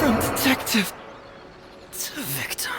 From detective to victim.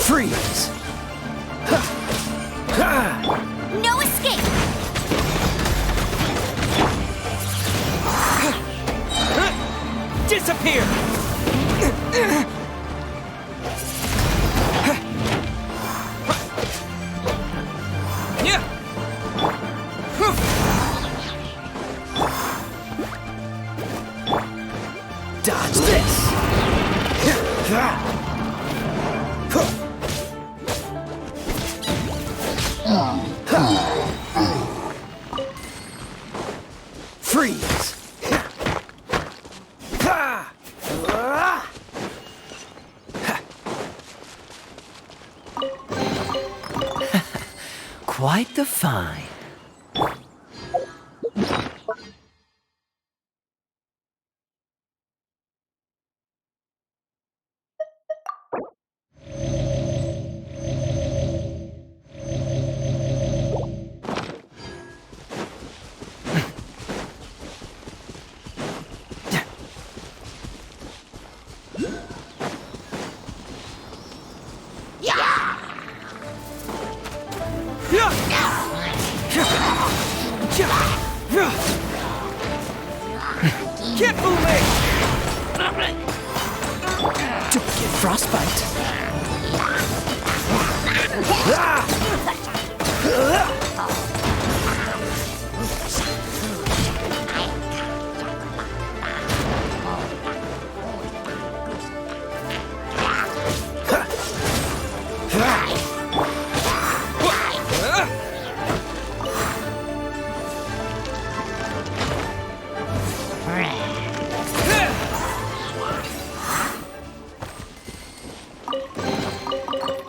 Freeze! No escape! Disappear! Dodge this! Freeze! Quite the find. Get moving! Don't get frostbite.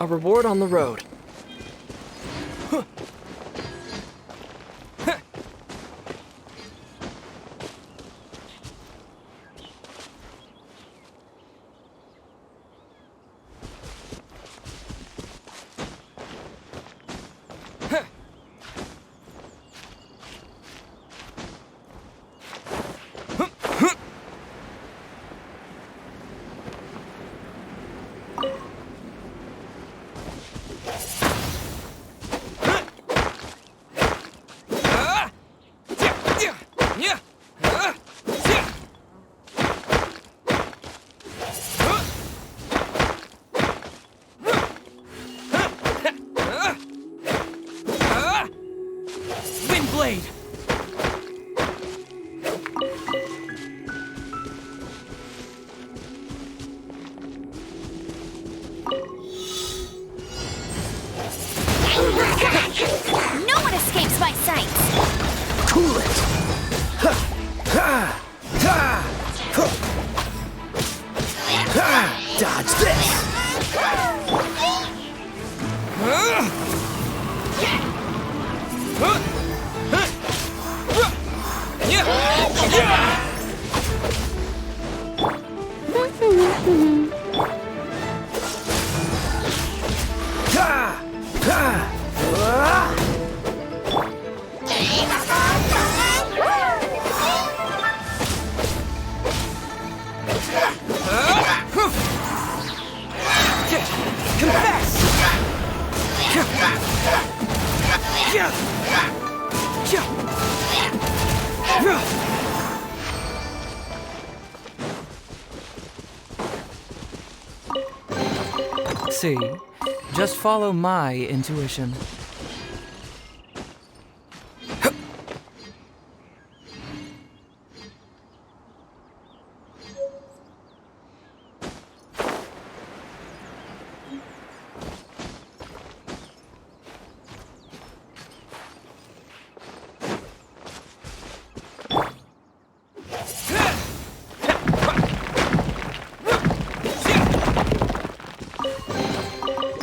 A reward on the road. Blade! No one escapes my sight! Cool it! Dodge this! See, just follow my intuition.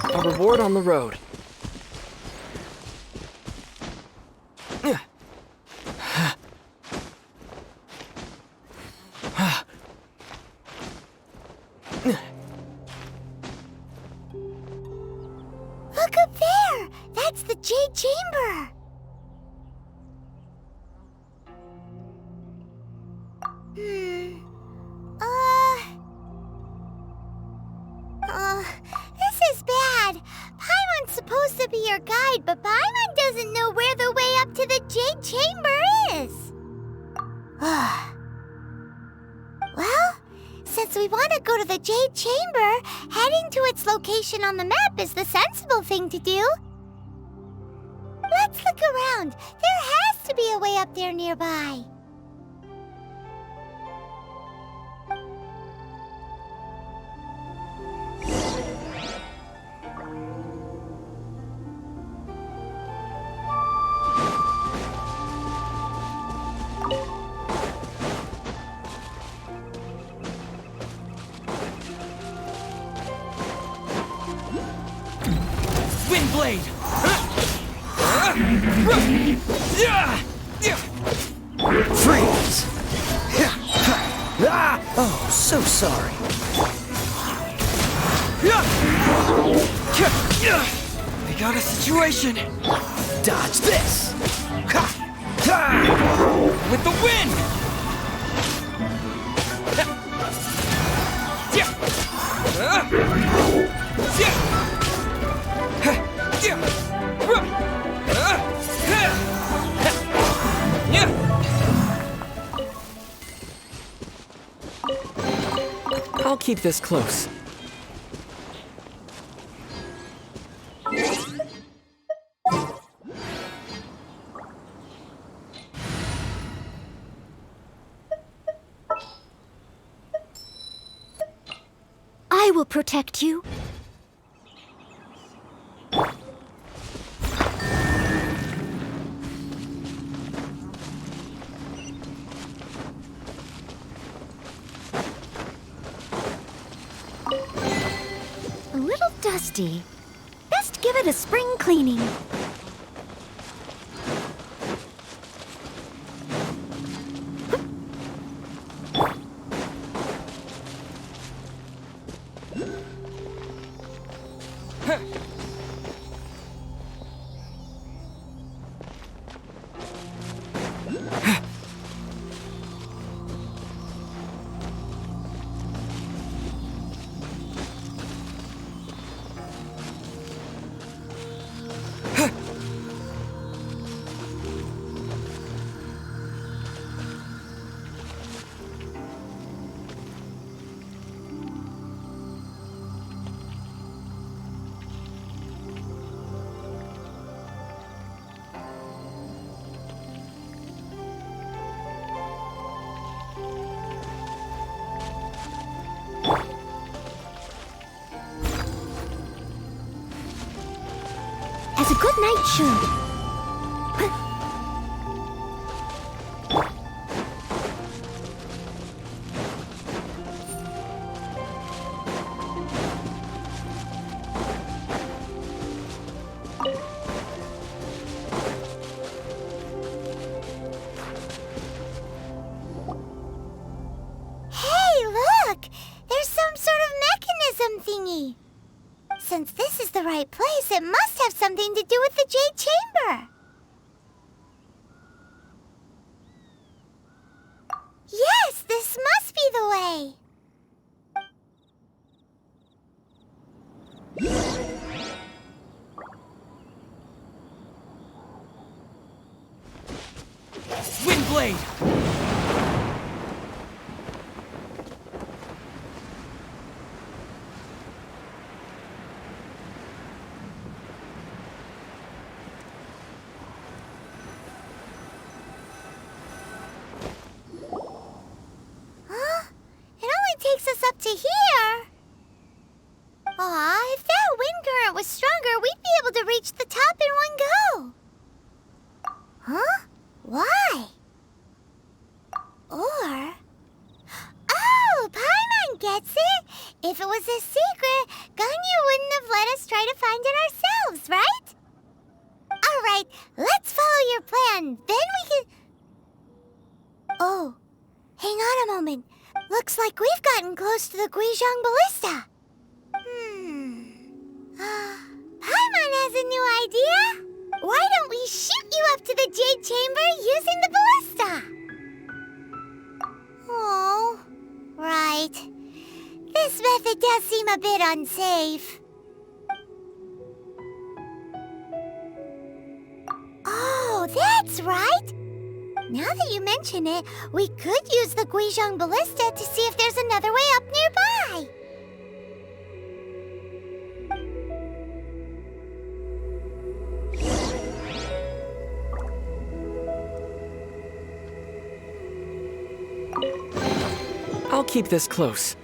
A reward on the road. Look up there! That's the Jade Chamber! This is bad. supposed to be your guide, but Paimon doesn't know where the way up to the Jade Chamber is. Well, since we want to go to the Jade Chamber, heading to its location on the map is the sensible thing to do. Let's look around. There has to be a way up there nearby. Windblade! Freeze! Oh, so sorry. We got a situation. Dodge this! With the wind! I'll keep this close. I will protect you. A little dusty. Best give it a spring cleaning. As a good knight should. Hey, look! There's some sort of mechanism thingy. Since this is the right place, it must have something to do with the Jade Chamber. Yes, this must be the way. Windblade! Takes us up to here. Aw, if that wind current was stronger, we'd be able to reach the top in one go. Huh? Why? Or... Oh, Paimon gets it. If it was a secret, Ganyu wouldn't have let us try to find it ourselves, right? All right, let's follow your plan. Then we can... Oh, hang on a moment. Looks like we've gotten close to the Guizhong Ballista. Paimon has a new idea. Why don't we shoot you up to the Jade Chamber using the ballista? Oh, right. This method does seem a bit unsafe. Oh, that's right! Now that you mention it, we could use the Guizhong Ballista to see if there's another way up nearby. I'll keep this close.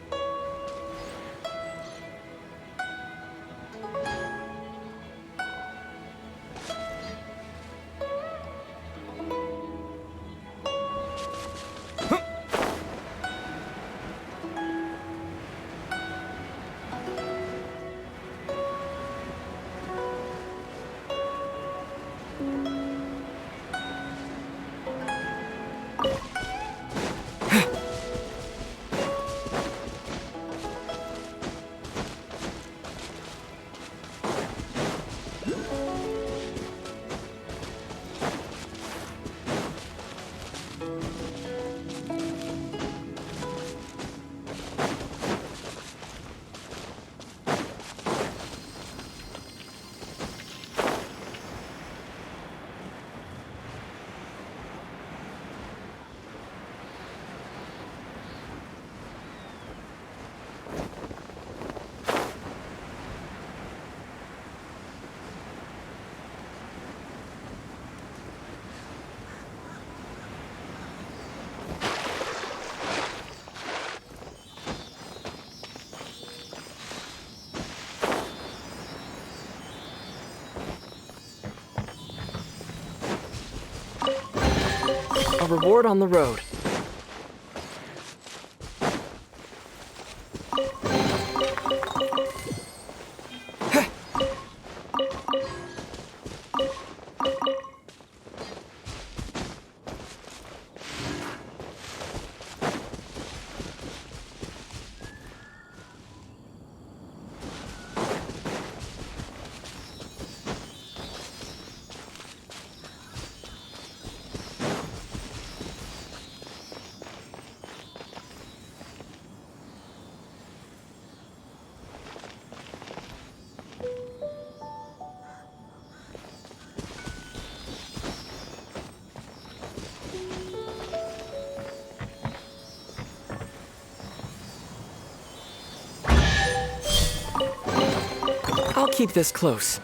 A reward on the road. I'll keep this close.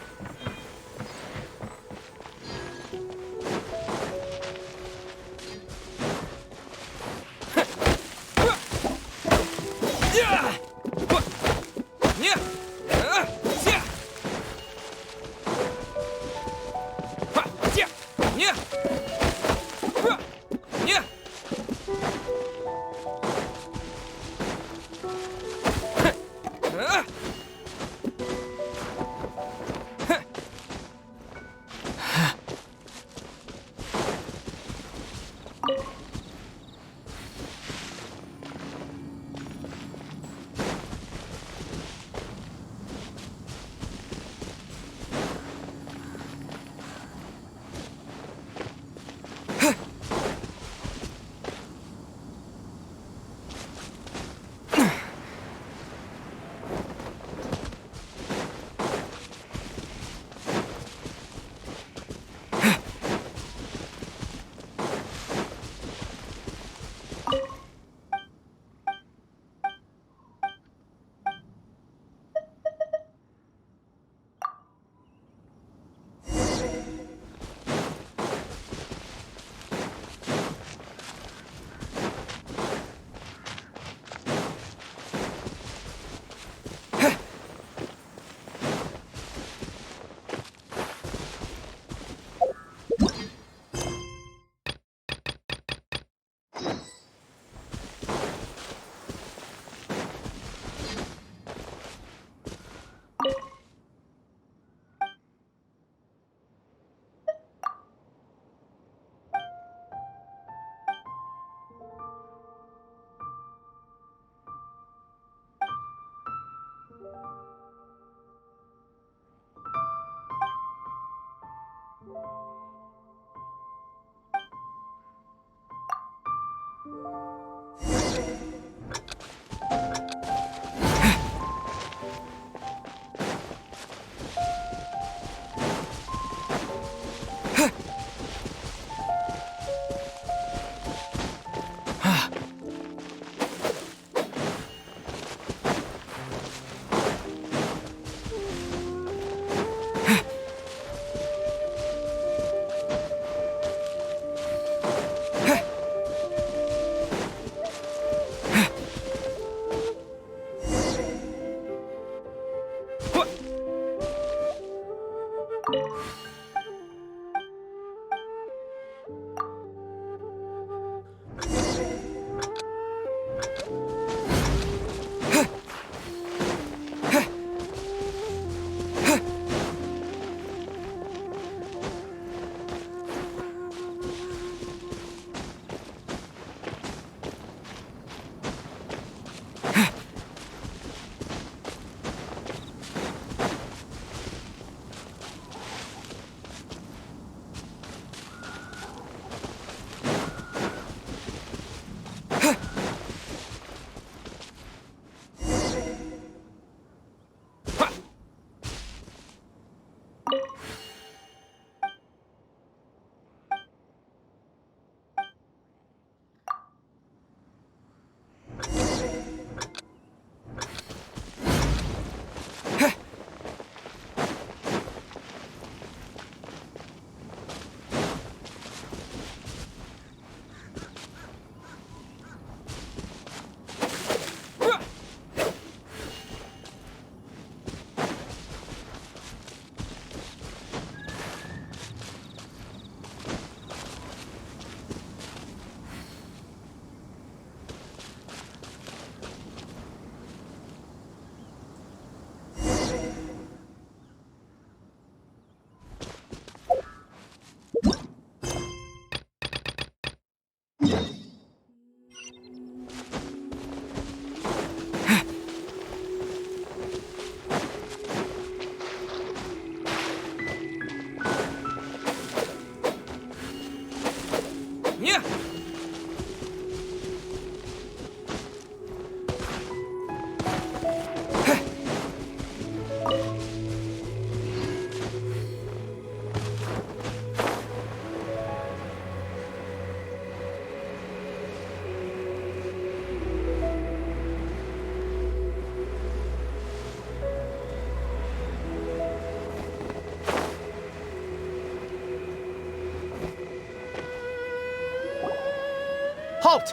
Halt!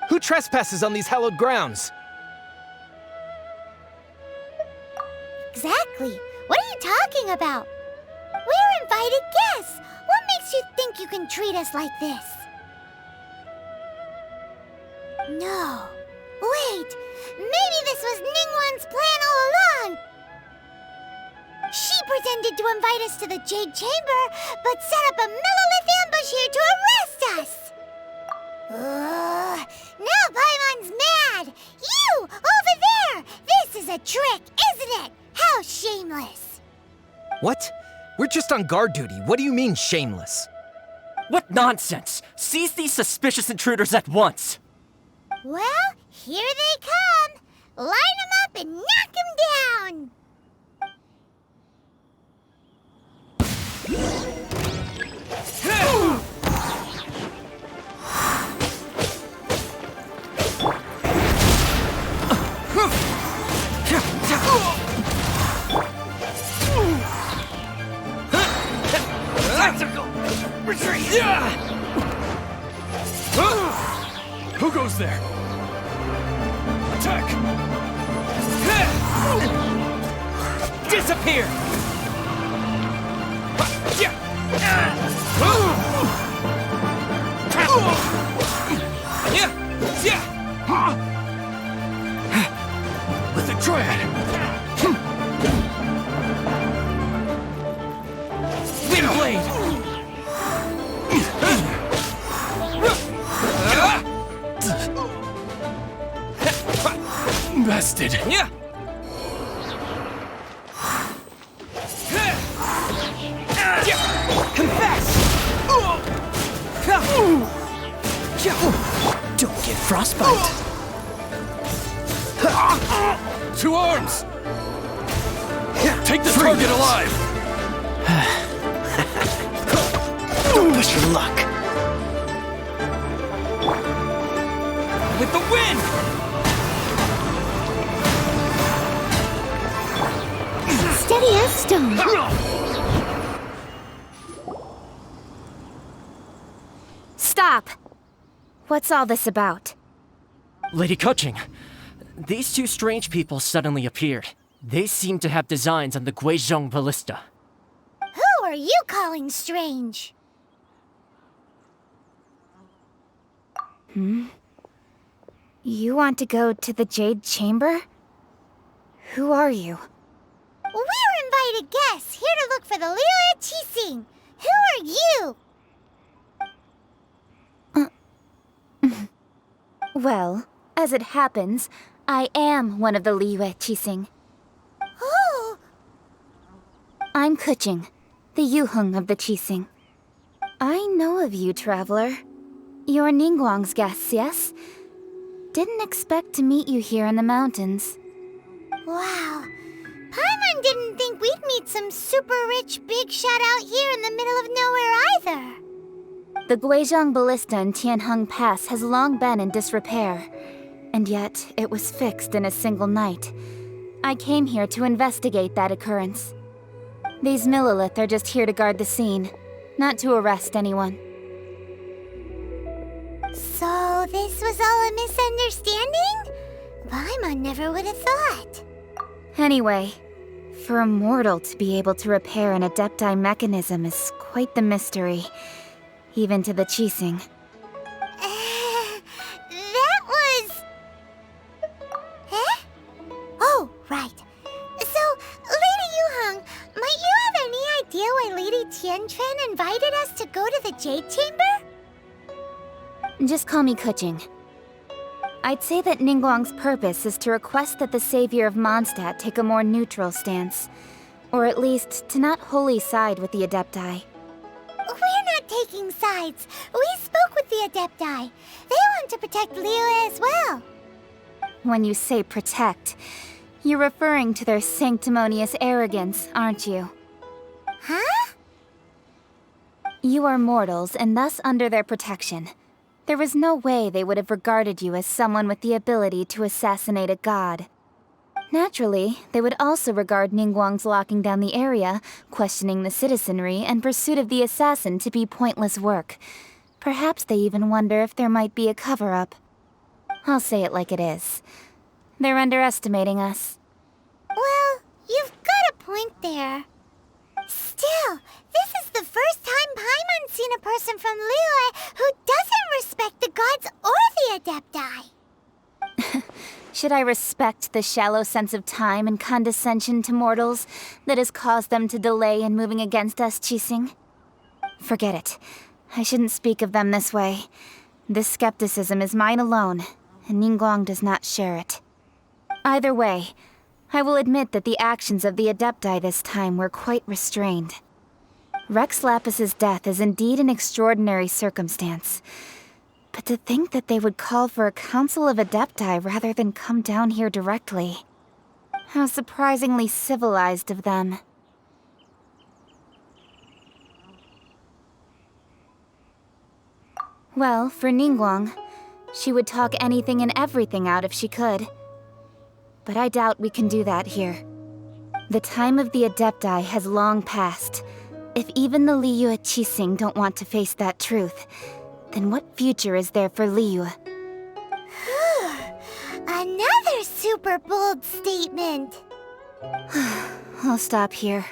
Who trespasses on these hallowed grounds? Exactly. What are you talking about? We're invited guests. What makes you think you can treat us like this? No. Wait. Maybe this was Ningguang's plan all along. She pretended to invite us to the Jade Chamber, but set up a Millilith ambush here to arrest us. Now Paimon's mad. You, over there. This is a trick, isn't it? How shameless. What? We're just on guard duty. What do you mean, shameless? What nonsense! Seize these suspicious intruders at once! Well, here they come. Line them up and knock them down. Tactical retreat! Who goes there? Attack! Disappear! With the triad! Wind blade! Bested. Yeah. Confess. Don't get frostbite. To arms. Take the target alive. Don't push your luck. With the wind. Steady as stone. Stop! What's all this about? Lady Kuching, these two strange people suddenly appeared. They seem to have designs on the Guizhong Ballista. Who are you calling strange? You want to go to the Jade Chamber? Who are you? We're invited guests here to look for the Liu Qixing. Who are you? Well, as it happens, I am one of the Liu Qixing. Oh, I'm Kuching, the Yuheng of the Qixing. I know of you, traveler. You're Ningguang's guests, yes? Didn't expect to meet you here in the mountains. wow. Paimon didn't think we'd meet some super rich big shot out here in the middle of nowhere either. The Guizhong Ballista in Tianheng Pass has long been in disrepair, and yet it was fixed in a single night. I came here to investigate that occurrence. These Millilith are just here to guard the scene, not to arrest anyone. So this was all a misunderstanding? Paimon never would have thought. Anyway, for a mortal to be able to repair an Adepti mechanism is quite the mystery, even to the Qixing. That was... Huh? Oh, right. So, Lady Yuheng, might you have any idea why Lady Tianquan invited us to go to the Jade Chamber? Just call me Kuching. I'd say that Ningguang's purpose is to request that the savior of Mondstadt take a more neutral stance. Or at least, to not wholly side with the Adepti. We're not taking sides. We spoke with the Adepti. They want to protect Liyue as well. When you say protect, you're referring to their sanctimonious arrogance, aren't you? Huh? You are mortals and thus under their protection. There was no way they would have regarded you as someone with the ability to assassinate a god. Naturally, they would also regard Ningguang's locking down the area, questioning the citizenry, and pursuit of the assassin to be pointless work. Perhaps they even wonder if there might be a cover-up. I'll say it like it is. They're underestimating us. Well, you've got a point there. Still, this is the first time Paimon's seen a person from Liyue who doesn't respect the gods or the Adepti. Should I respect the shallow sense of time and condescension to mortals that has caused them to delay in moving against us, Qixing? Forget it. I shouldn't speak of them this way. This skepticism is mine alone, and Ningguang does not share it. Either way, I will admit that the actions of the Adepti this time were quite restrained. Rex Lapis's death is indeed an extraordinary circumstance. But to think that they would call for a council of Adepti rather than come down here directly. How surprisingly civilized of them. Well, for Ningguang, she would talk anything and everything out if she could. But I doubt we can do that here. The time of the Adepti has long passed. If even the Liyue Qixing don't want to face that truth, then what future is there for Liyue? Another super bold statement. I'll stop here.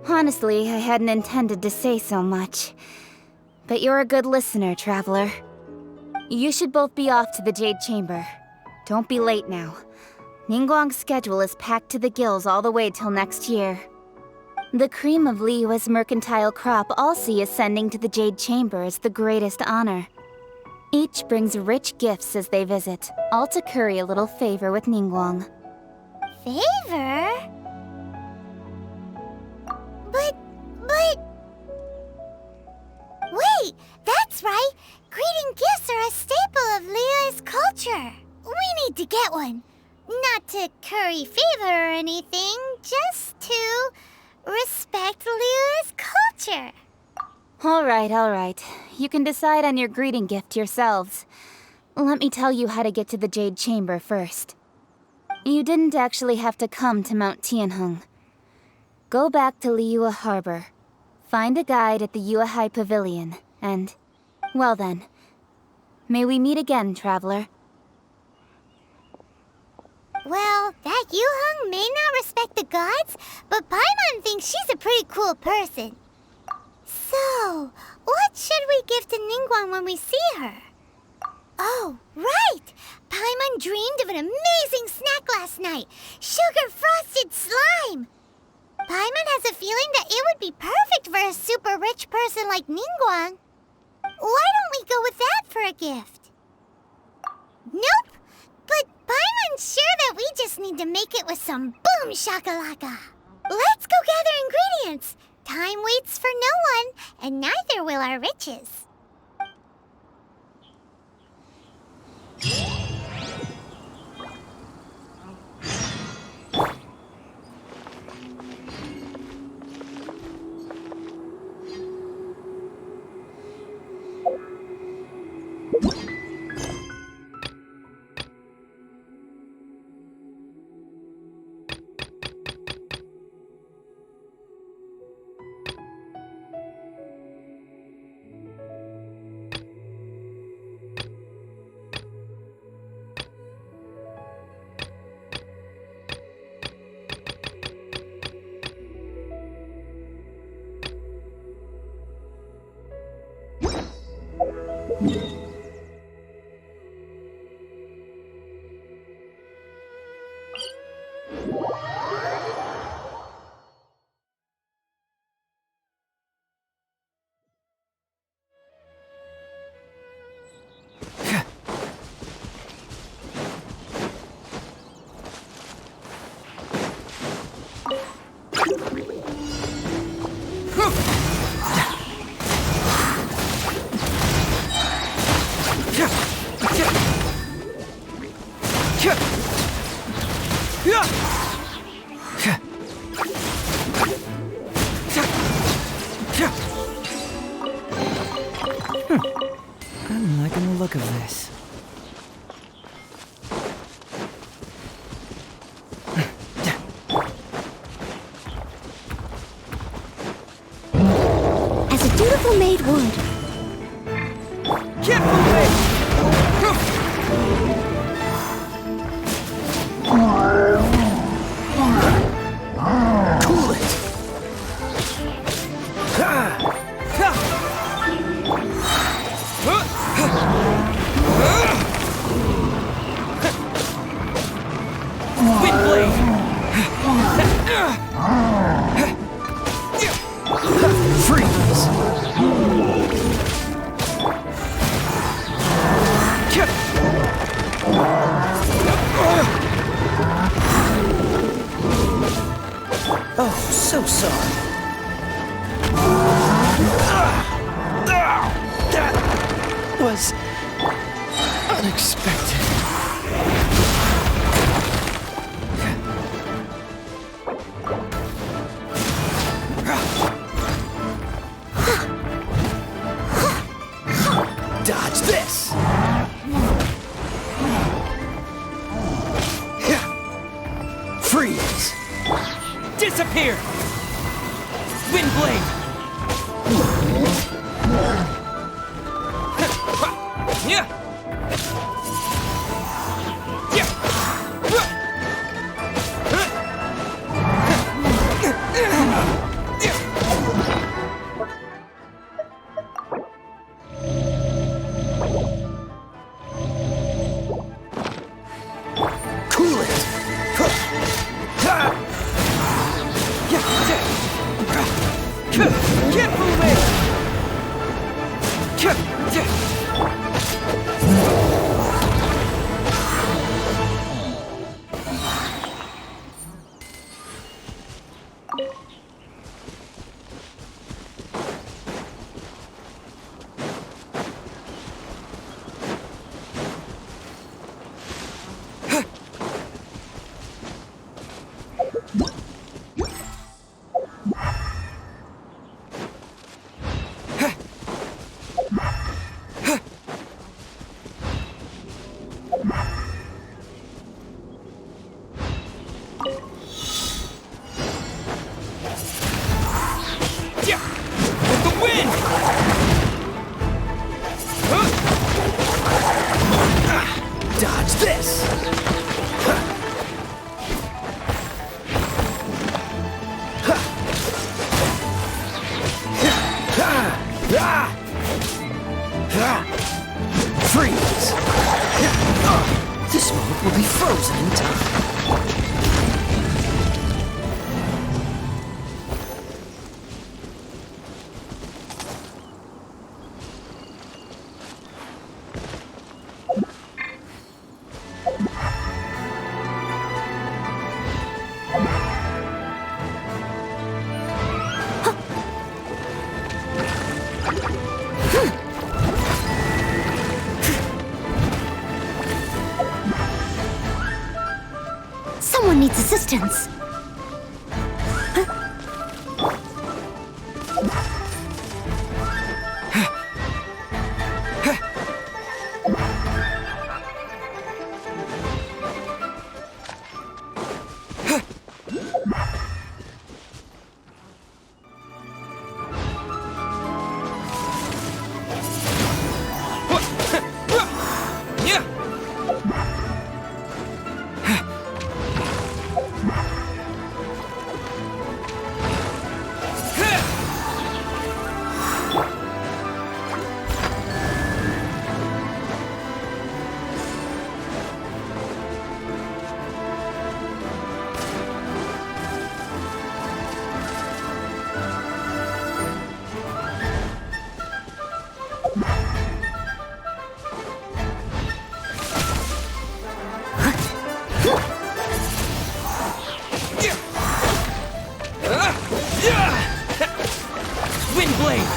Honestly, I hadn't intended to say so much. But you're a good listener, Traveler. You should both be off to the Jade Chamber. Don't be late now. Ningguang's schedule is packed to the gills all the way till next year. The cream of Liyue's mercantile crop all see ascending to the Jade Chamber as the greatest honor. Each brings rich gifts as they visit, all to curry a little favor with Ningguang. Favor? But... Wait, that's right! Greeting gifts are a staple of Liyue's culture. We need to get one. Not to curry favor or anything, just to respect Liyue's culture. All right. You can decide on your greeting gift yourselves. Let me tell you how to get to the Jade Chamber first. You didn't actually have to come to Mount Tianheng. Go back to Liyue Harbor. Find a guide at the Yuehai Pavilion, and... well then. May we meet again, Traveler. Well, that Yuheng may not respect the gods, but Paimon thinks she's a pretty cool person. So, what should we give to Ningguang when we see her? Oh, right! Paimon dreamed of an amazing snack last night! Sugar-frosted slime! Paimon has a feeling that it would be perfect for a super rich person like Ningguang. Why don't we go with that for a gift? Nope! But Paimon's sure that we just need to make it with some boom shakalaka. Let's go gather ingredients. Time waits for no one, and neither will our riches. I'm liking the look of this. As a dutiful maid would. Freeze! Oh, so sorry. That was unexpected. Dodge this! Freeze! Disappear! Wind blade! Yeah! Cool it! Get moving! With the wind! Dodge this! Freeze! This moment will be frozen in time. Someone needs assistance. Wind blade!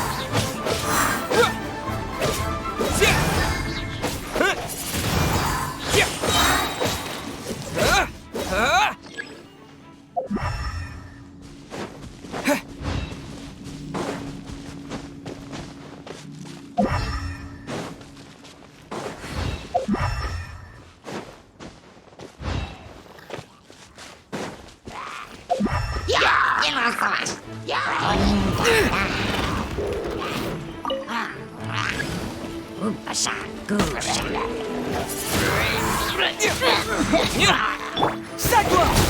Cyclops!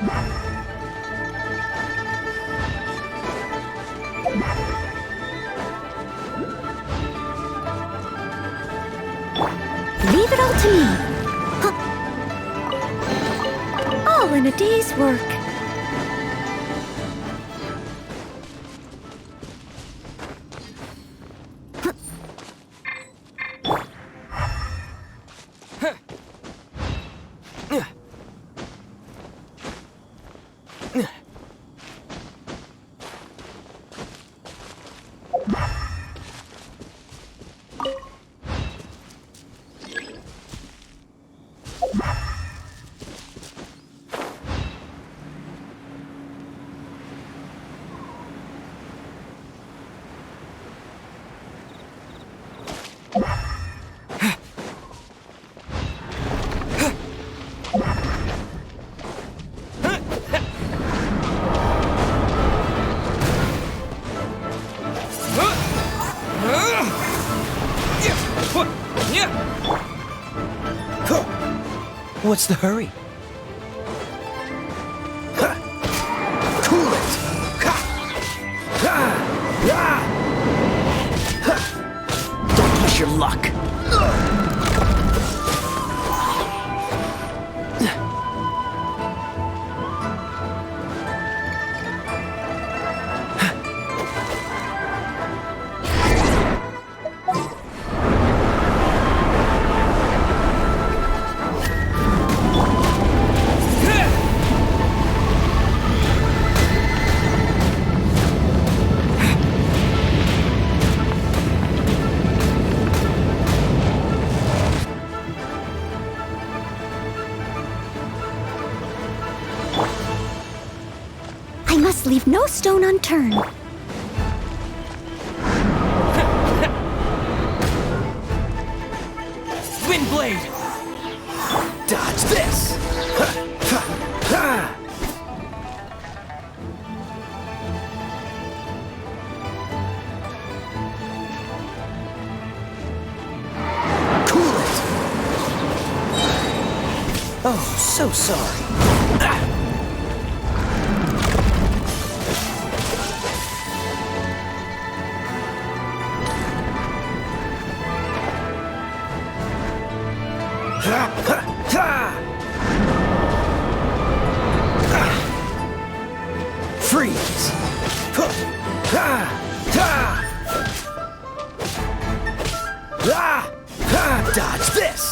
Leave it all to me. Huh. All in a day's work. What's the hurry? Cool it! Don't push your luck. I must leave no stone unturned. Wind blade! Dodge this! Cool it! Oh, so sorry. Freeze! Dodge this!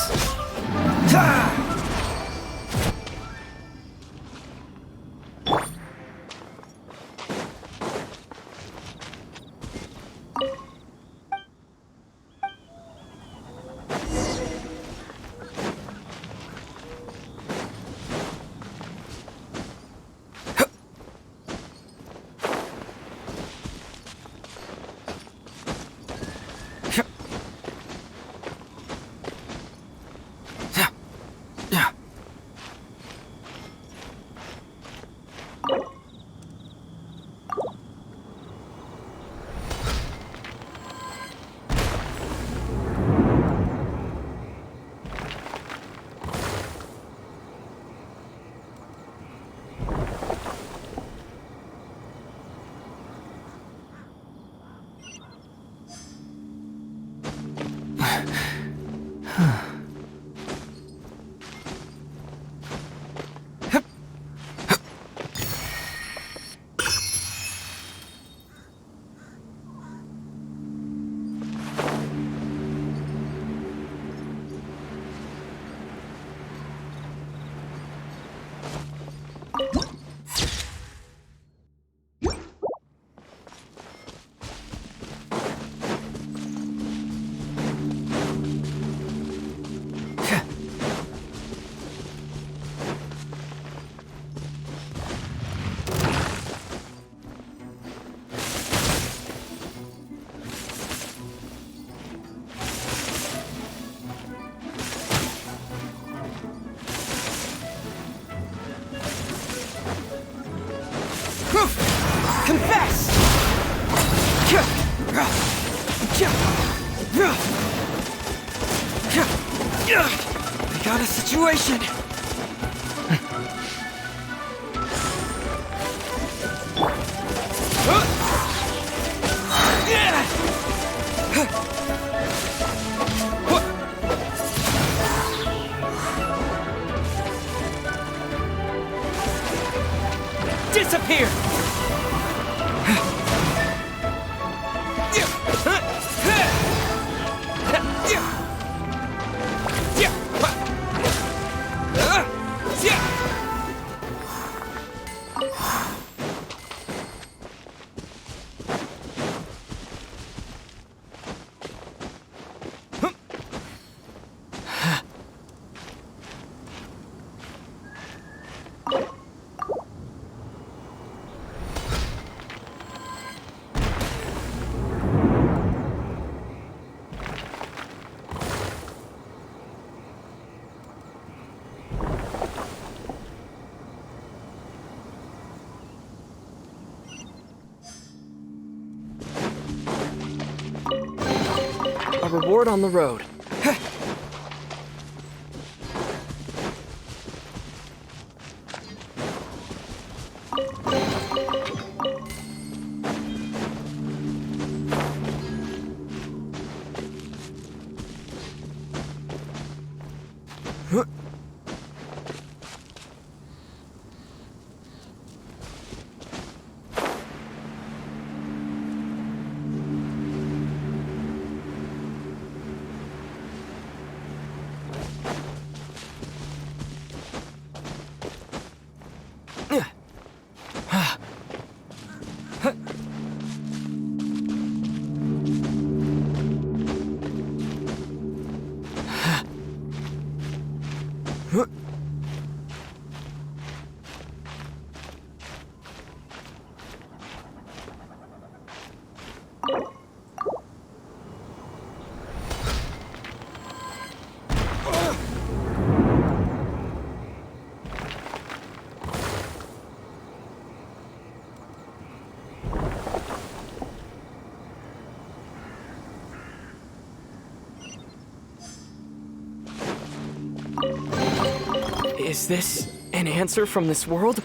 Confess! We got a situation! Disappear! A reward on the road. Is this an answer from this world?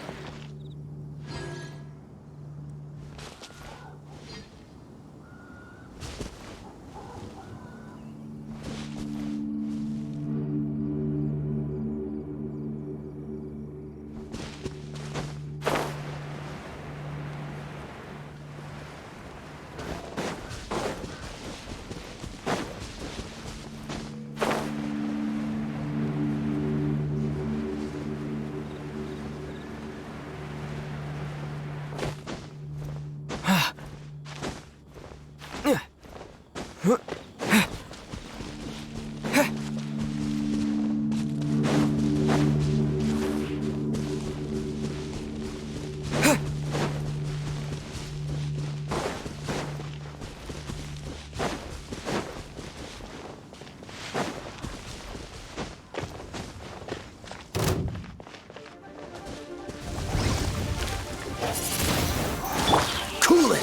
Cool it!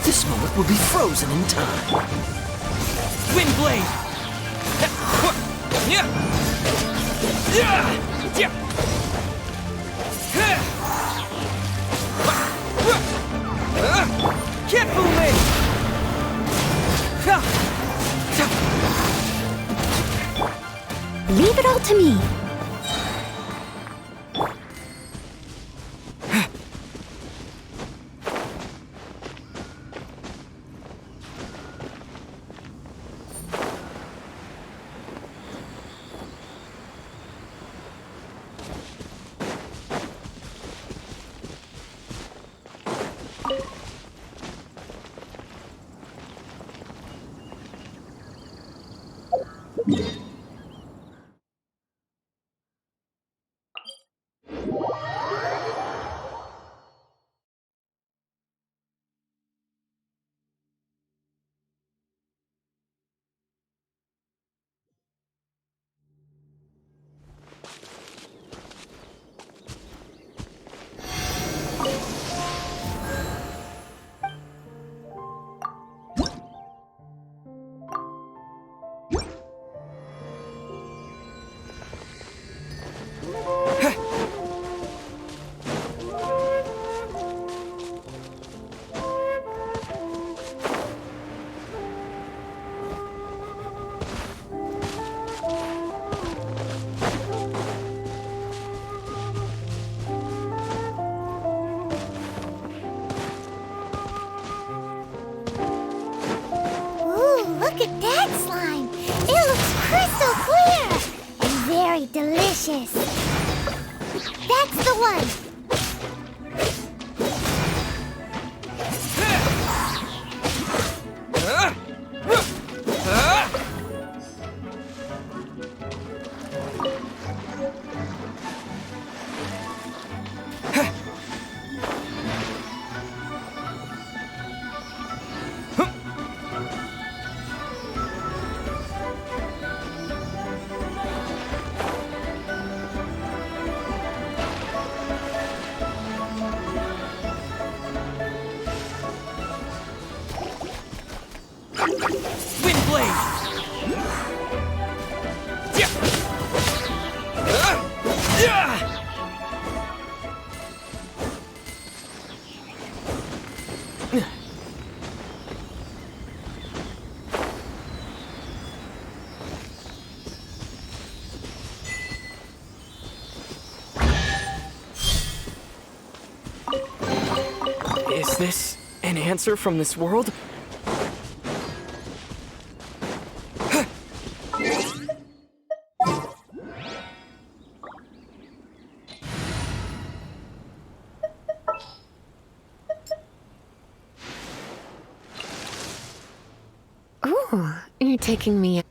This moment will be frozen in time. Wind blade! Can't fool me! Leave it all to me. delicious. That's the one. Is this an answer from this world? Ooh, you're taking me.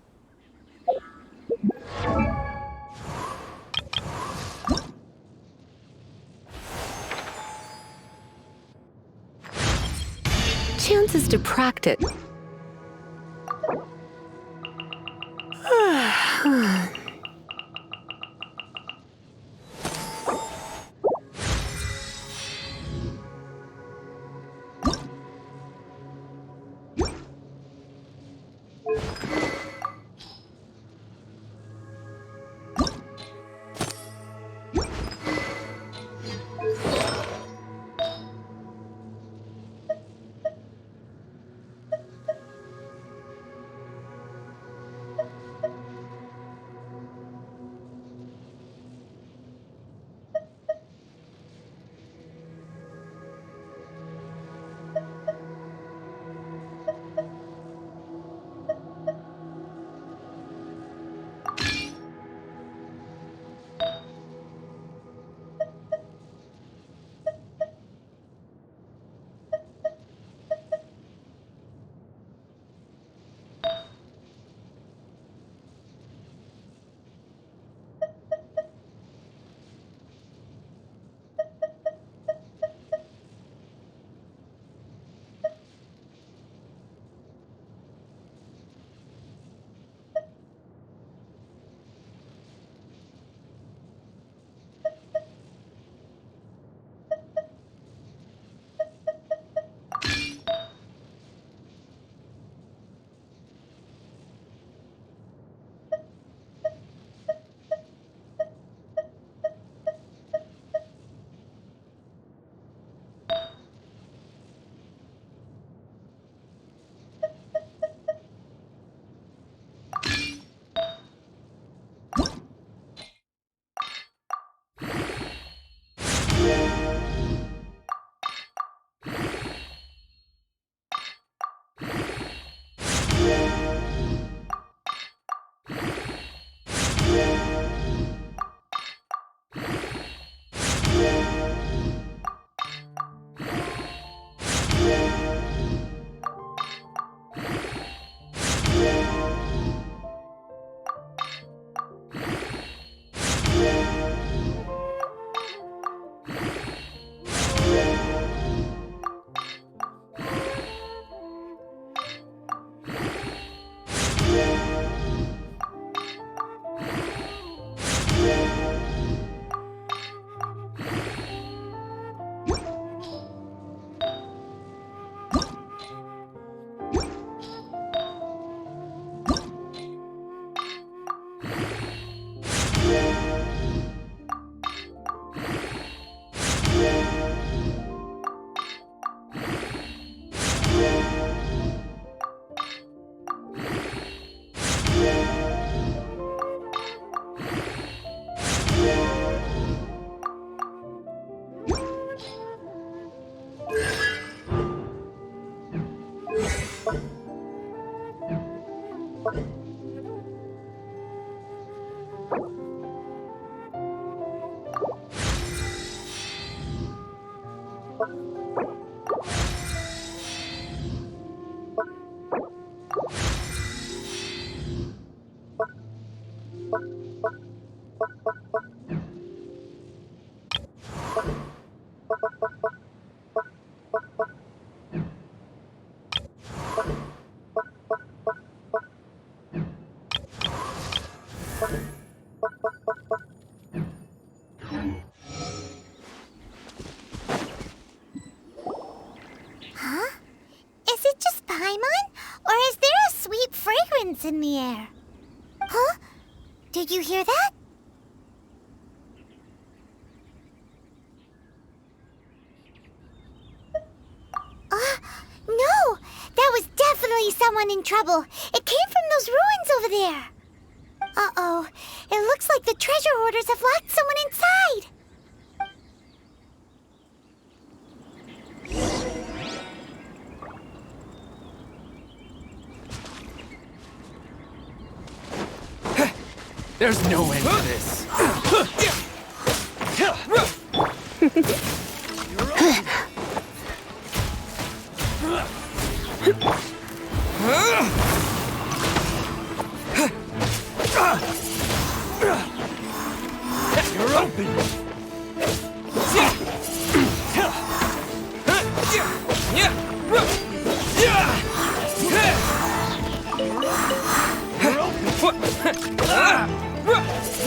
Chances to practice. Is it just Paimon? Or is there a sweet fragrance in the air? Huh? Did you hear that? No! That was definitely someone in trouble. It came from those ruins over there. Uh-oh. It looks like the treasure hoarders have locked someone inside. There's no end to this. You're open.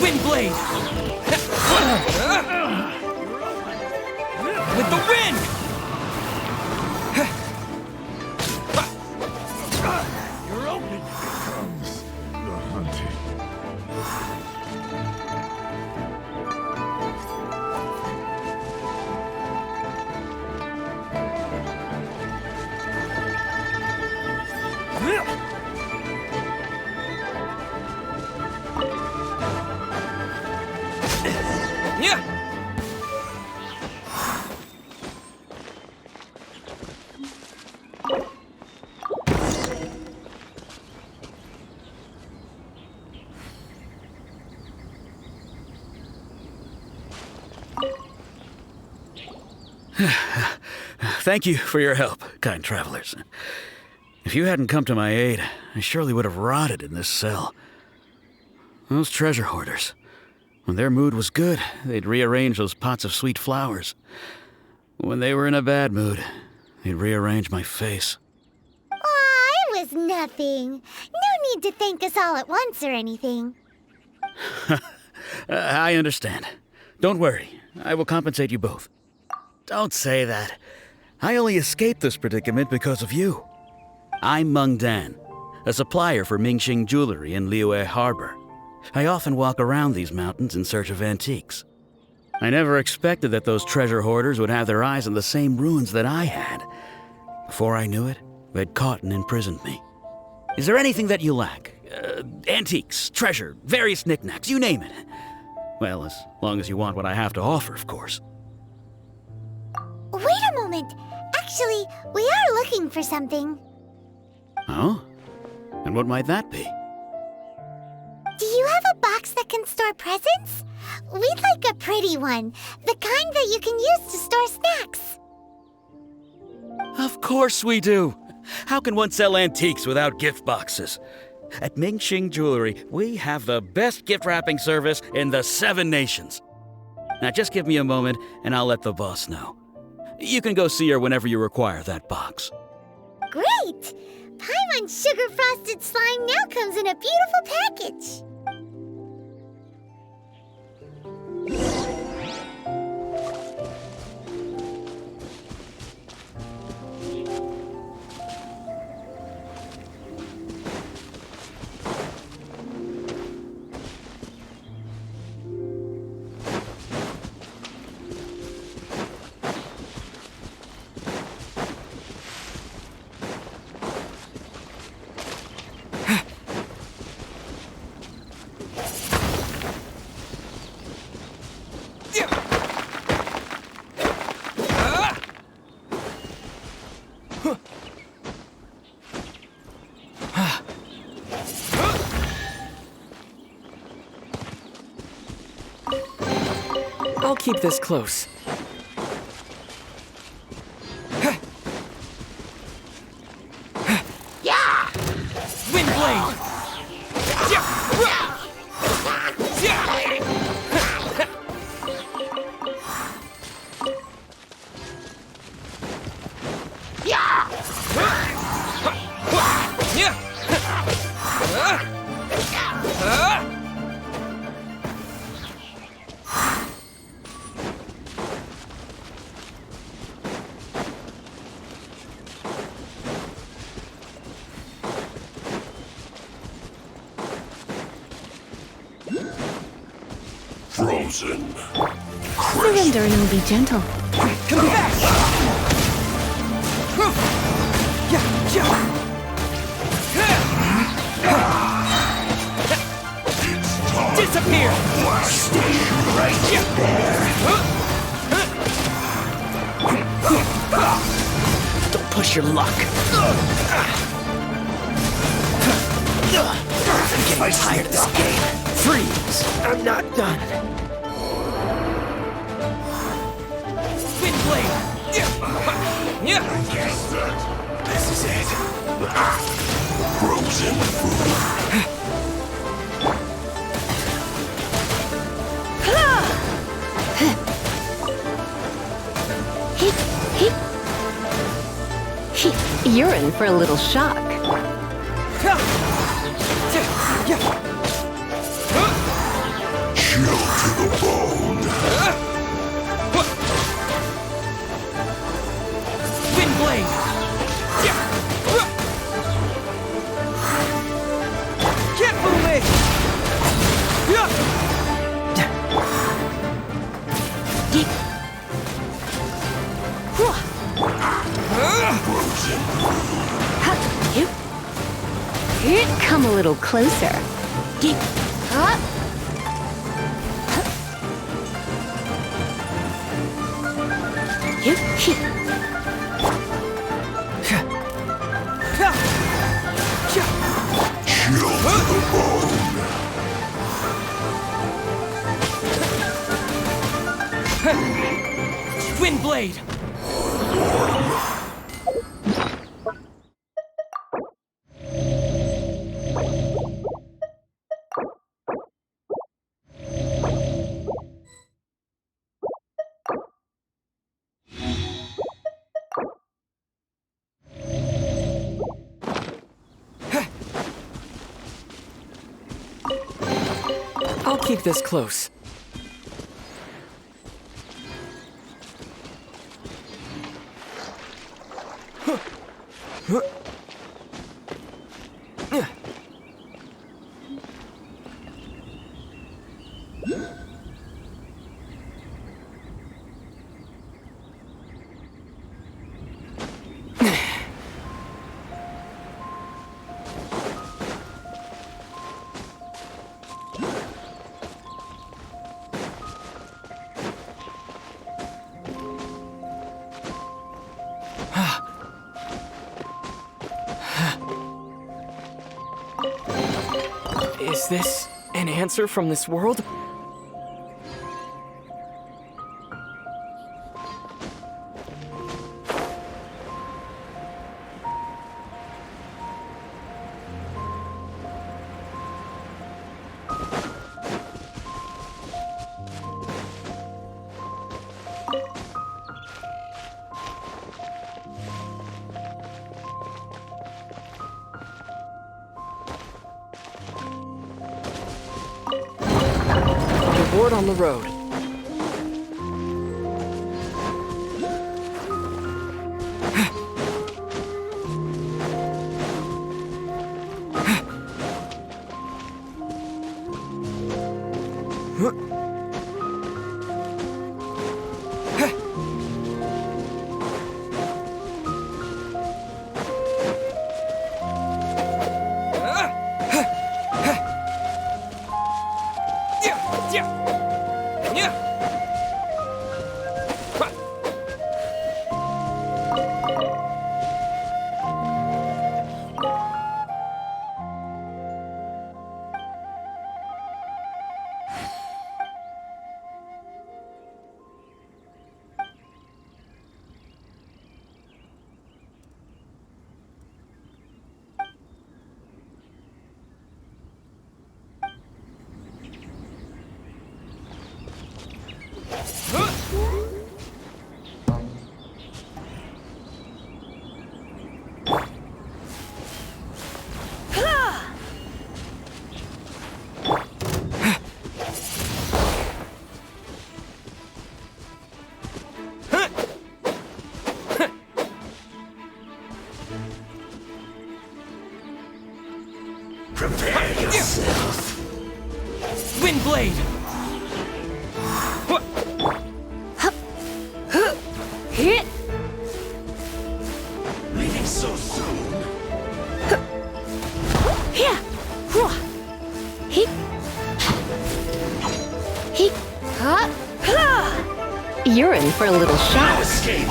Wind blade. With the wind. You're open. Comes the hunting. Yeah. Thank you for your help, kind travelers. If you hadn't come to my aid, I surely would have rotted in this cell. Those treasure hoarders, when their mood was good, they'd rearrange those pots of sweet flowers. When they were in a bad mood, they'd rearrange my face. Aw, it was nothing. No need to thank us all at once or anything. I understand. Don't worry, I will compensate you both. Don't say that. I only escaped this predicament because of you. I'm Meng Dan, a supplier for Mingxing jewelry in Liyue Harbor. I often walk around these mountains in search of antiques. I never expected that those treasure hoarders would have their eyes on the same ruins that I had. Before I knew it, they'd caught and imprisoned me. Is there anything that you lack? Antiques, treasure, various knickknacks, you name it. Well, as long as you want what I have to offer, of course. Wait a moment. Actually, we are looking for something. Oh? And what might that be? Do you have a box that can store presents? We'd like a pretty one. The kind that you can use to store snacks. Of course we do. How can one sell antiques without gift boxes? At Mingxing Jewelry, we have the best gift wrapping service in the 7 nations. Now just give me a moment and I'll let the boss know. You can go see her whenever you require that box. Great! Paimon's sugar frosted slime now comes in a beautiful package. I'll keep this close. Frozen. Surrender and be gentle. Come back! Yeah, yeah. Disappear! Don't push your luck. I'm getting tired of this game. Freeze! I'm not done. Spin blade! Yeah! This is it. Frozen food. You're in for a little shock. Chill to the bone. Spin blade! Can't move me! Come a little closer. Chill to the bone. Twin blade! I'll keep this close. Is this an answer from this world? Reward on the road. Prepare yourself. Wind blade! Leaving so soon? You're in for a little No shock. escape!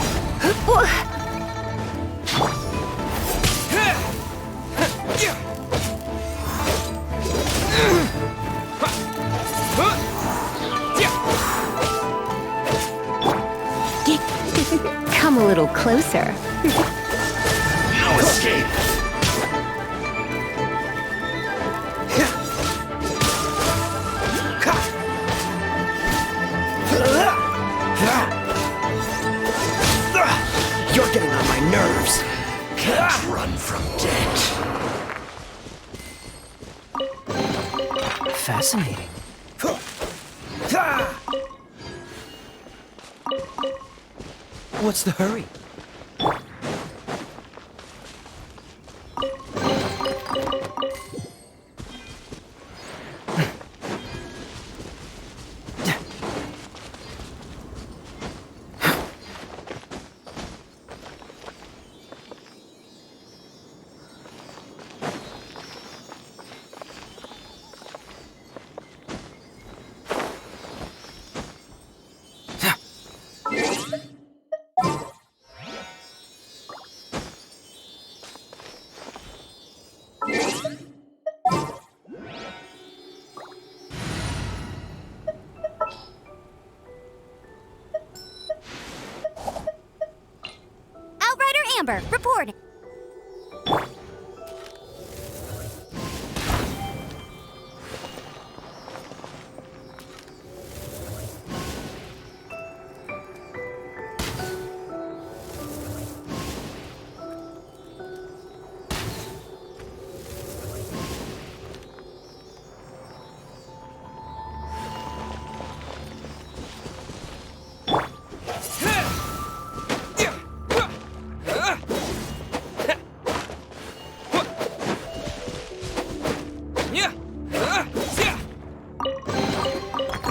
Come a little closer. No escape! You're getting on my nerves. Can't run from debt. Fascinating. What's the hurry? Outrider Amber, report.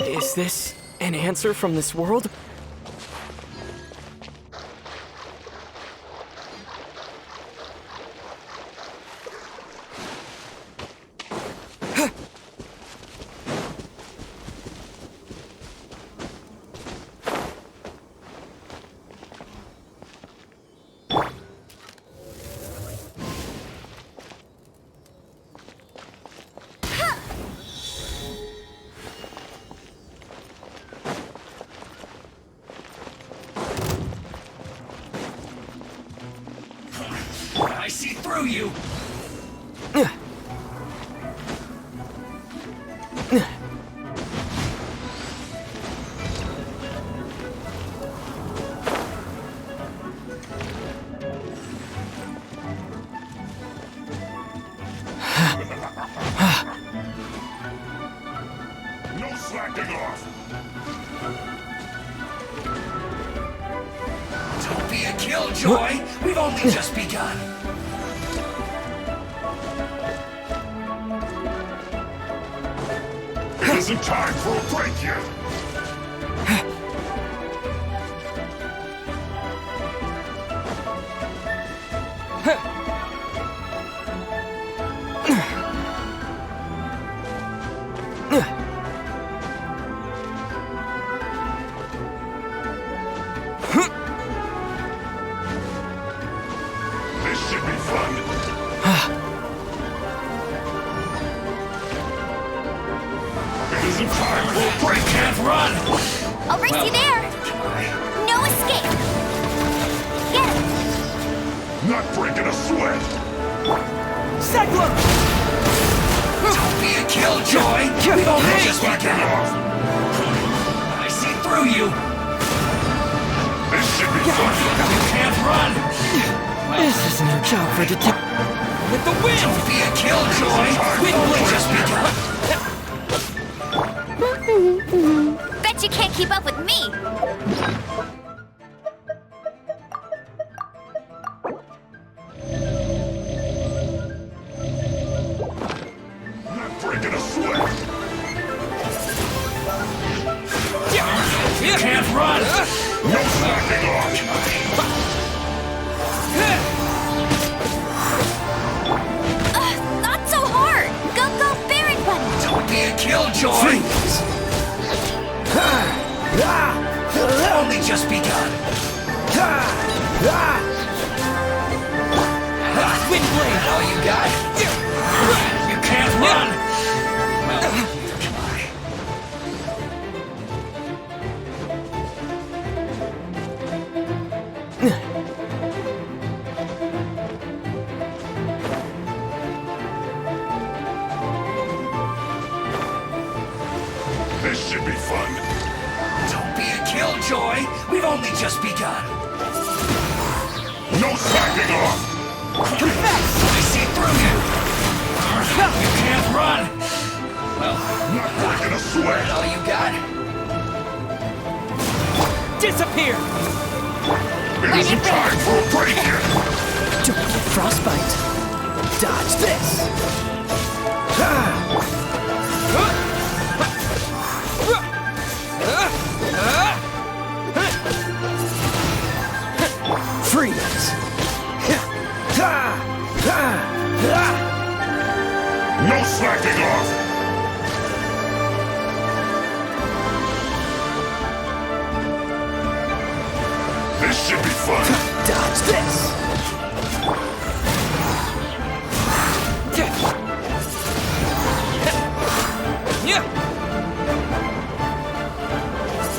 Is this an answer from this world? I see through you! No slacking off! Don't be a killjoy! We've only just begun! It isn't time for a break yet! This should be fun! It isn't time for a break! Can't run! I'll race you there. No escape. Get him. Not breaking a sweat! Cyclone! Don't be a killjoy! We've only just begun! I see through you! This should be fun! You can't run! This is no job for detective. With the wind! Don't be a killjoy! We've only just begun! Bet you can't keep up with me. Not breaking a sweat! You can't run! No slacking off! Killjoy! Only just begun. Windblade! All you got? You can't run! Well, try. This should be fun. Don't be a killjoy. We've only just begun. No slacking off. Confess! I see through you. You can't run. Well, not breaking a sweat. All you got? Disappear! It isn't time for a break yet. Don't get frostbite. Dodge this. Freeze. No slacking off. This should be fun. Dodge this.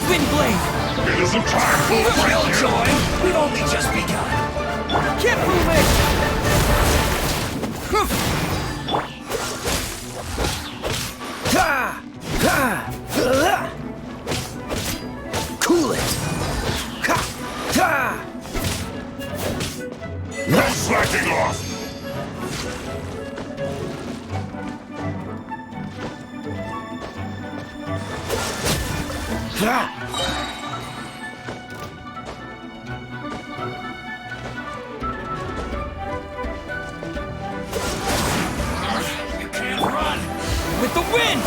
Windblade! It isn't time for a break yet. Killjoy, we've only just begun. Keep moving! Cool it. No slacking off. You can't run. With the wind!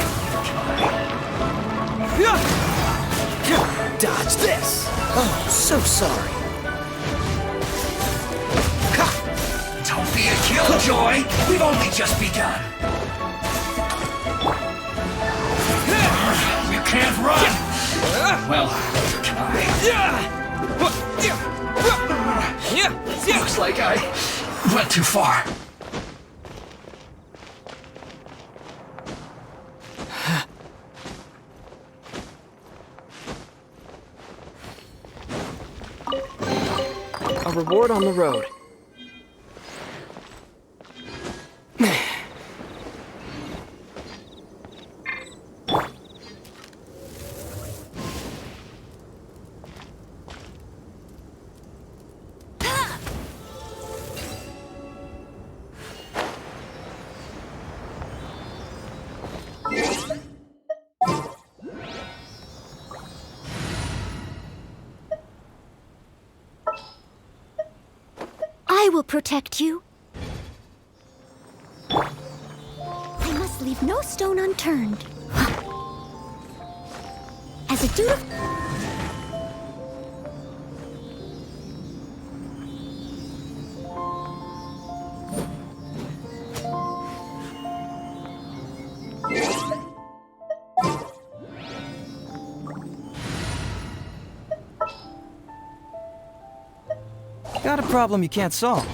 Dodge this. Oh, so sorry. Don't be a killjoy. We've only just begun. You can't run. Well, try. Looks like I went too far. A reward on the road. I will protect you. I must leave no stone unturned. As a dutiful... Got a problem you can't solve.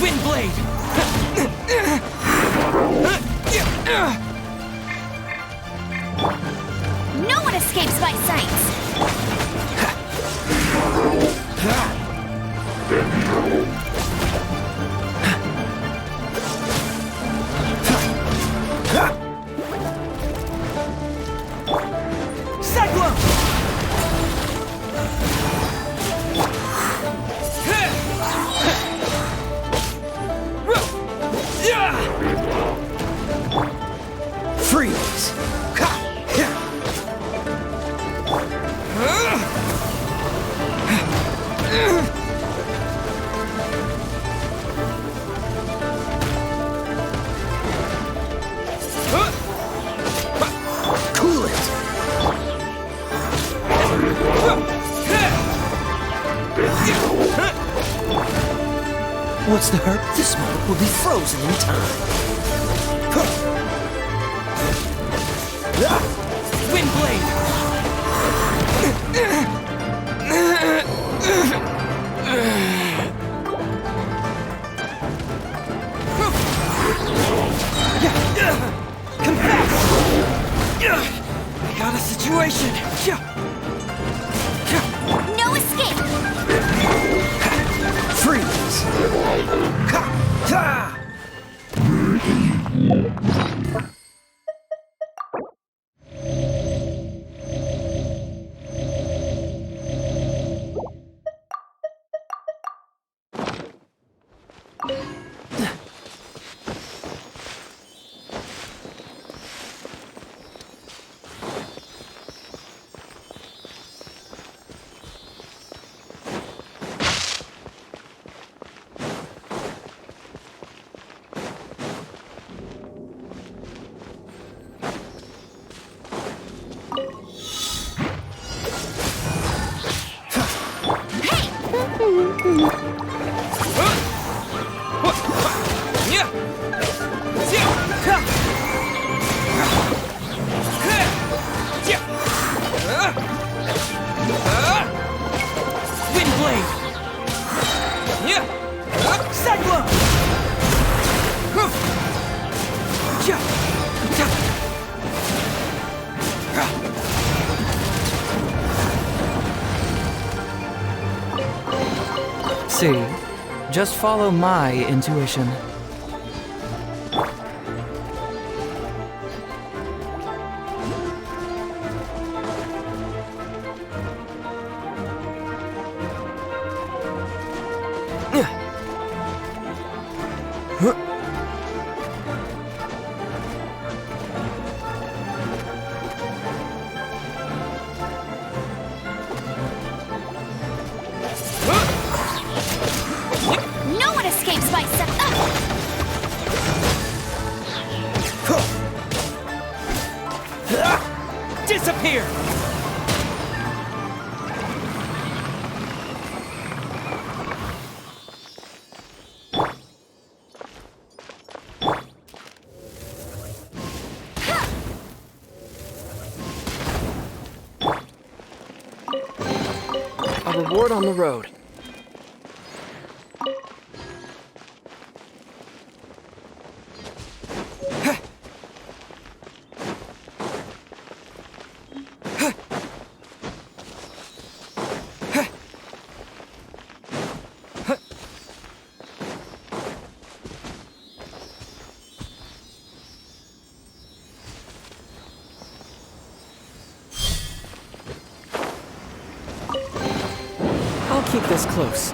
Windblade! No one escapes my sights! What's the hurt? This moment will be frozen in time. Wind blade! Come back! I got a situation! No escape! Freeze! Ha! Wind blade! Cyclone! See, just follow my intuition. No one escapes my Disappear! A reward on the road. I'll keep this close.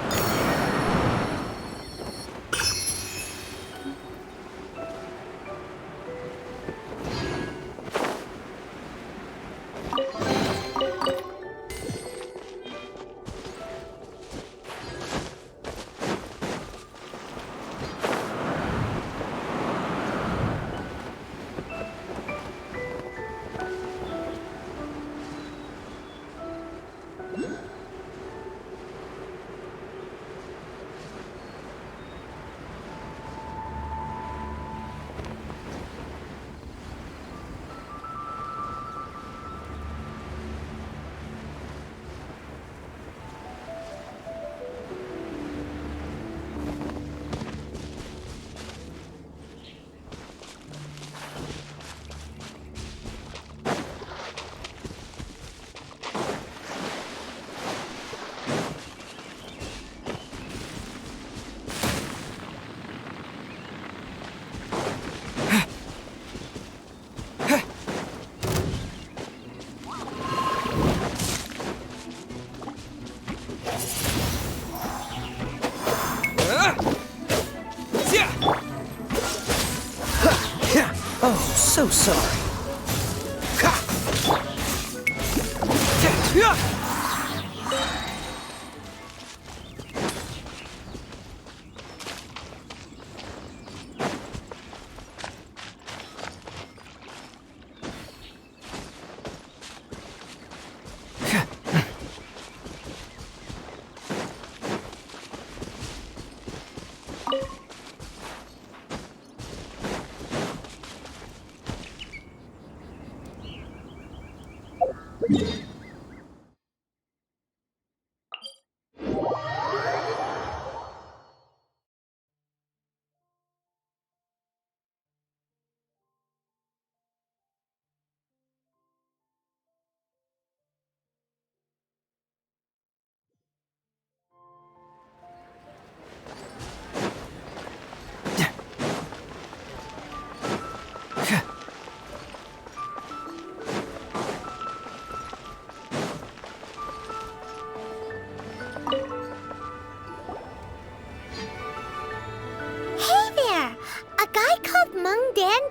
Oh, so sorry.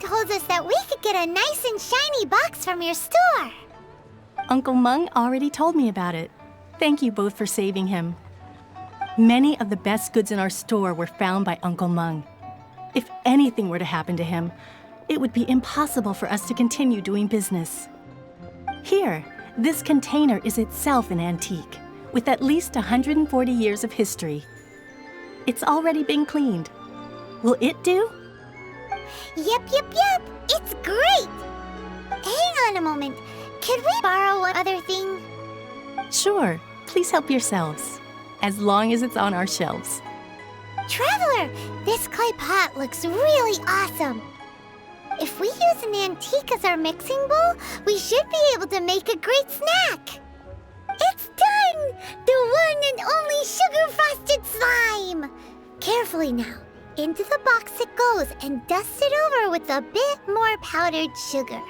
Told us that we could get a nice and shiny box from your store. Uncle Mung already told me about it. Thank you both for saving him. Many of the best goods in our store were found by Uncle Mung. If anything were to happen to him, it would be impossible for us to continue doing business. Here, this container is itself an antique, with at least 140 years of history. It's already been cleaned. Will it do? Yep. It's great! Hang on a moment. Could we borrow one other thing? Sure. Please help yourselves. As long as it's on our shelves. Traveler, this clay pot looks really awesome. If we use an antique as our mixing bowl, we should be able to make a great snack. It's done! The one and only sugar-frosted slime! Carefully now. Into the box it goes and dust it over with a bit more powdered sugar.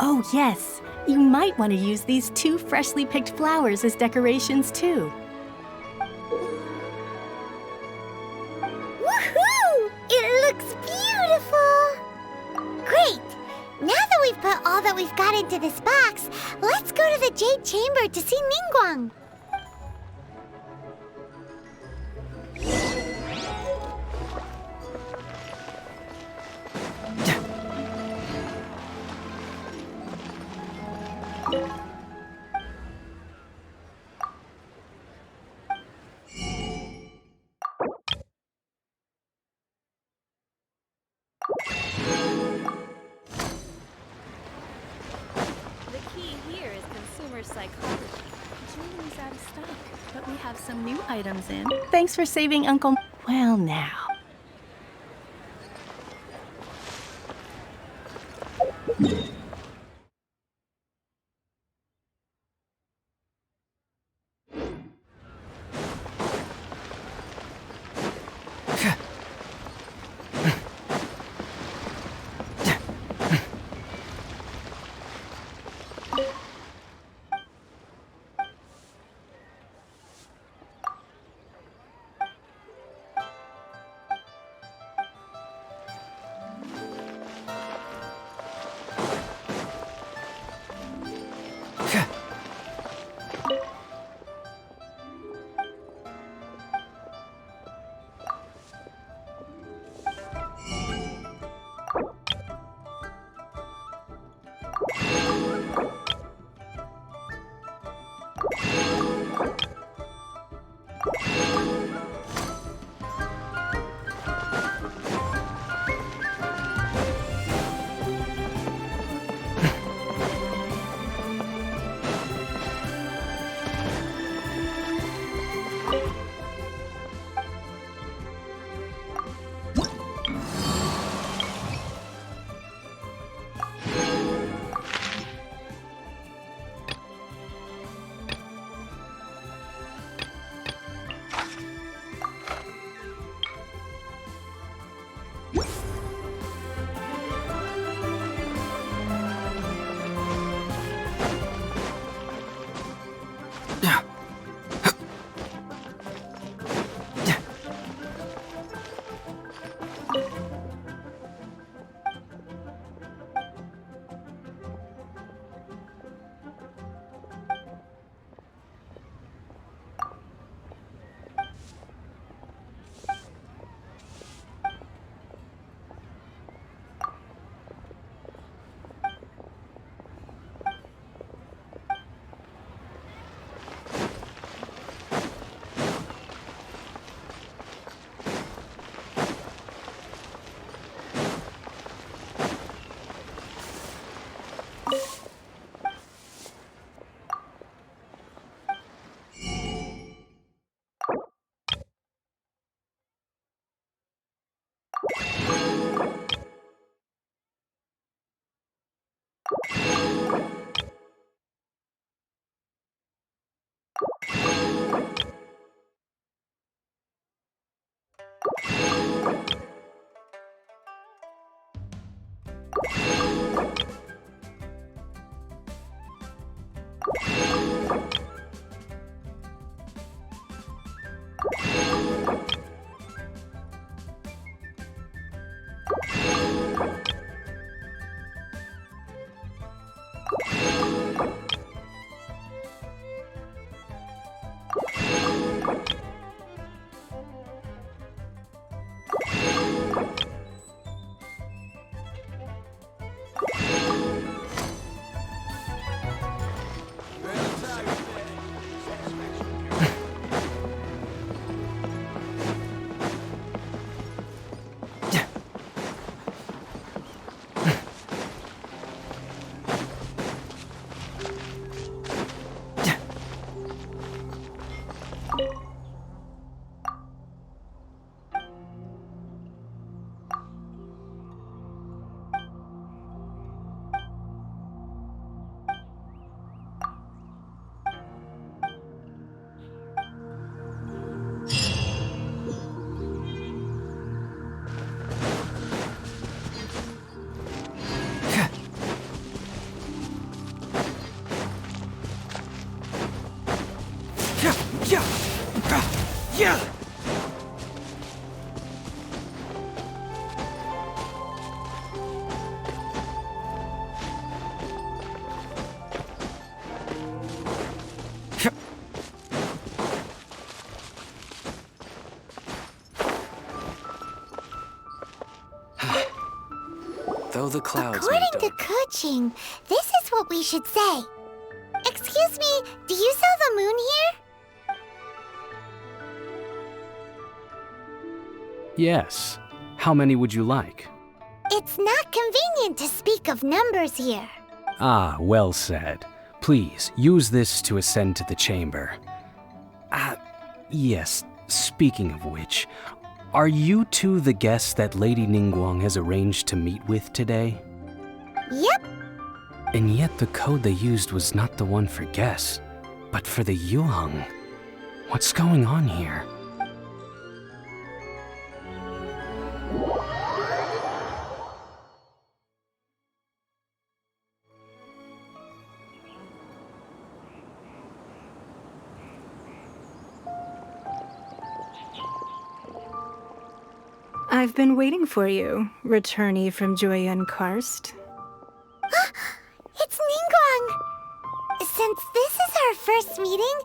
Oh, yes. You might want to use these 2 freshly picked flowers as decorations, too. Woohoo! It looks beautiful! Great! Now that we've put all that we've got into this box, let's go to the Jade Chamber to see Ningguang. The key here is consumer psychology. Jewelry's out of stock, but we have some new items in. Thanks for saving Uncle... Well, now. Yeah! Though the clouds According may to dark. Kuching, this is what we should say. Excuse me, do you sell the moon here? Yes. How many would you like? It's not convenient to speak of numbers here. Ah, well said. Please, use this to ascend to the chamber. Yes, speaking of which, are you two the guests that Lady Ningguang has arranged to meet with today? Yep. And yet the code they used was not the one for guests, but for the Yuheng. What's going on here? I've been waiting for you, returnee from Joyun Karst. It's Ningguang! Since this is our first meeting,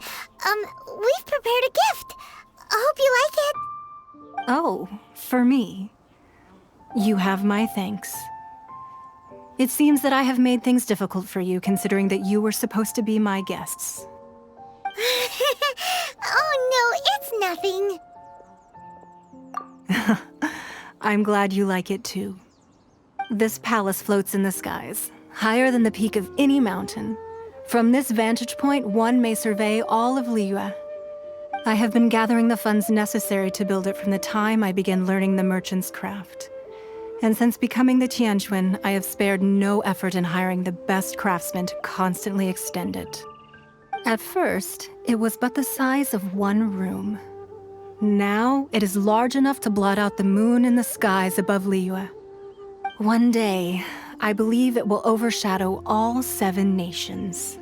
we've prepared a gift. I hope you like it. Oh, for me. You have my thanks. It seems that I have made things difficult for you, considering that you were supposed to be my guests. Oh no, it's nothing. I'm glad you like it too. This palace floats in the skies, higher than the peak of any mountain. From this vantage point, one may survey all of Liyue. I have been gathering the funds necessary to build it from the time I began learning the merchant's craft. And since becoming the Tianquan, I have spared no effort in hiring the best craftsmen to constantly extend it. At first, it was but the size of one room. Now, it is large enough to blot out the moon in the skies above Liyue. One day, I believe it will overshadow all 7 nations.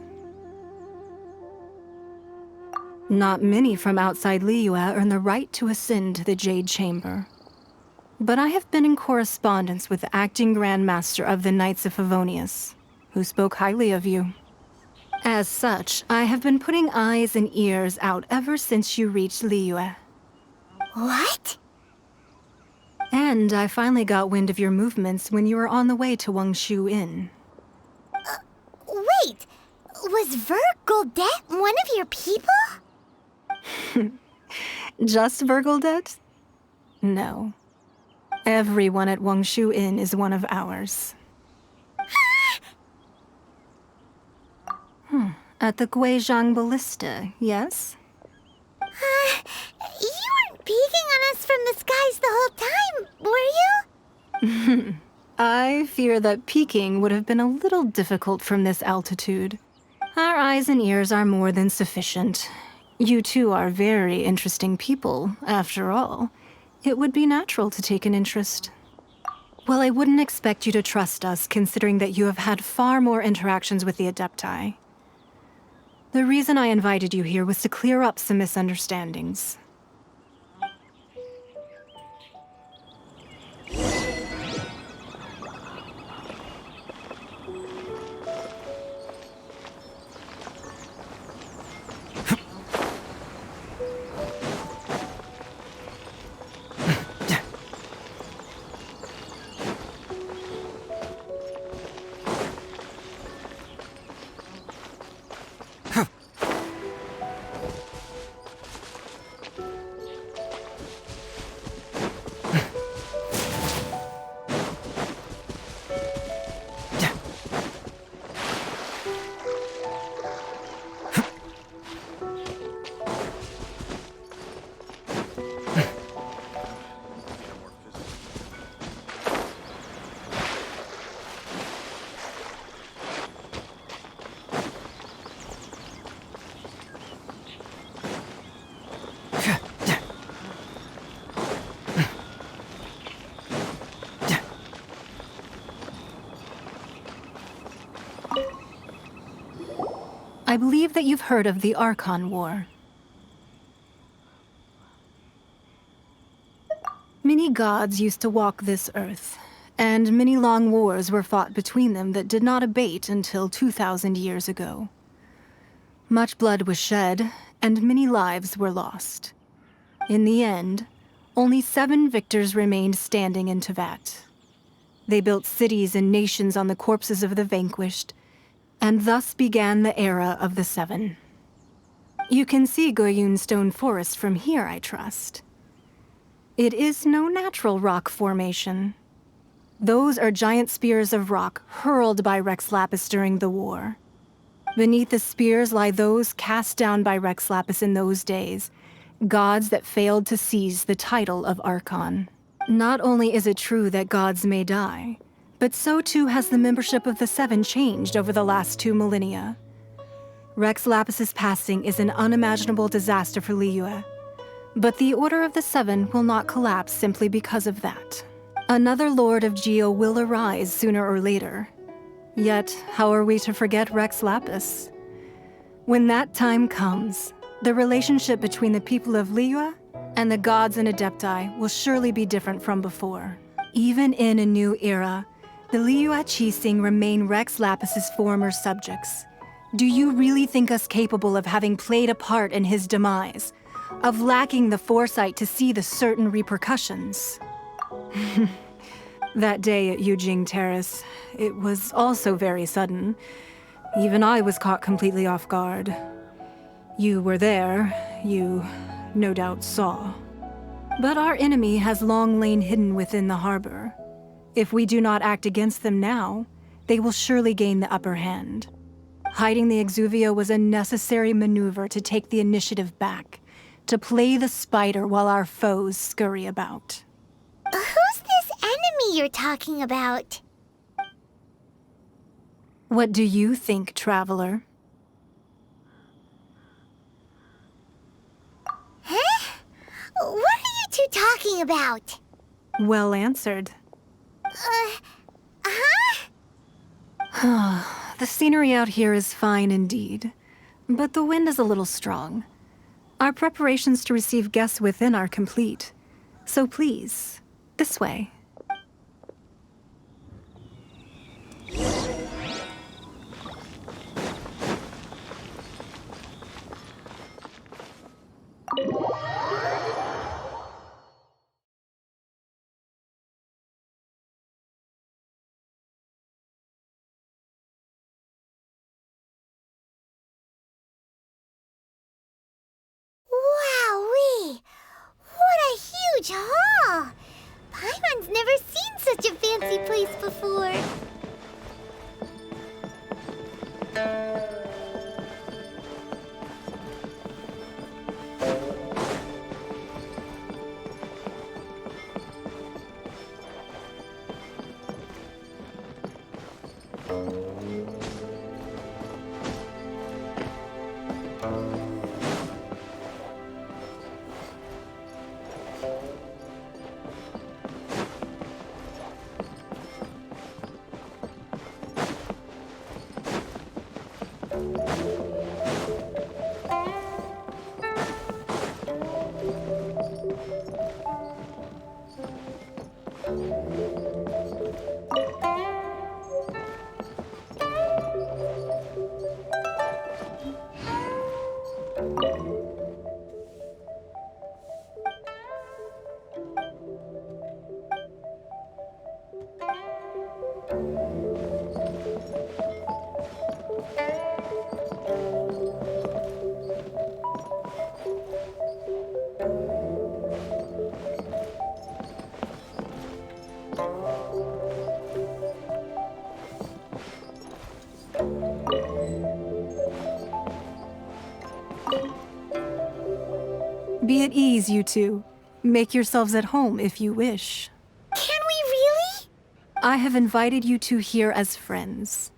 Not many from outside Liyue earn the right to ascend to the Jade Chamber. But I have been in correspondence with the acting Grand Master of the Knights of Favonius, who spoke highly of you. As such, I have been putting eyes and ears out ever since you reached Liyue. What? And I finally got wind of your movements when you were on the way to Wangshu Inn. Wait, was Vergoldet one of your people? Just Vergoldet? No. Everyone at Wangshu Inn is one of ours. At the Guizhang Ballista, yes? You weren't peeking on us from the skies the whole time, were you? I fear that peeking would have been a little difficult from this altitude. Our eyes and ears are more than sufficient. You two are very interesting people, after all. It would be natural to take an interest. Well, I wouldn't expect you to trust us, considering that you have had far more interactions with the Adepti. The reason I invited you here was to clear up some misunderstandings. I believe that you've heard of the Archon War. Many gods used to walk this earth, and many long wars were fought between them that did not abate until 2,000 years ago. Much blood was shed, and many lives were lost. In the end, only 7 victors remained standing in Tevat. They built cities and nations on the corpses of the vanquished, and thus began the era of the 7. You can see Goyun Stone Forest from here, I trust. It is no natural rock formation. Those are giant spears of rock hurled by Rex Lapis during the war. Beneath the spears lie those cast down by Rex Lapis in those days, gods that failed to seize the title of Archon. Not only is it true that gods may die, but so too has the membership of the 7 changed over the last 2 millennia. Rex Lapis's passing is an unimaginable disaster for Liyue, but the Order of the 7 will not collapse simply because of that. Another Lord of Geo will arise sooner or later. Yet, how are we to forget Rex Lapis? When that time comes, the relationship between the people of Liyue and the gods and Adepti will surely be different from before. Even in a new era, the Liyue Qixing remain Rex Lapis's former subjects. Do you really think us capable of having played a part in his demise? Of lacking the foresight to see the certain repercussions? That day at Yujing Terrace, it was also very sudden. Even I was caught completely off guard. You were there, you no doubt saw. But our enemy has long lain hidden within the harbor. If we do not act against them now, they will surely gain the upper hand. Hiding the Exuvio was a necessary maneuver to take the initiative back, to play the spider while our foes scurry about. Who's this enemy you're talking about? What do you think, traveler? Huh? What are you two talking about? Well answered. The scenery out here is fine indeed, but the wind is a little strong. Our preparations to receive guests within are complete, so please, this way. Wowee! What a huge hall! Paimon's never seen such a fancy place before. Be at ease, you two. Make yourselves at home if you wish. Can we really? I have invited you two here as friends.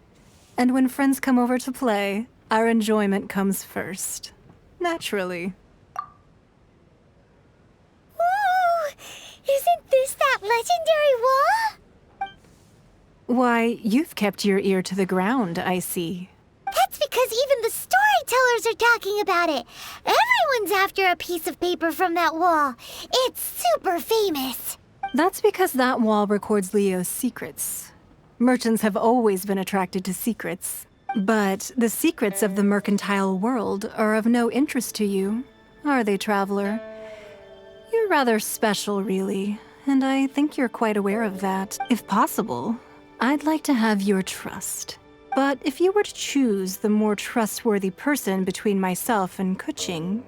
And when friends come over to play, our enjoyment comes first. Naturally. Ooh! Isn't this that legendary wall? Why, you've kept your ear to the ground, I see. That's because even the storytellers are talking about it. Everyone's after a piece of paper from that wall. It's super famous. That's because that wall records Leo's secrets. Merchants have always been attracted to secrets. But the secrets of the mercantile world are of no interest to you, are they, traveler? You're rather special, really, and I think you're quite aware of that. If possible, I'd like to have your trust. But if you were to choose the more trustworthy person between myself and Kuching...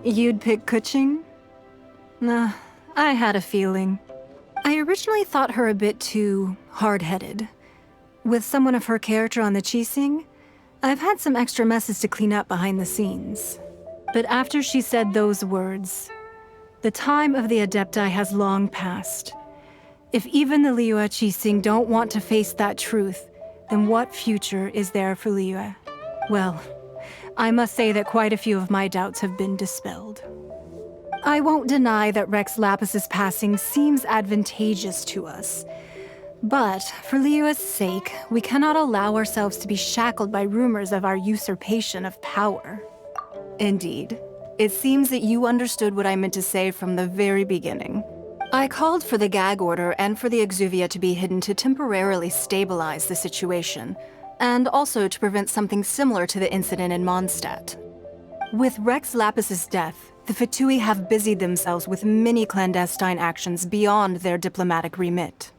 You'd pick Kuching? Nah, I had a feeling. I originally thought her a bit too hard-headed. With someone of her character on the Qixing, I've had some extra messes to clean up behind the scenes. But after she said those words, the time of the Adepti has long passed. If even the Liyue Qixing don't want to face that truth, then what future is there for Liyue? Well, I must say that quite a few of my doubts have been dispelled. I won't deny that Rex Lapis's passing seems advantageous to us. But for Liyue's sake, we cannot allow ourselves to be shackled by rumors of our usurpation of power. Indeed, it seems that you understood what I meant to say from the very beginning. I called for the gag order and for the exuvia to be hidden to temporarily stabilize the situation, and also to prevent something similar to the incident in Mondstadt. With Rex Lapis's death, the Fatui have busied themselves with many clandestine actions beyond their diplomatic remit.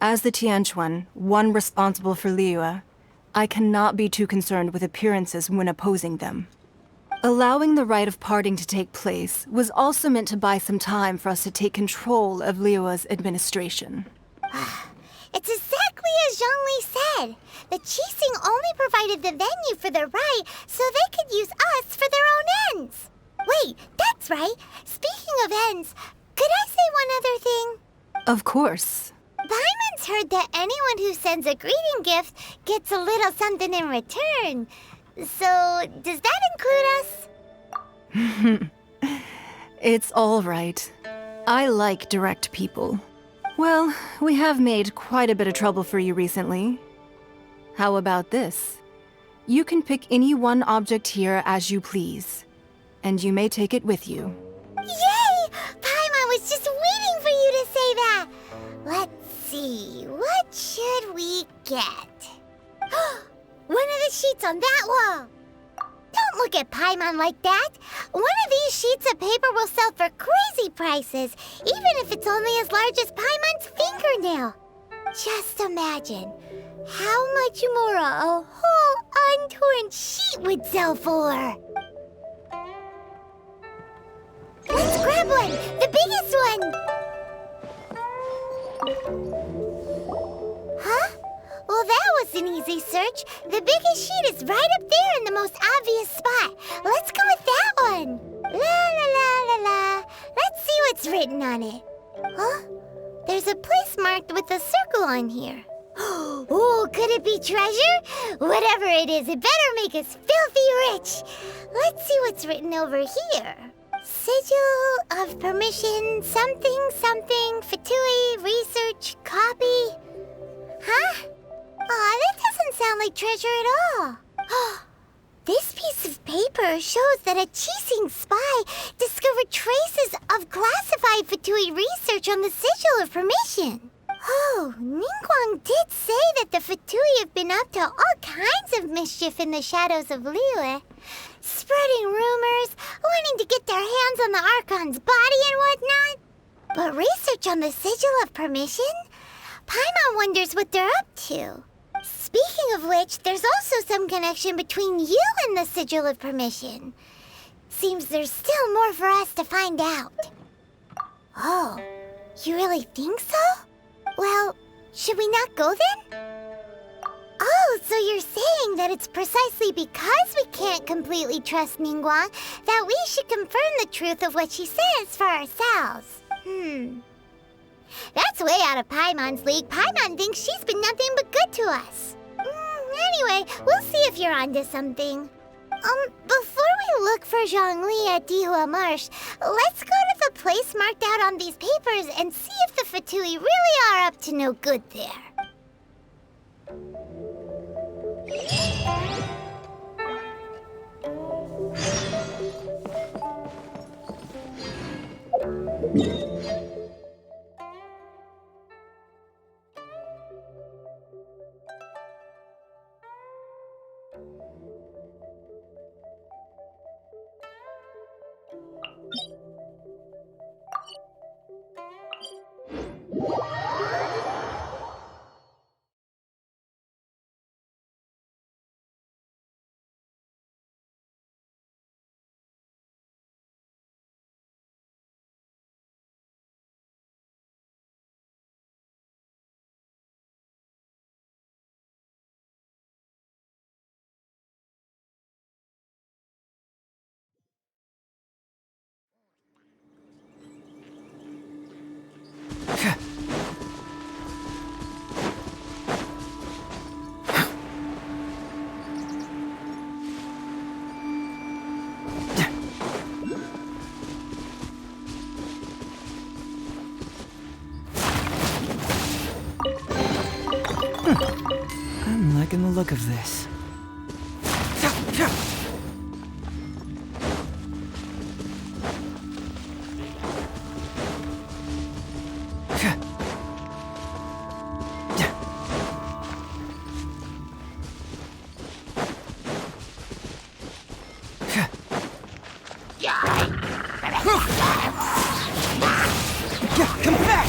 As the Tianquan, one responsible for Liyue, I cannot be too concerned with appearances when opposing them. Allowing the rite of parting to take place was also meant to buy some time for us to take control of Liyue's administration. It's exactly as Zhongli said. The Qixing only provided the venue for their rite so they could use us for their own ends. Wait, that's right. Speaking of ends, could I say one other thing? Of course. Paimon's heard that anyone who sends a greeting gift gets a little something in return. So, does that include us? It's all right. I like direct people. Well, we have made quite a bit of trouble for you recently. How about this? You can pick any one object here as you please, and you may take it with you. Yay! Paimon was just waiting for you to say that! Let's see, what should we get? One of the sheets on that wall! Don't look at Paimon like that! One of these sheets of paper will sell for crazy prices, even if it's only as large as Paimon's fingernail. Just imagine how much more a whole untorn sheet would sell for. Let's grab one! The biggest one! Huh? Well, that was an easy search. The biggest sheet is right up there in the most obvious spot. Let's go with that one. La la la la la. Let's see what's written on it. Huh? There's a place marked with a circle on here. Oh, could it be treasure? Whatever it is, it better make us filthy rich. Let's see what's written over here. Sigil of permission, something, something, Fatui, research, copy. Huh? like treasure at all. This piece of paper shows that a Qixing spy discovered traces of classified Fatui research on the Sigil of Permission. Oh, Ningguang did say that the Fatui have been up to all kinds of mischief in the shadows of Liyue, spreading rumors, wanting to get their hands on the Archon's body and whatnot. But research on the Sigil of Permission? Paimon wonders what they're up to. Speaking of which, there's also some connection between you and the Sigil of Permission. Seems there's still more for us to find out. Oh, you really think so? Well, should we not go then? Oh, so you're saying that it's precisely because we can't completely trust Ningguang that we should confirm the truth of what she says for ourselves. That's way out of Paimon's league. Paimon thinks she's been nothing but good to us. Anyway, we'll see if you're onto something. Before we look for Zhongli at Dihua Marsh, let's go to the place marked out on these papers and see if the Fatui really are up to no good there. I'm liking the look of this. Come back!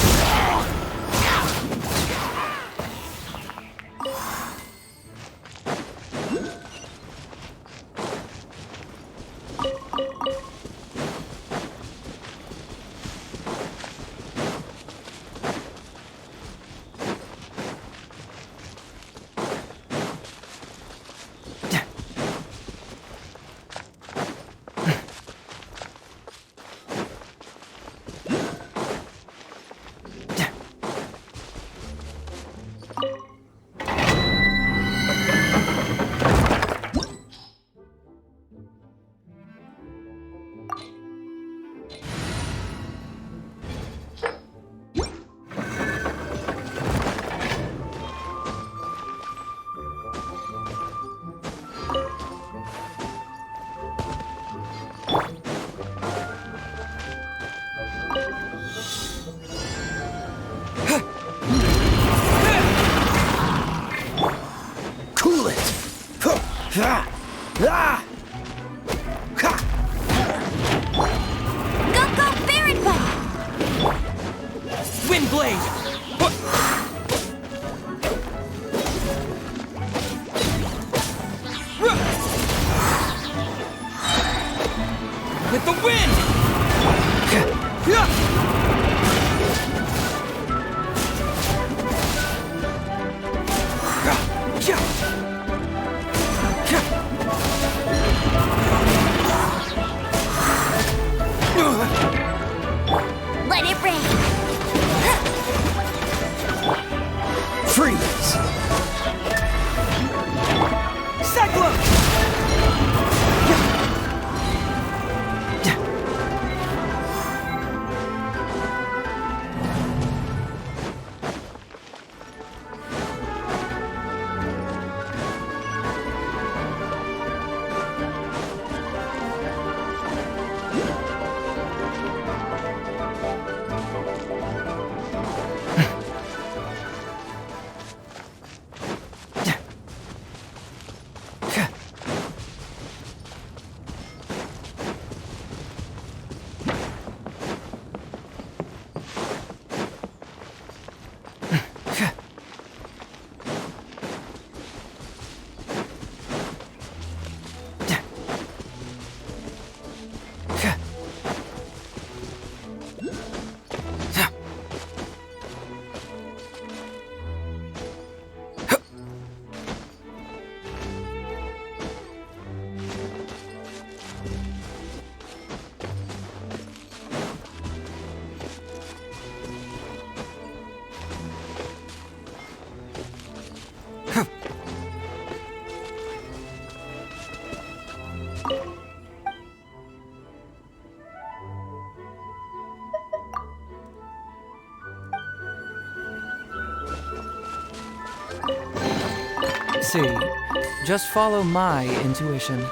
With the wind! Let it rain! Freeze! Cyclone! See, just follow my intuition.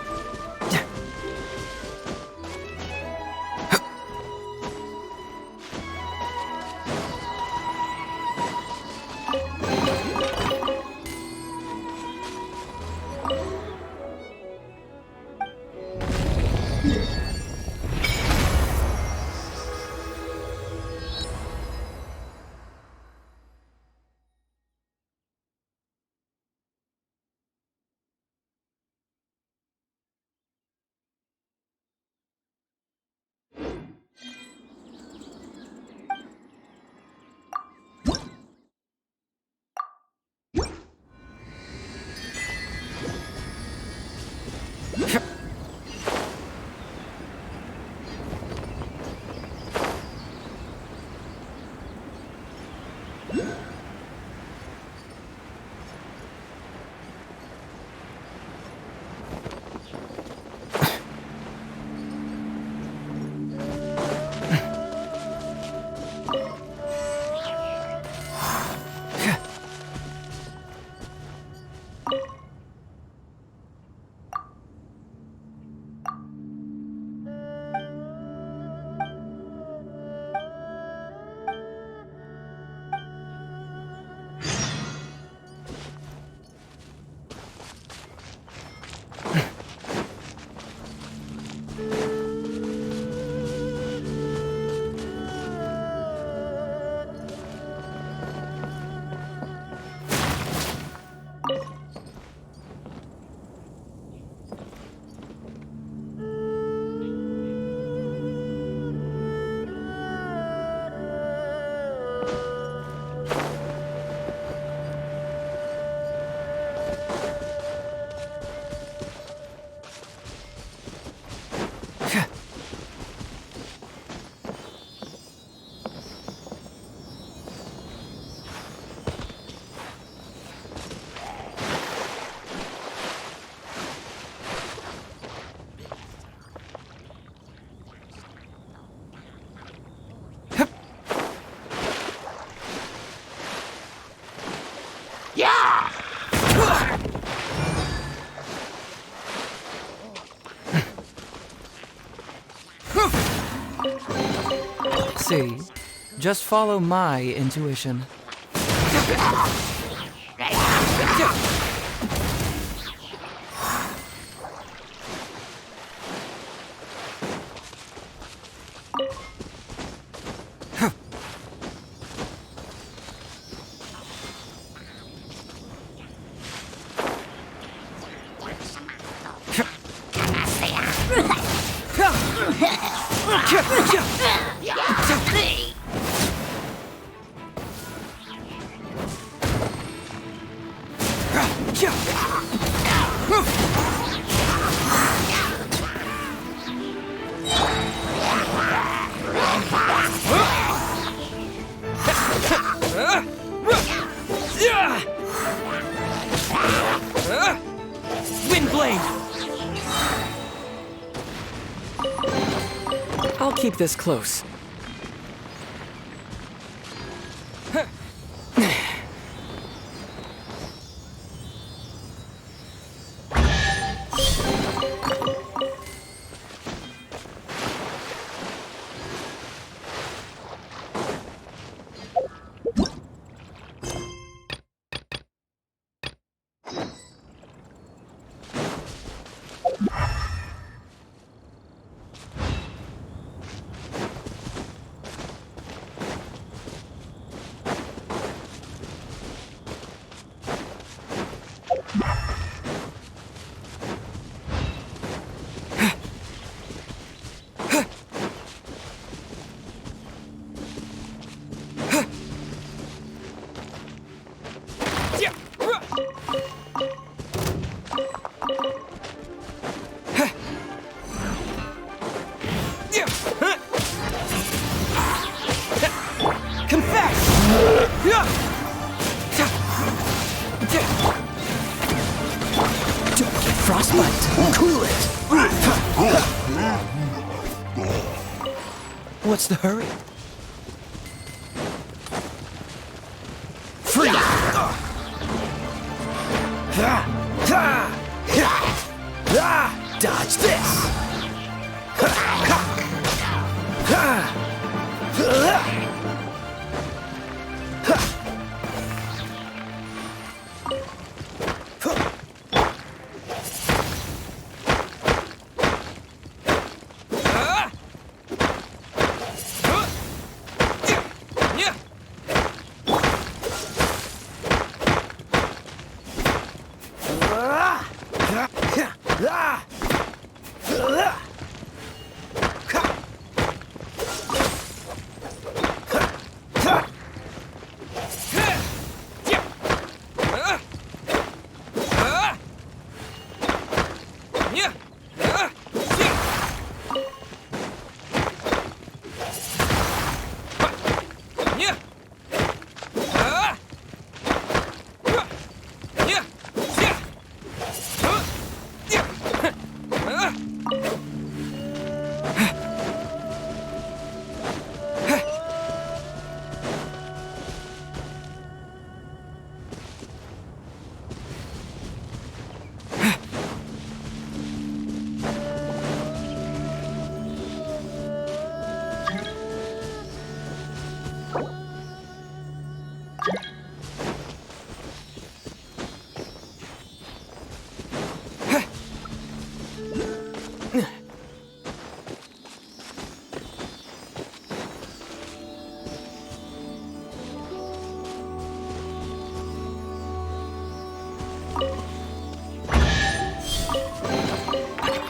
See, just follow my intuition. Windblade! I'll keep this close. Frostbite! Cool it! What's the hurry? Free! Dodge this!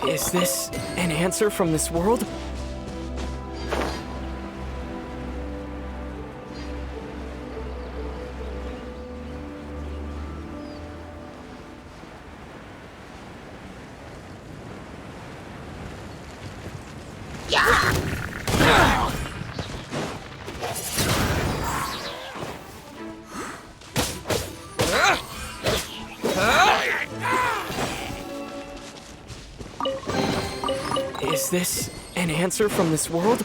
Is this an answer from this world? Is this an answer from this world?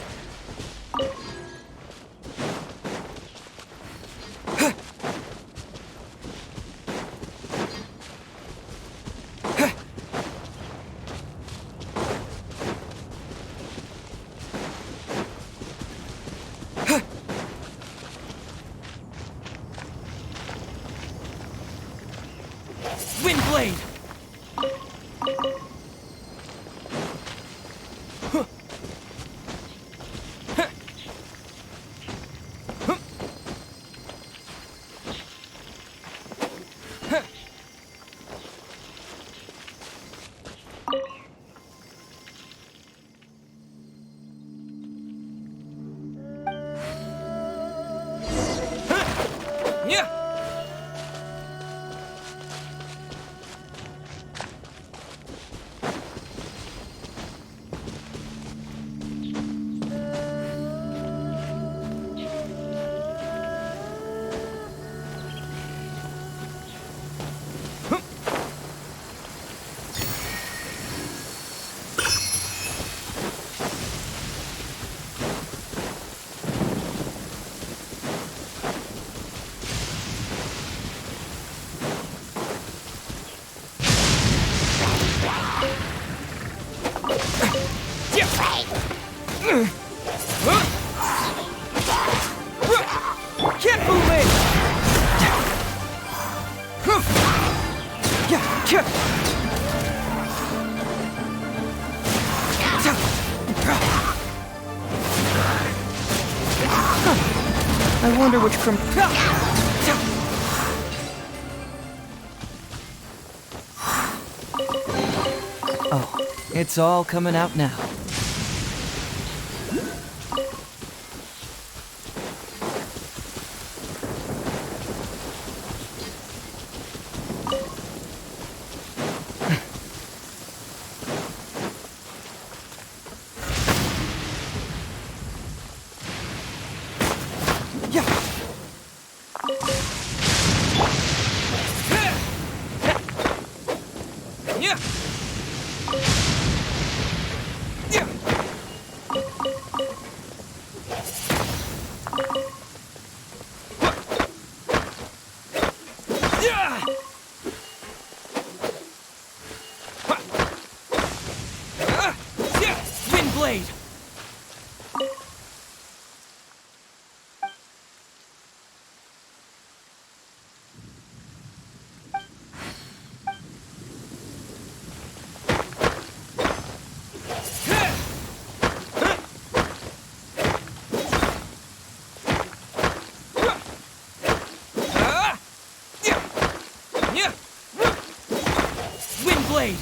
Windblade! I wonder which from... Oh, it's all coming out now. Wind blade!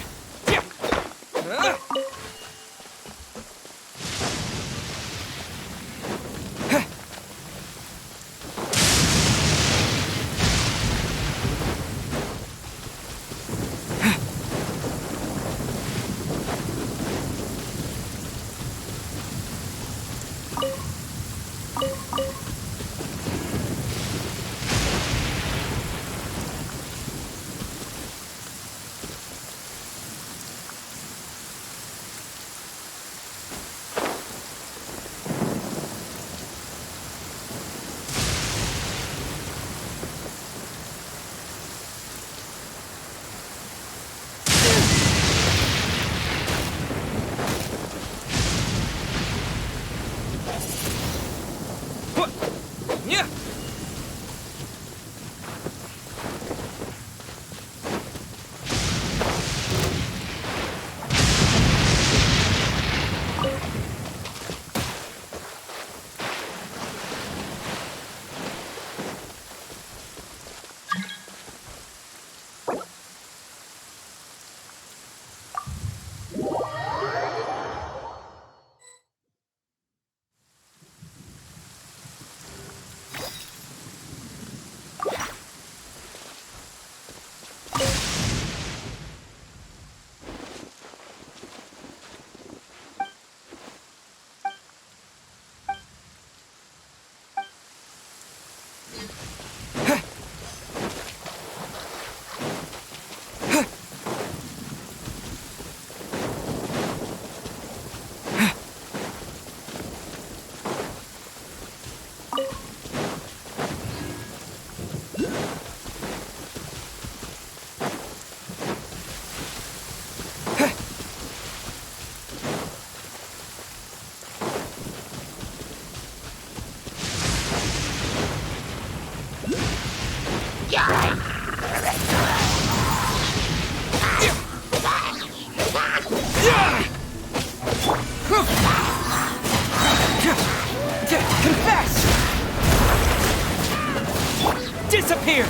Confess! Disappear!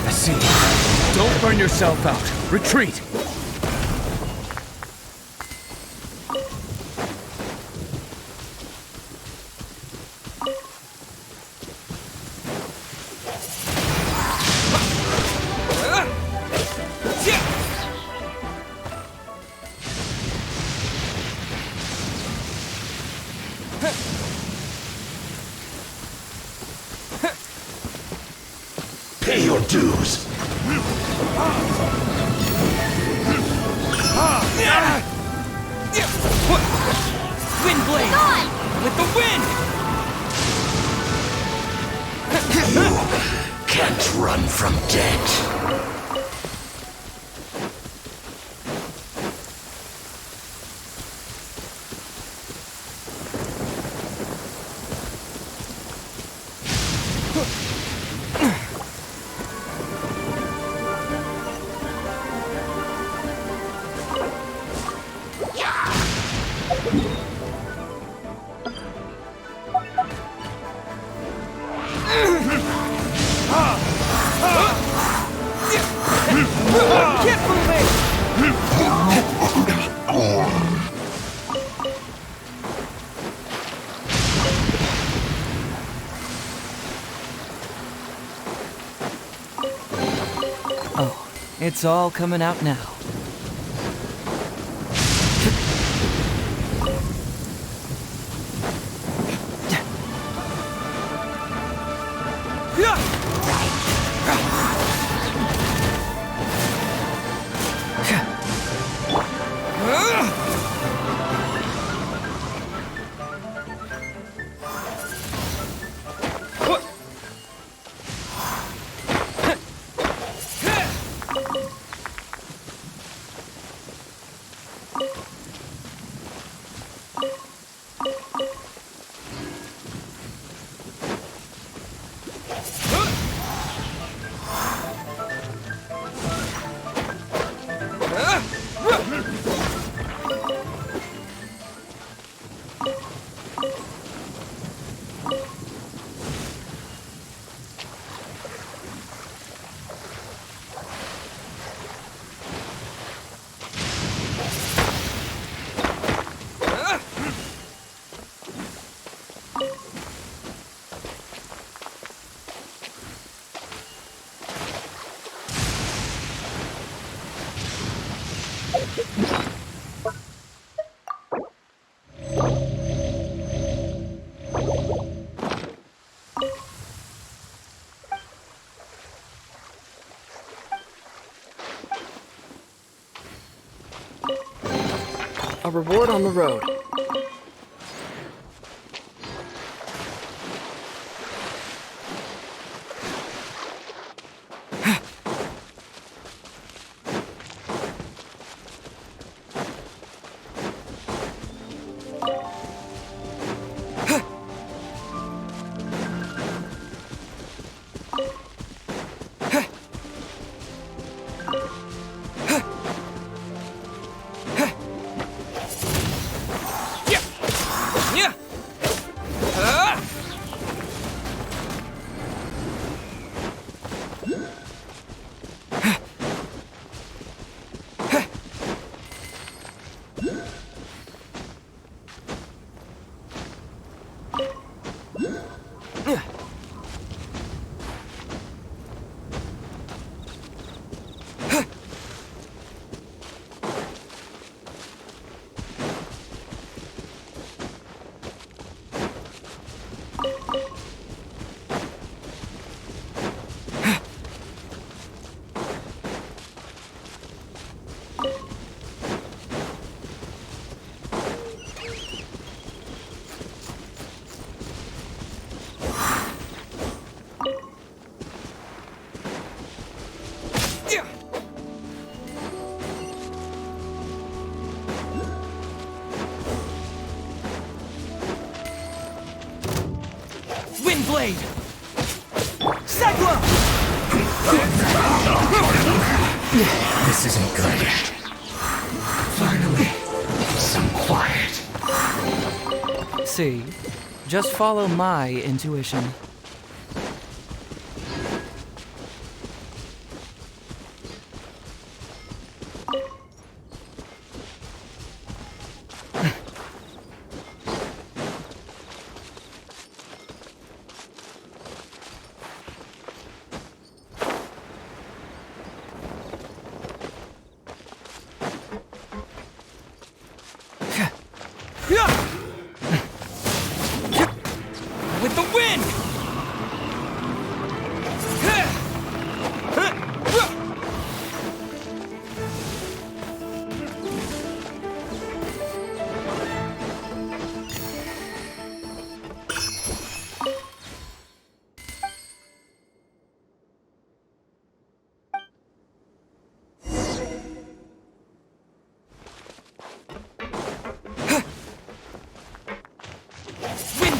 I see. Don't burn yourself out. Retreat! Pay your dues. Wind blade! With the wind! You can't run from death. Keep moving! Oh, it's all coming out now. reward on the road. Blade! Cyclone! This isn't good. Finally, some quiet. See, just follow my intuition. With the wind!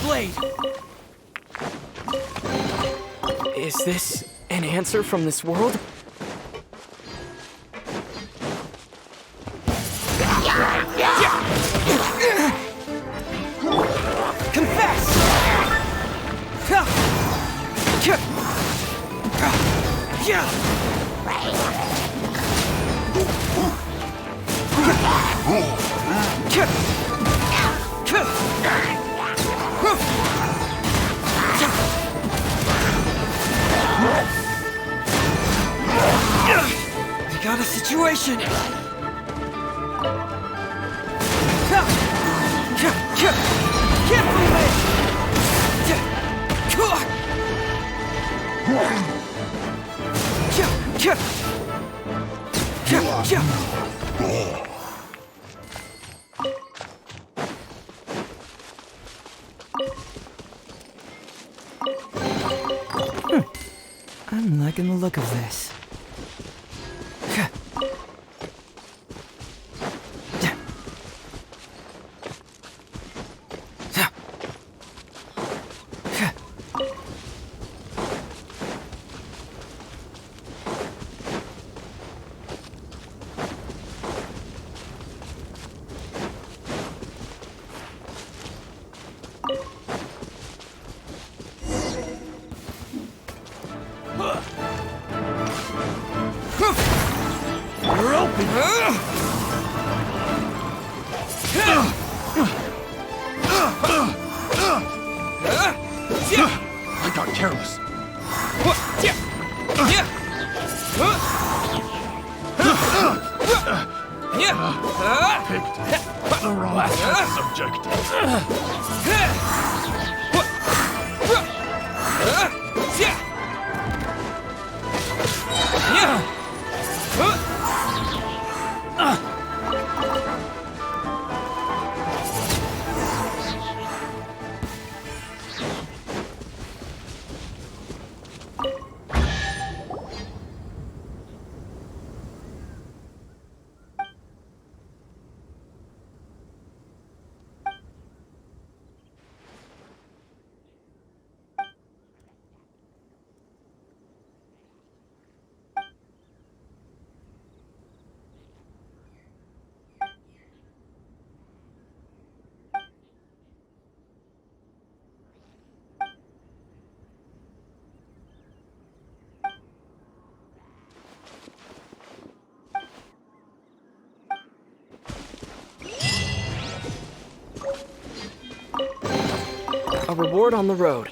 Blade! Is this an answer from this world? Confess! We got a situation! Can't move it! I'm liking the look of this. We're open! I got careless. Picked the wrong test subject. A reward on the road.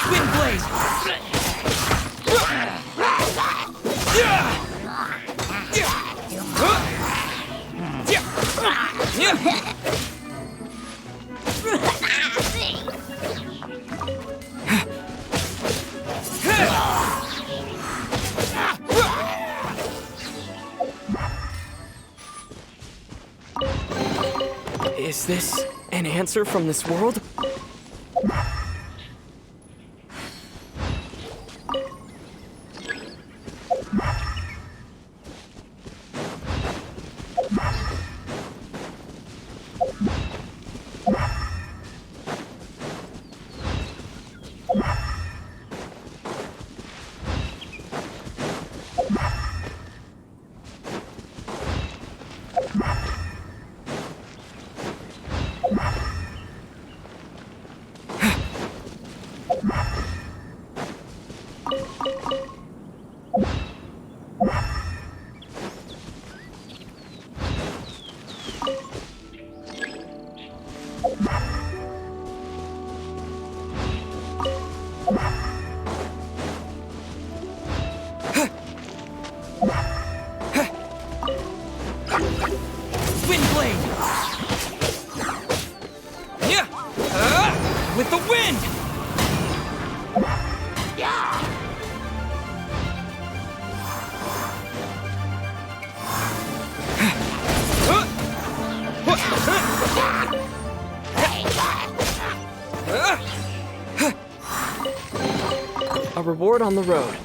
Twin Blade! Is this an answer from this world? Twin Blade! Yeah! With the wind! A reward on the road.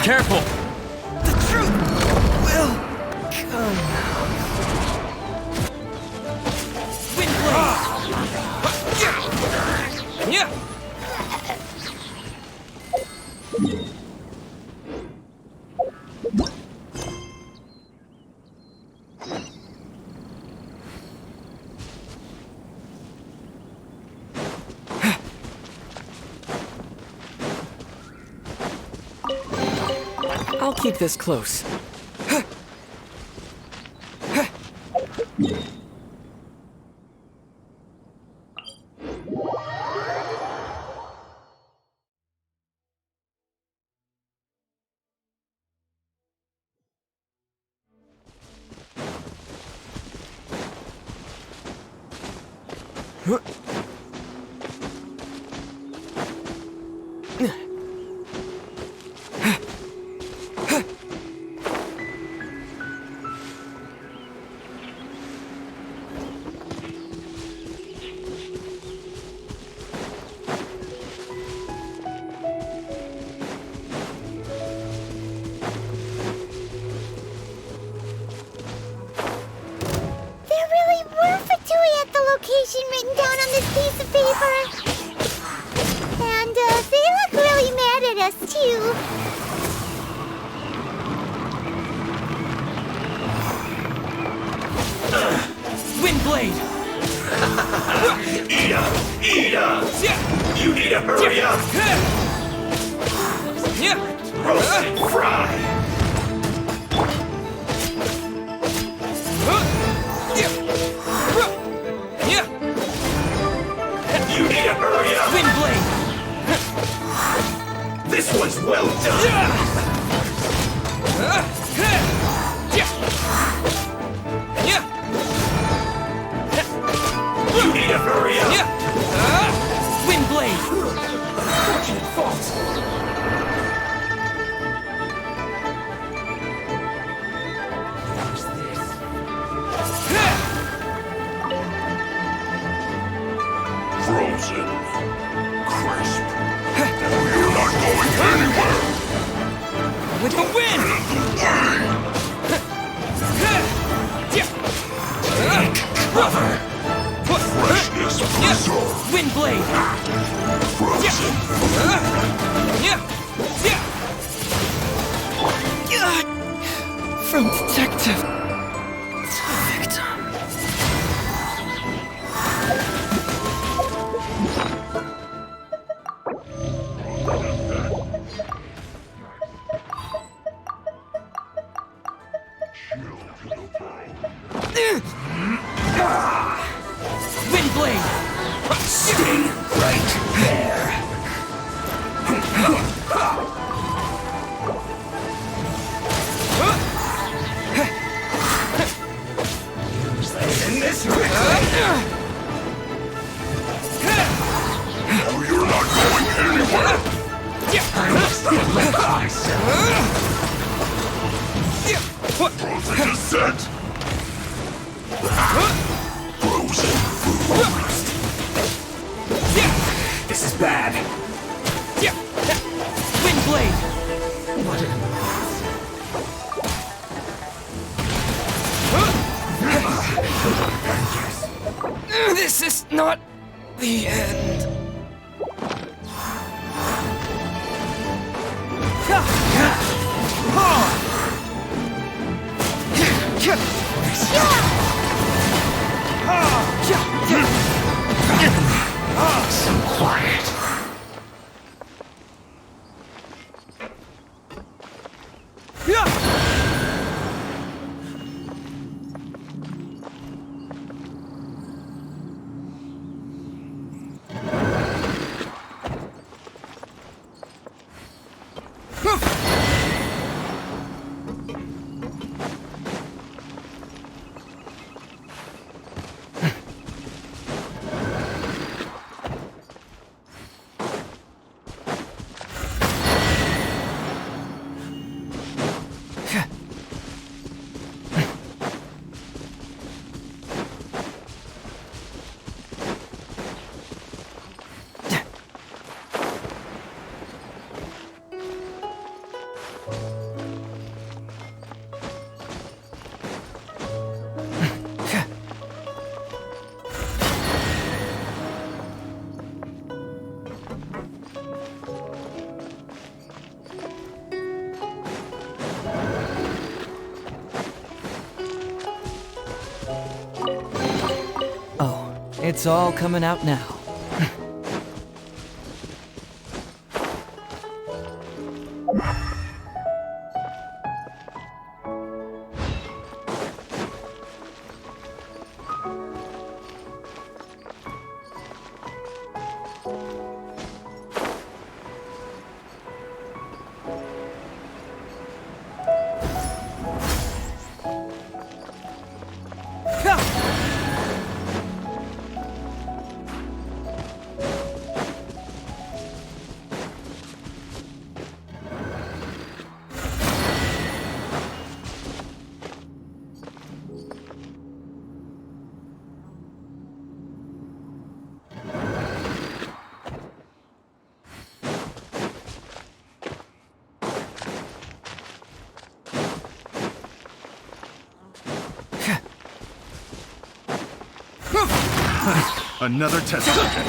Careful! The truth will come out. Wind Blade! Yeah! I'll keep this close. There really were Fatui at the location written down on this piece of paper. And they look really mad at us, too. Windblade! Ida! You need to hurry up! Roast and fry! You need to hurry up! Windblade! This one's well done! You need to hurry up! Windblade! Fortunate fault! Frozen. Crisp. You're not going anywhere! With the wind! Take cover! Freshness preserved! Windblade! Frozen From detective to victim. Windblade! Stay right there! In this quickly! No, you're not going anywhere! I must defend myself! Frozen descent! Frozen food! This is bad! Windblade! What an This is not the end. So quiet! It's all coming out now. Another test subject.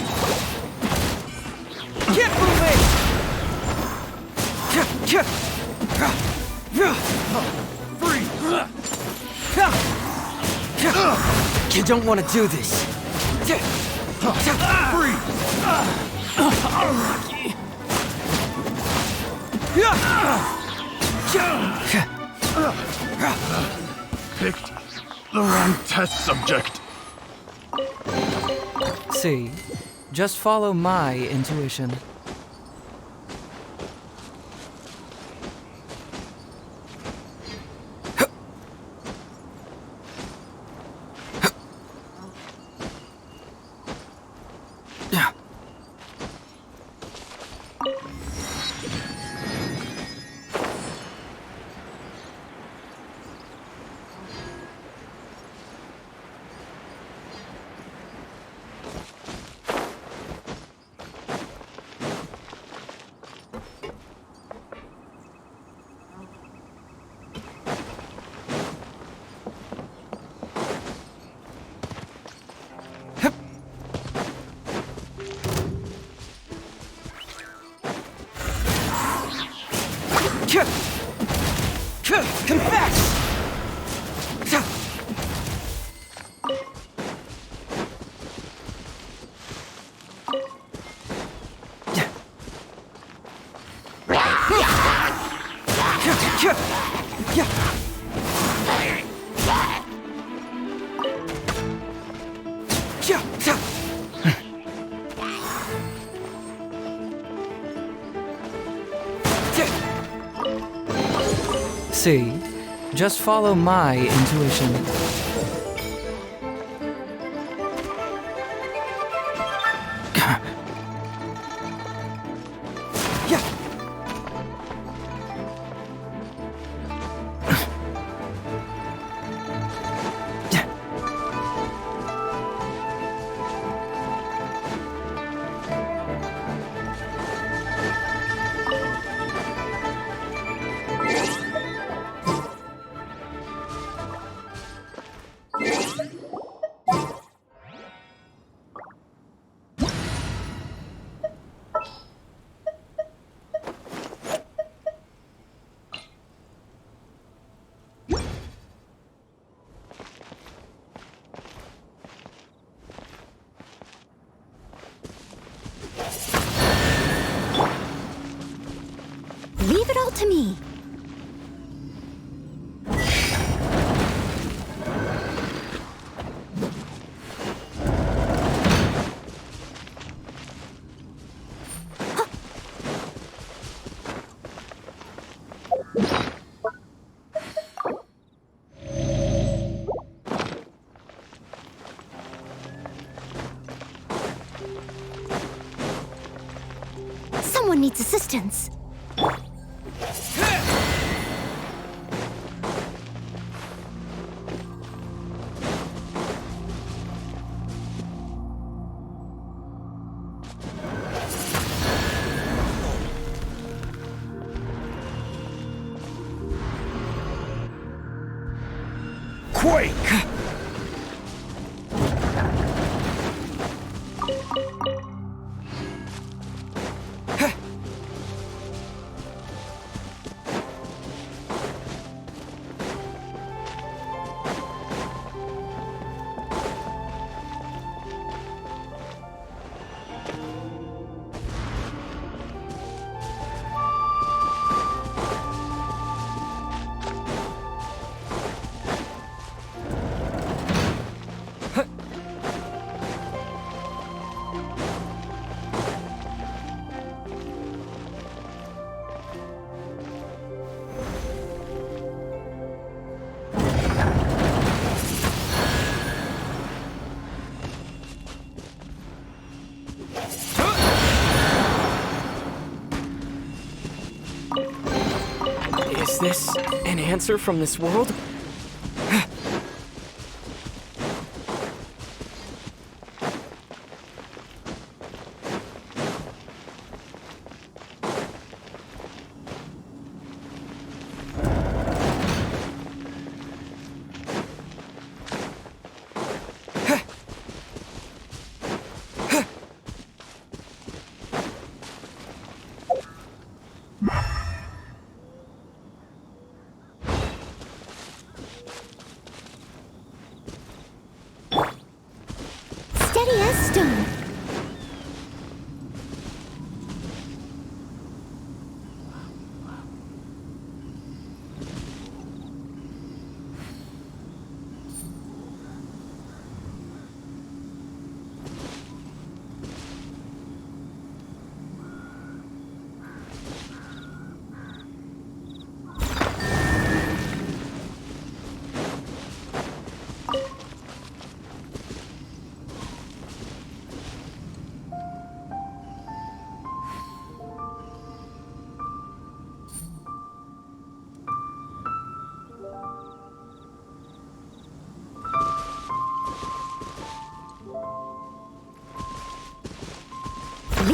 Keep moving! Free! You don't want to do this. Free! Picked the wrong test subject. See, just follow my intuition. Confess! See, just follow my intuition. Leave it all to me. Someone needs assistance. Quake! Is this an answer from this world?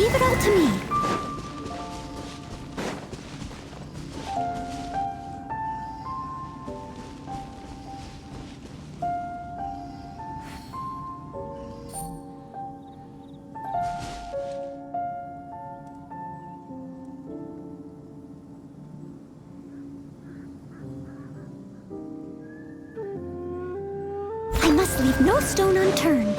Leave it all to me. I must leave no stone unturned.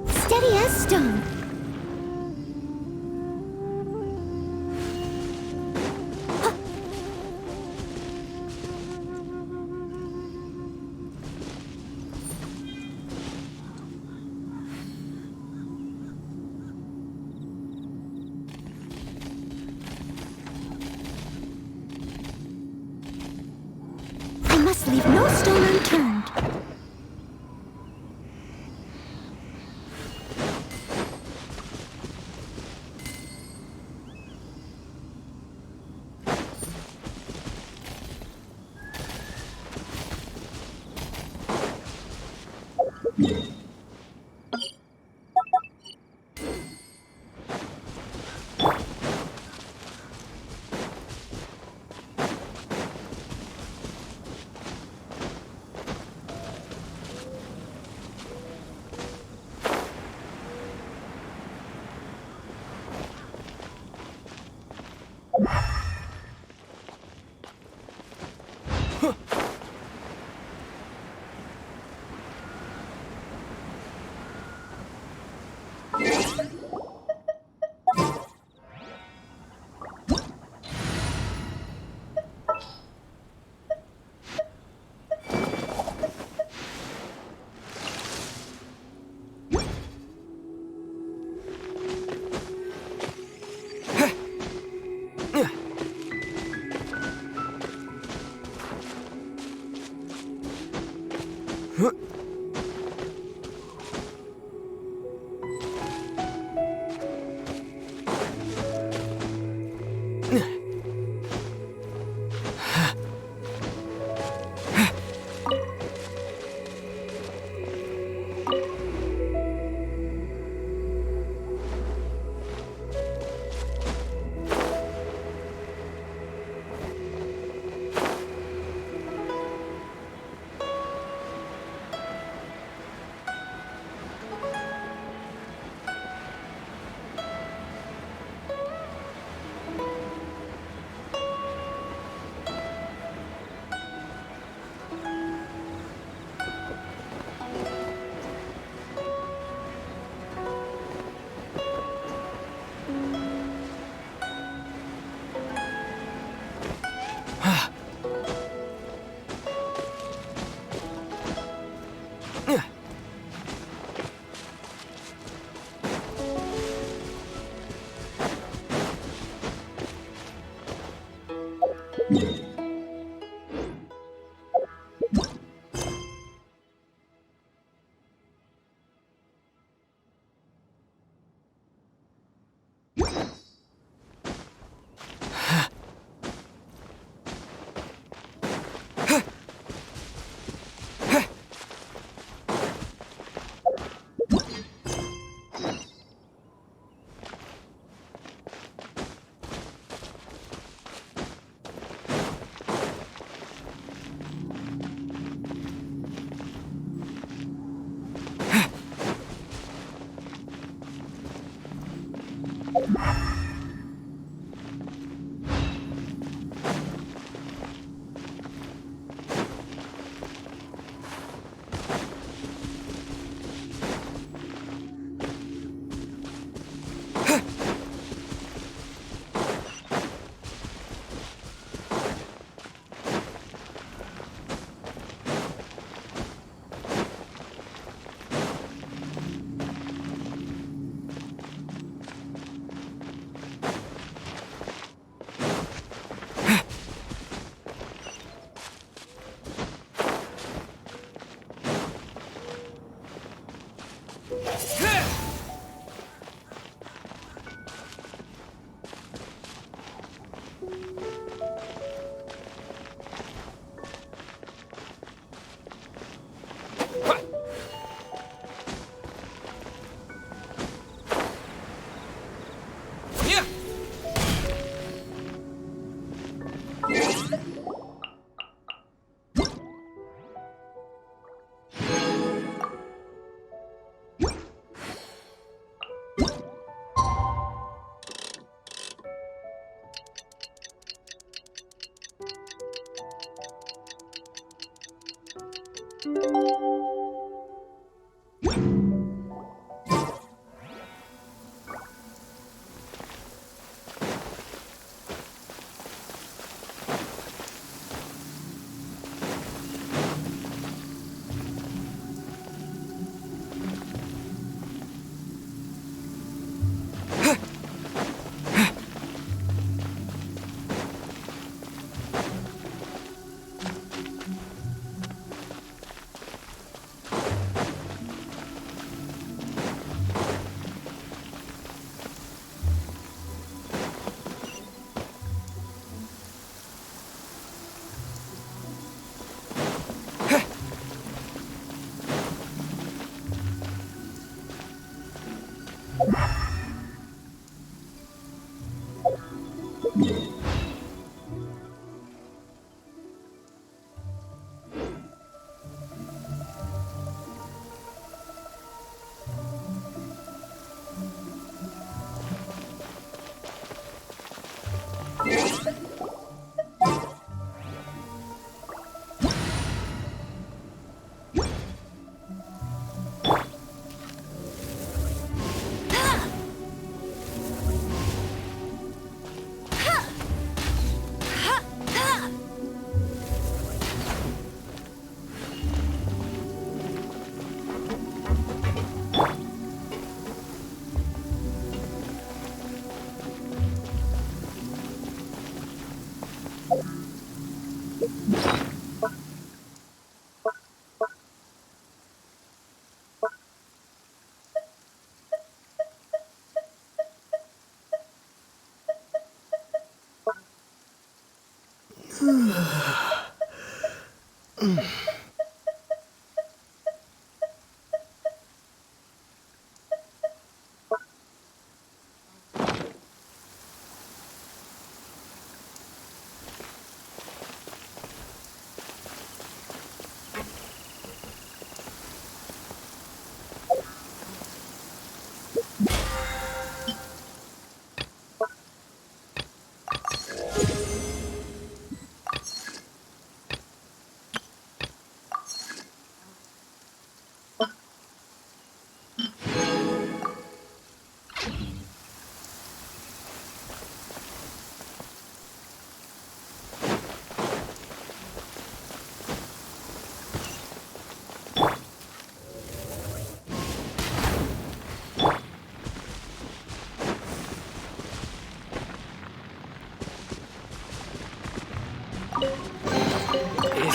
Steady as stone. I must leave no stone unturned.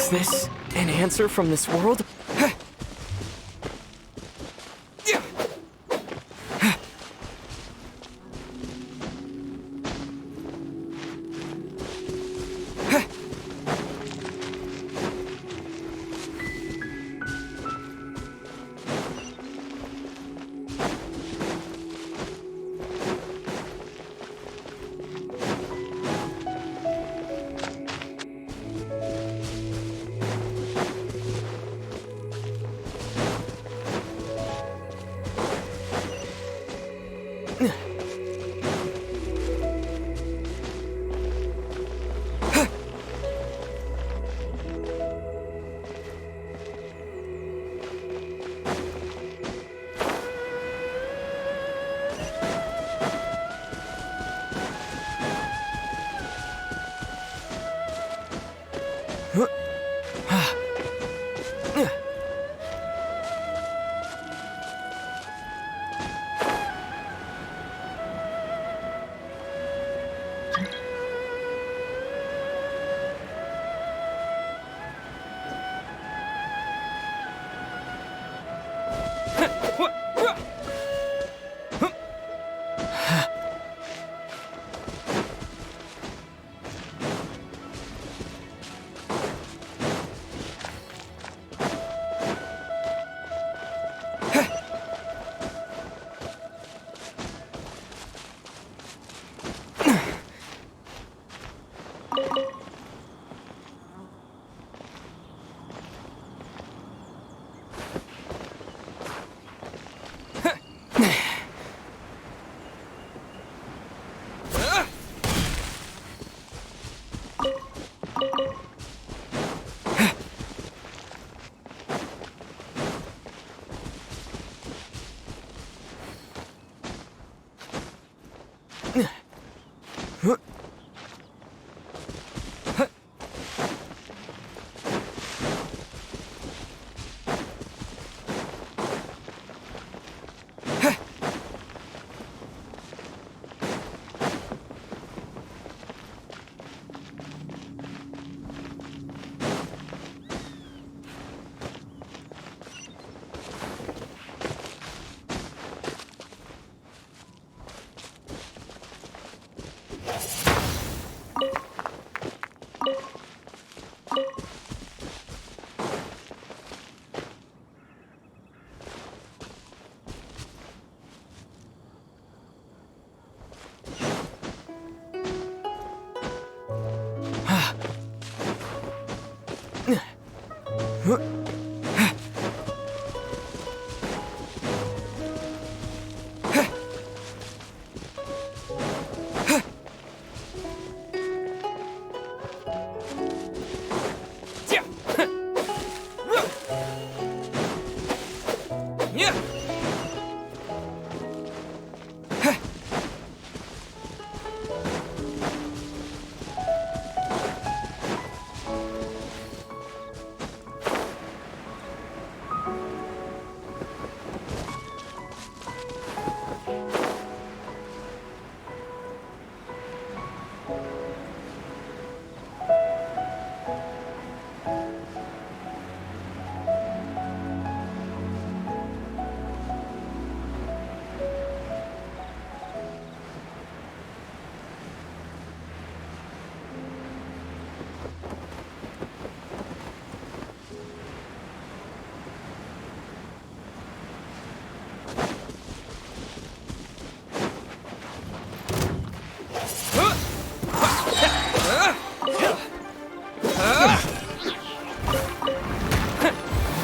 Is this an answer from this world?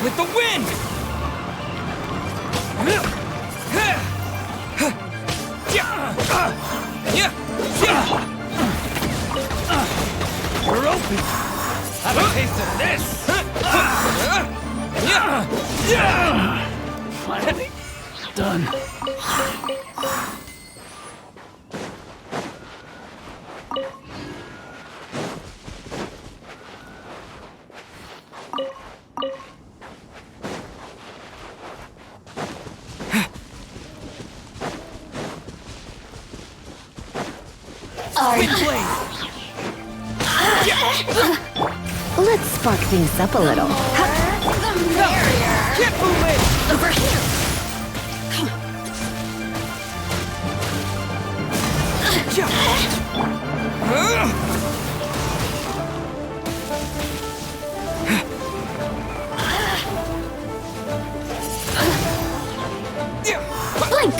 With the wind! You're open! Have a taste of this! Finally done. Let's spark things up a little. Get moving! Over here! Blink!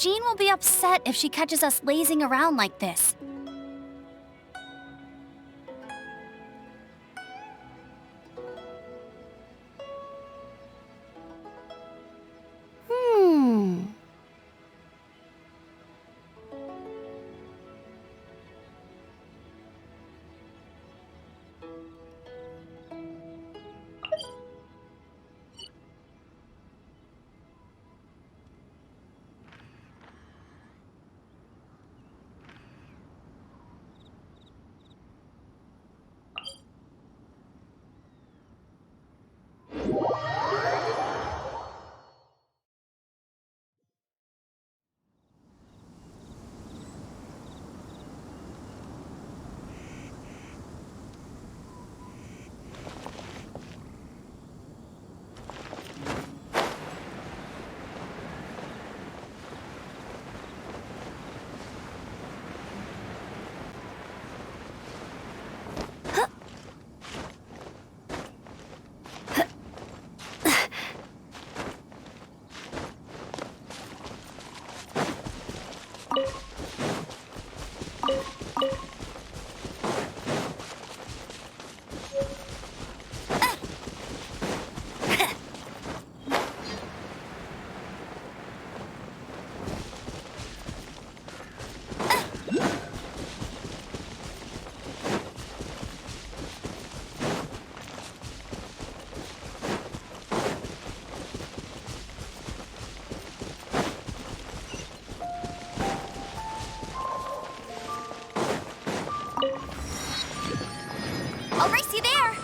Jean will be upset if she catches us lazing around like this. I'll race you there!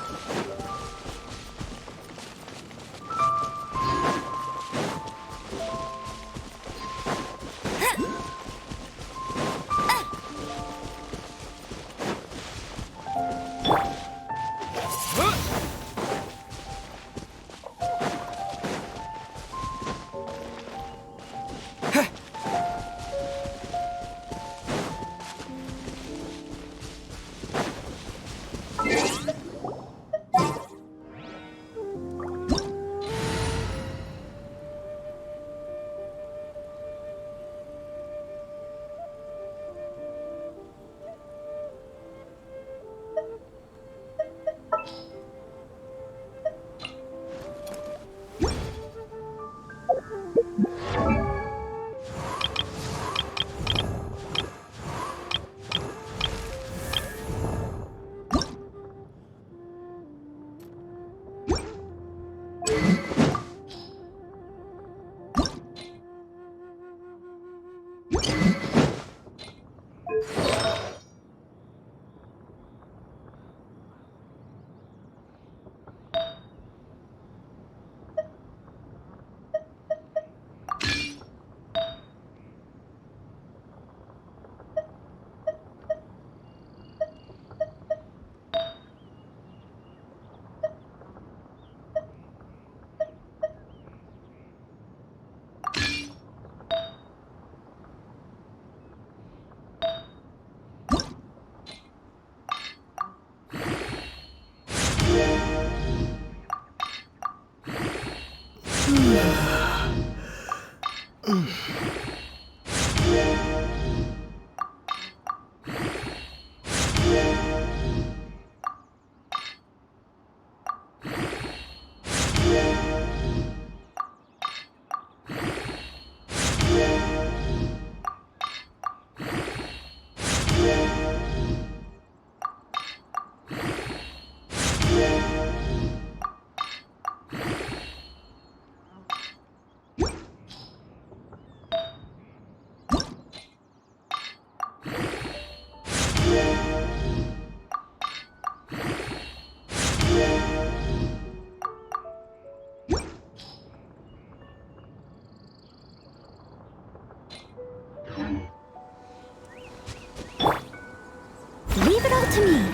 Leave it all to me.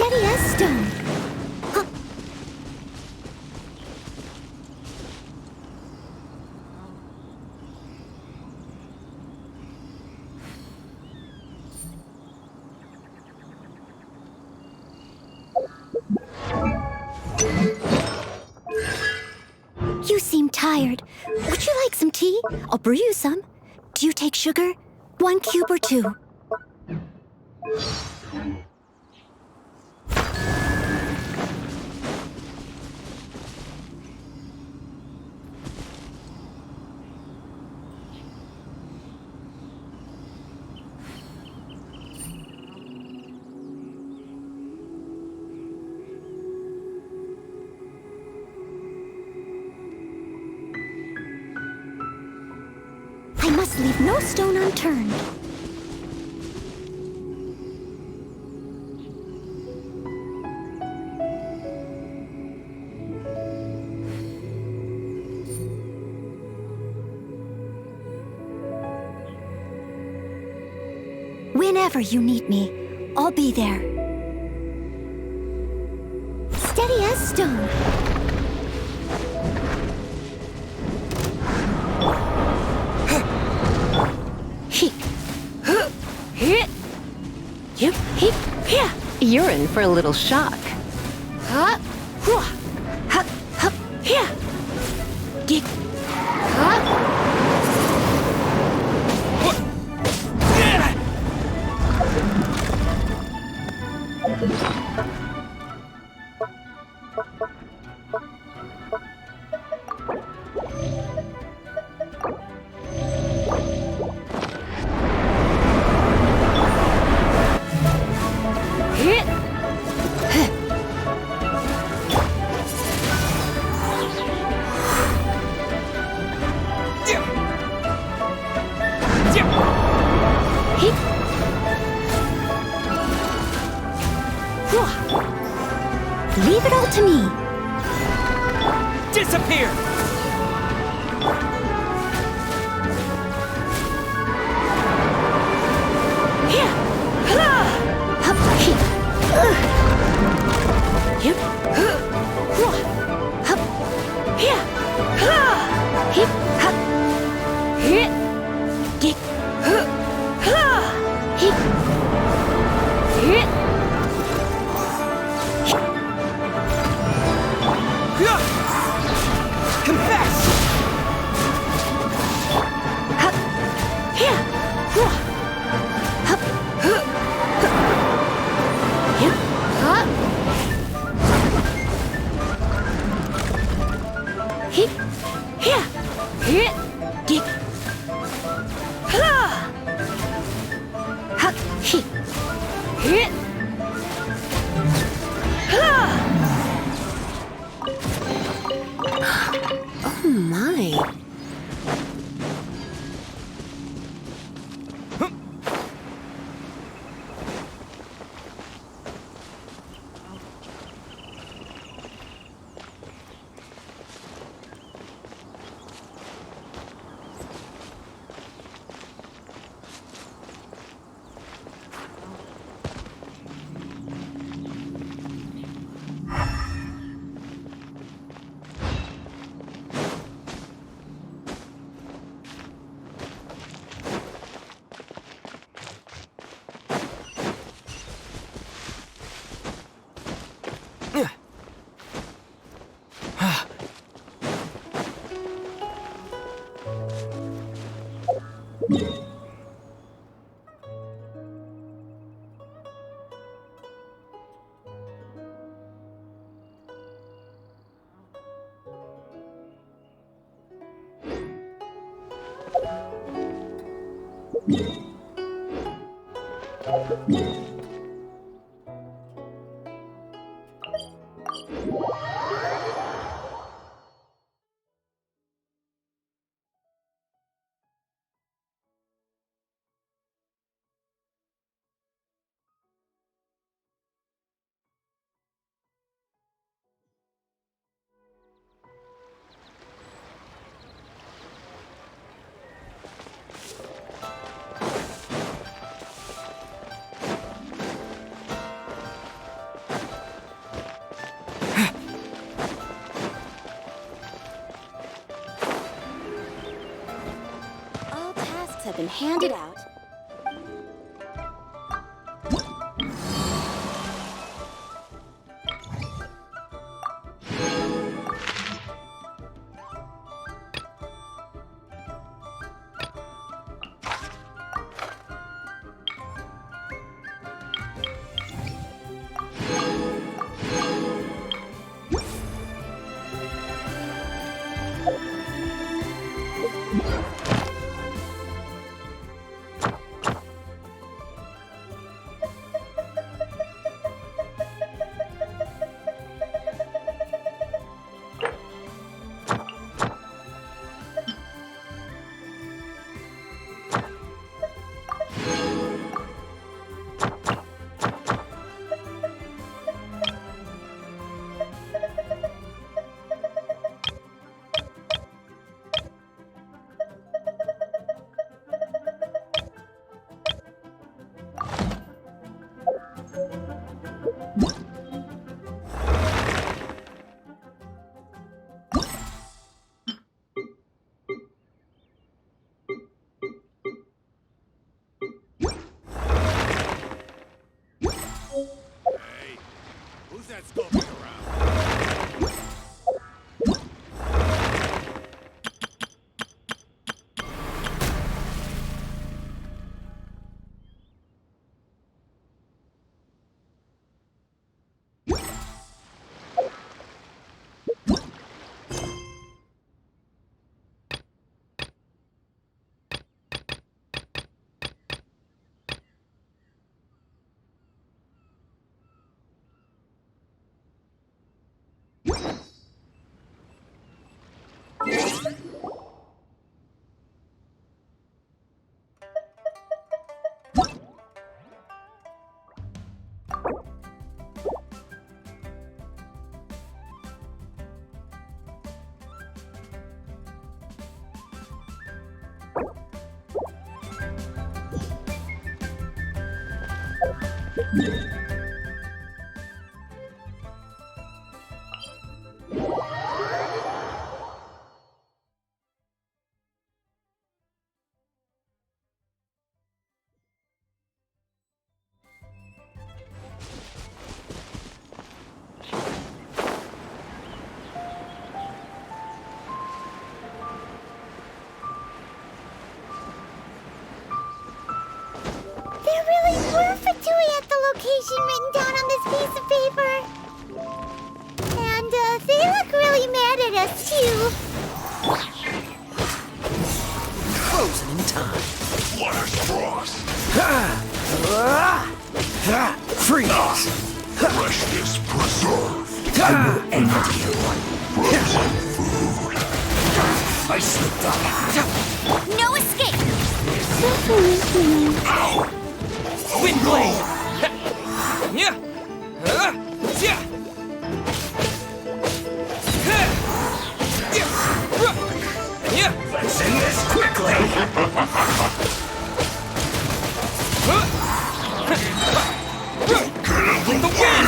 Steady as stone. Huh. You seem tired. Would you like some tea? I'll brew you some. Do you take sugar? 1 cube or 2? I must leave no stone unturned. Whenever you need me, I'll be there. Steady as stone. You're in for a little shock. Leave it all to me. Disappear! Oh my. All tasks have been handed out. Who's that scoping around? There really were Fatui at the location written down on this piece of paper. And they look really mad at us, too. Frozen in time. Flash frost. Freeze! Freshness preserved. I will end you. Frozen food. I slipped up. No escape! Windblade! Yeah! Yeah! Let's end this quickly! Get in the way!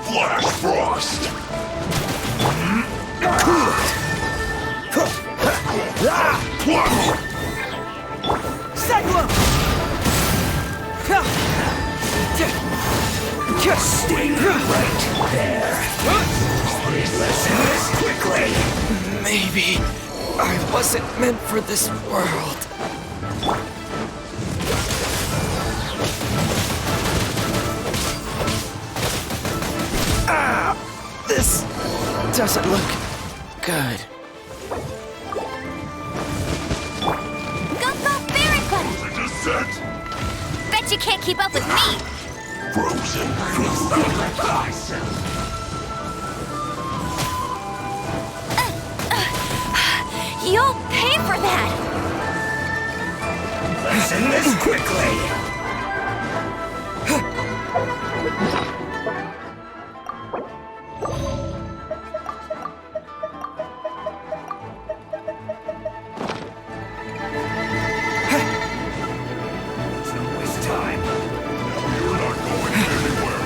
Flash frost. Cyclone! Just stay right there. Maybe I wasn't meant for this world. Ah! This doesn't look good. Go, Fairy Butter! Descent! Bet you can't keep up with me! Frozen. You'll pay for that! Let's end this quickly! Don't waste time. You're not going anywhere.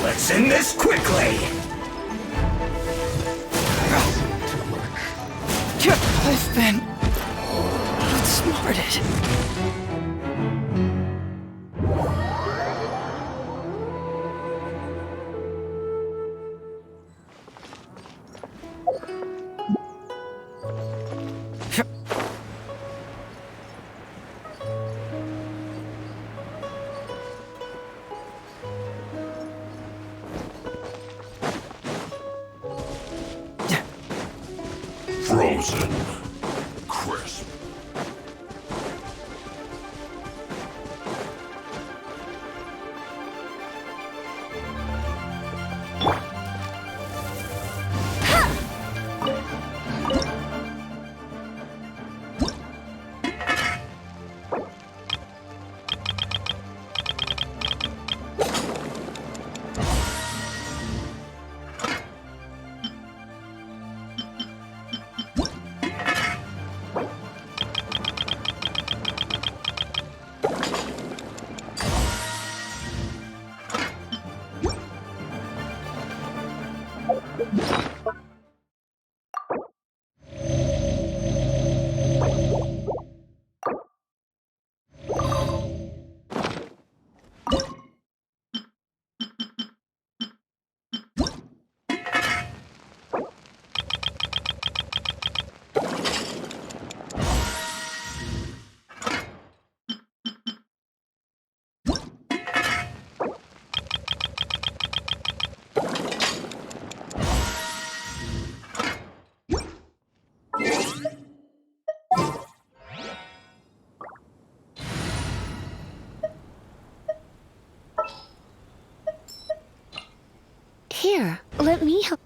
Let's end this quickly! I've been outsmarted. Frozen. Crisp. Here, let me help.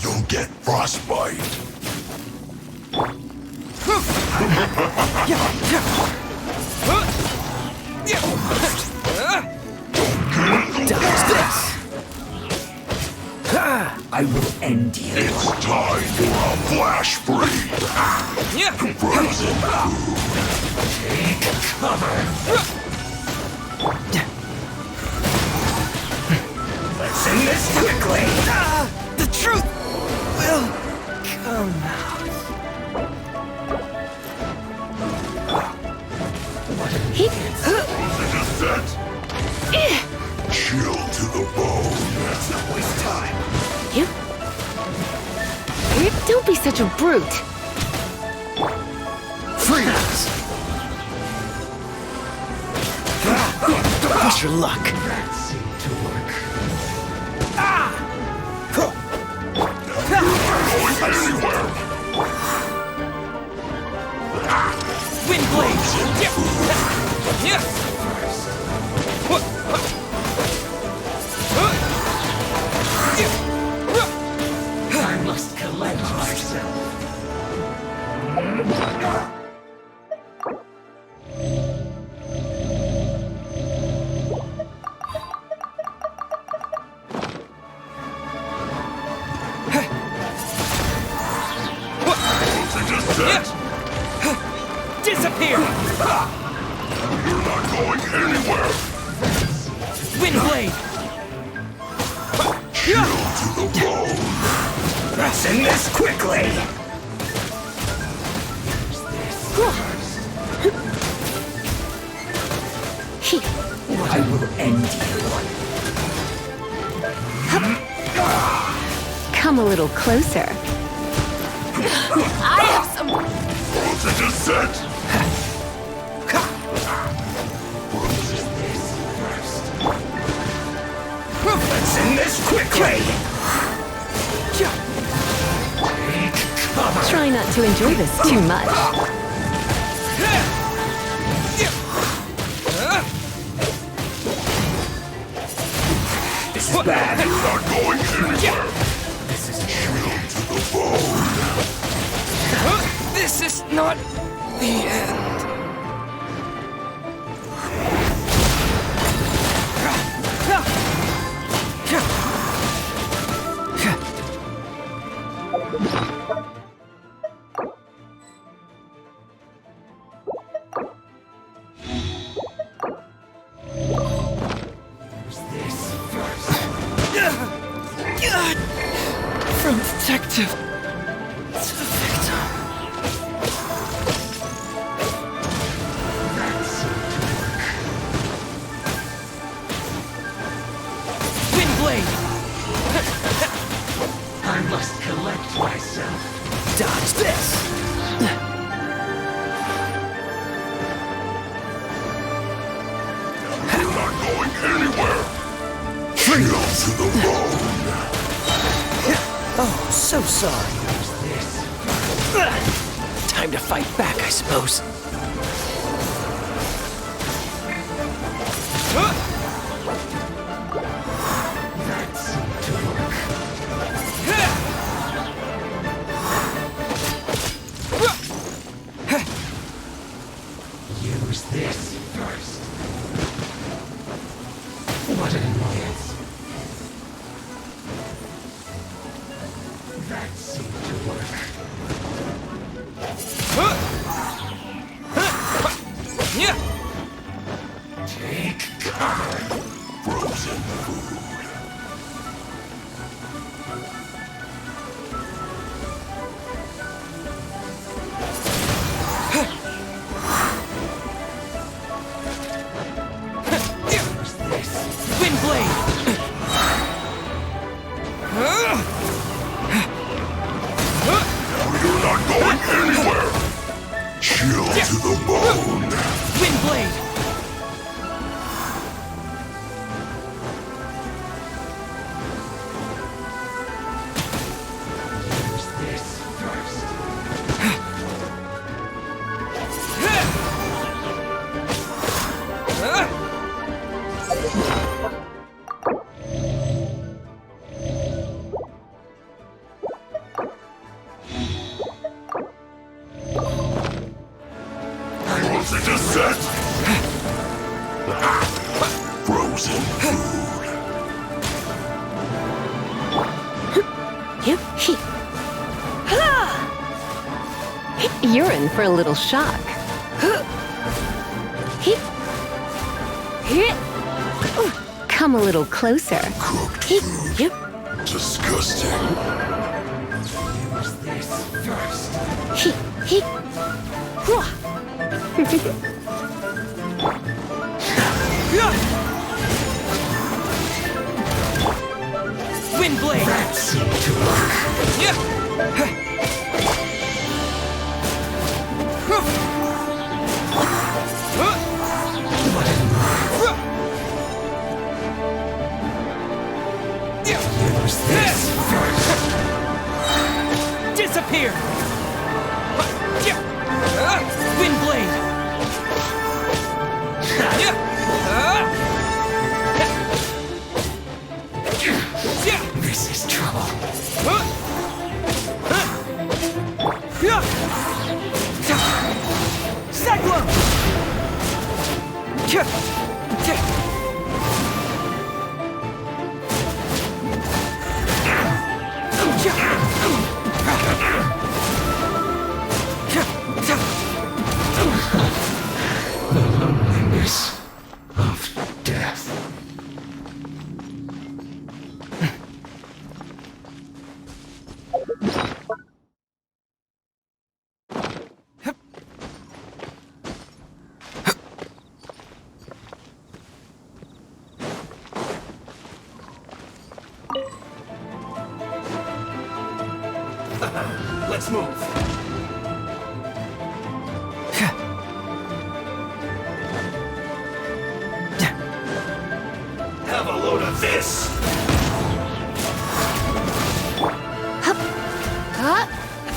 You'll get frostbite. Dodge this! I will end you. It's time for a flash freeze. Frozen food. Take cover. Let's end this quickly. The truth will come out. Descent. Chill to the bone. Let's not waste time. You? Don't be such a brute. Freeze! Don't push your luck. That seemed to work. Going anywhere. Wind blades! Yeah! I must collect myself. set. Disappear! You're not going anywhere. Windblade! Chill to the bone. Let's end this quickly! I will end you. Come a little closer. I have some. Voltage set. Let's end this quickly! Try not to enjoy this too much. This is bad. You're not going anywhere. This is Chill to the bone. This is not the end. From detective to the victim. Windblade! I must collect myself. Dodge this! You're not going anywhere. Chill to the bone. Oh, so sorry. Time to fight back, I suppose. That seemed to work. Use this first. What an annoyance. That seemed to work. Take cover. Frozen food. Windblade! You're not going anywhere. Chill to the bone. Windblade! Use this first. Voltage set. Frozen food. You're in for a little shock. Come a little closer. Cooked food. Disgusting. Use this first. Windblade! That seemed to work. Use this first. Disappear! Windblade! This is trouble. Cyclone! Let's move. Have a load of this!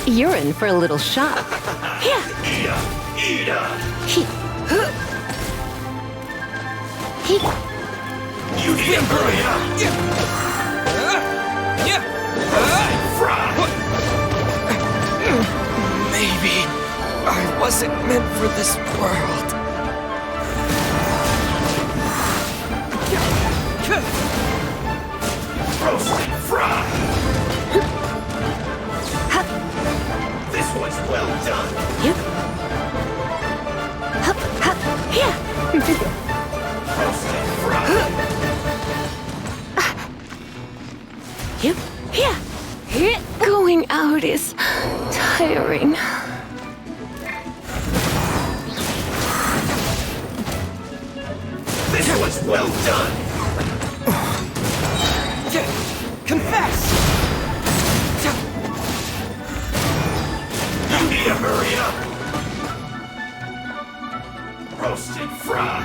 You're in for a little shock. Eat up! You need to hurry up! Fry! Maybe I wasn't meant for this world. Roast and fry! This one's well done! Roast and fry! Going out is tiring. This one's well done! Confess! You need to hurry up! Roast and fry!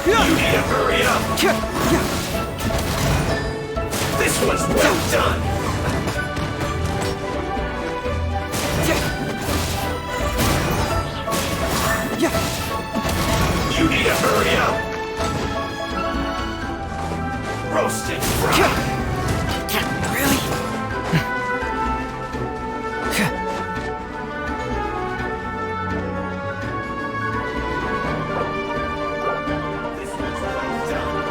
You need to hurry up! This one's well done! You need to hurry up! Roast and fry! Really? This one's well done!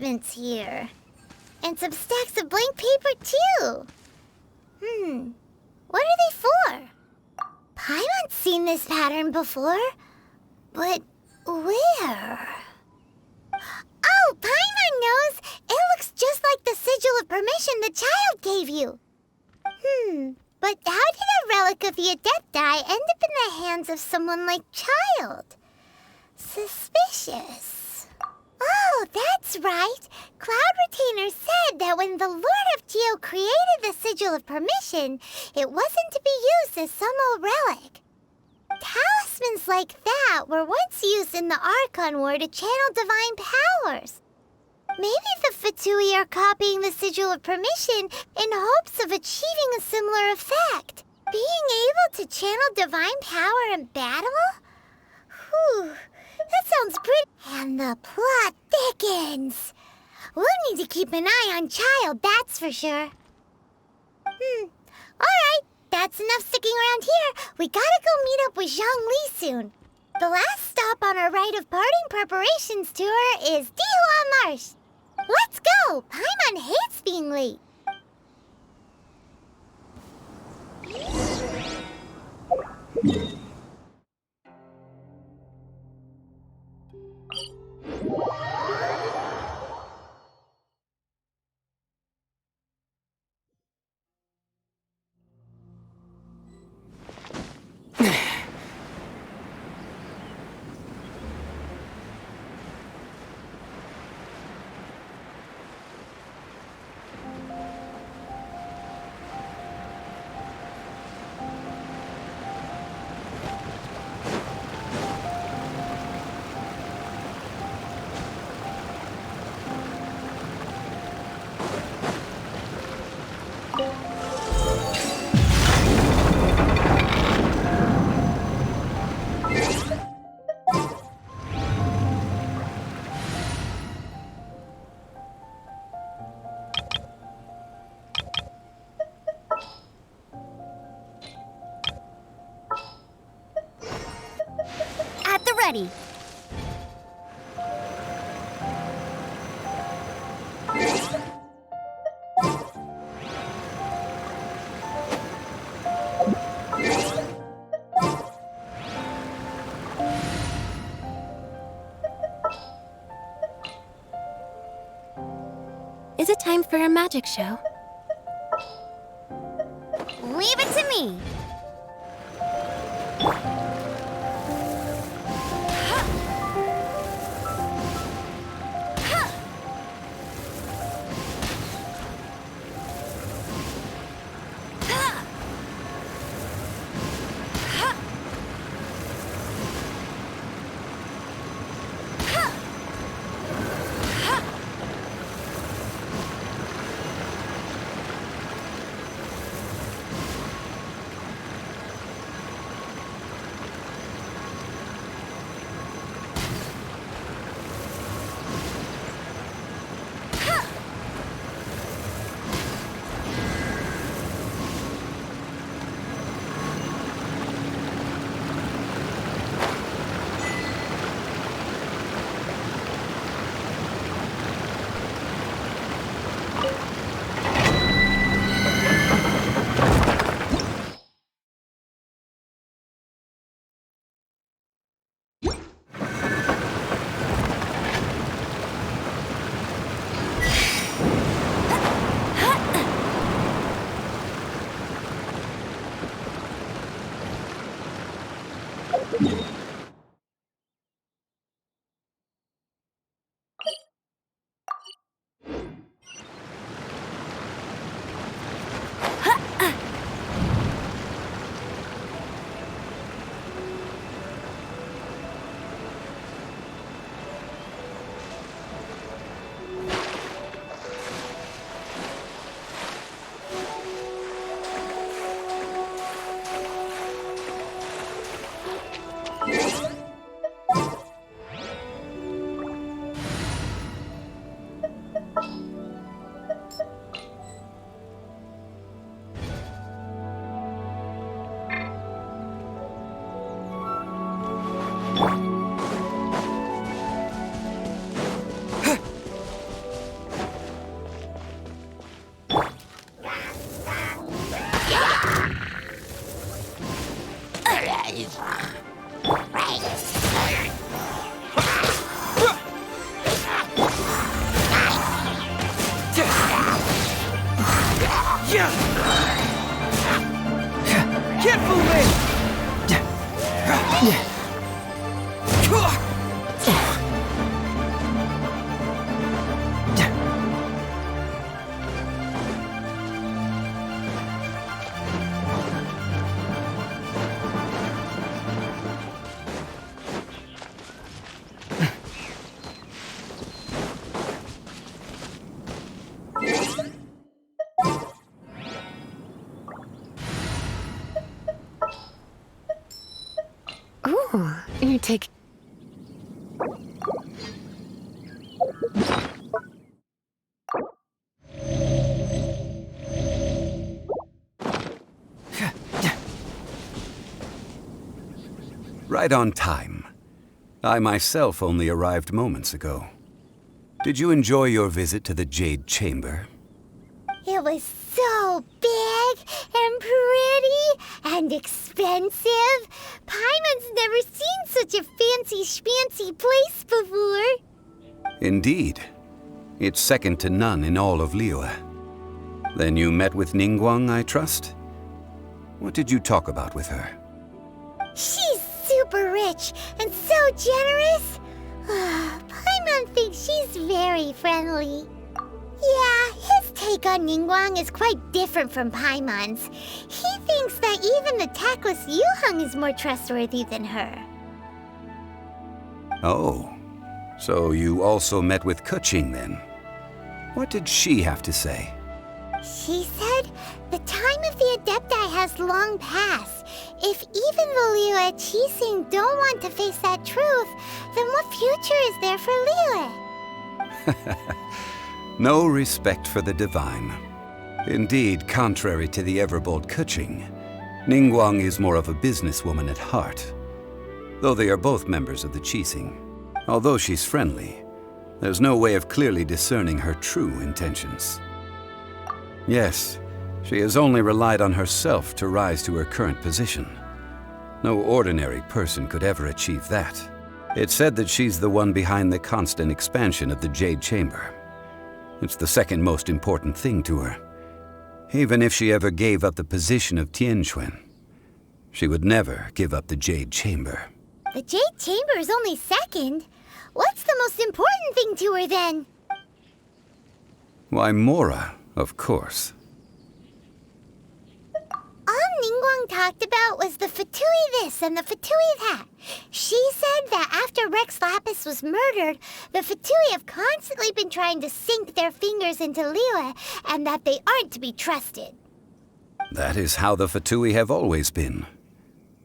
evidence here. And some stacks of blank paper, too. What are they for? Paimon's seen this pattern before. But where? Oh, Paimon knows! It looks just like the sigil of permission the child gave you. But how did a relic of the Adepti end up in the hands of someone like Child? Suspicious. Oh, that's right. Cloud Retainer said that when the Lord of Geo created the Sigil of Permission, it wasn't to be used as some old relic. Talismans like that were once used in the Archon War to channel divine powers. Maybe the Fatui are copying the Sigil of Permission in hopes of achieving a similar effect. Being able to channel divine power in battle? Whew, that sounds pretty. And the plot thickens. We'll need to keep an eye on Child, that's for sure. Alright, that's enough sticking around here. We gotta go meet up with Zhongli soon. The last stop on our rite of parting preparations tour is Dihua Marsh. Let's go! Paimon hates being late. At the ready. Is it time for a magic show? Leave it to me. Right on time. I myself only arrived moments ago. Did you enjoy your visit to the Jade Chamber? It was so big and pretty and expensive. Paimon's never seen such a fancy schmancy place before. Indeed. It's second to none in all of Liyue. Then you met with Ningguang, I trust? What did you talk about with her? She's super rich and so generous. Paimon thinks she's very friendly. Yeah, his take on Ningguang is quite different from Paimon's. He thinks that even the tactless Yuheng is more trustworthy than her. Oh, so you also met with Keqing then? What did she have to say? She said the time of the Adepti has long passed. If even the Liyue Qixing don't want to face that truth, then what future is there for Liyue? No respect for the divine. Indeed, contrary to the ever-bold Keqing, Ningguang is more of a businesswoman at heart. Though they are both members of the Qixing. Although she's friendly, there's no way of clearly discerning her true intentions. Yes, she has only relied on herself to rise to her current position. No ordinary person could ever achieve that. It's said that she's the one behind the constant expansion of the Jade Chamber. It's the second most important thing to her. Even if she ever gave up the position of Tianquan, she would never give up the Jade Chamber. The Jade Chamber is only second. What's the most important thing to her then? Why, Mora, of course. All Ningguang talked about was the Fatui this and the Fatui that. She said that after Rex Lapis was murdered, the Fatui have constantly been trying to sink their fingers into Liyue, and that they aren't to be trusted. That is how the Fatui have always been.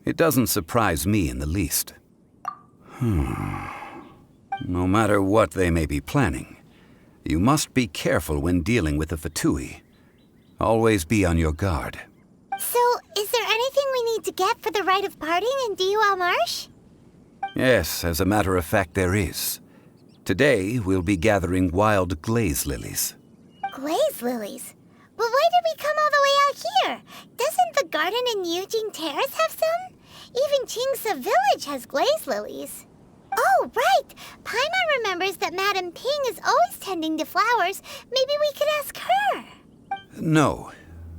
It doesn't surprise me in the least. No matter what they may be planning, you must be careful when dealing with the Fatui. Always be on your guard. So, is there anything we need to get for the rite of parting in Dihua Marsh? Yes, as a matter of fact, there is. Today, we'll be gathering wild glaze lilies. Glaze lilies? But why did we come all the way out here? Doesn't the garden in Yujing Terrace have some? Even Qingse Village has glaze lilies. Oh, right! Paimon remembers that Madame Ping is always tending to flowers. Maybe we could ask her. No.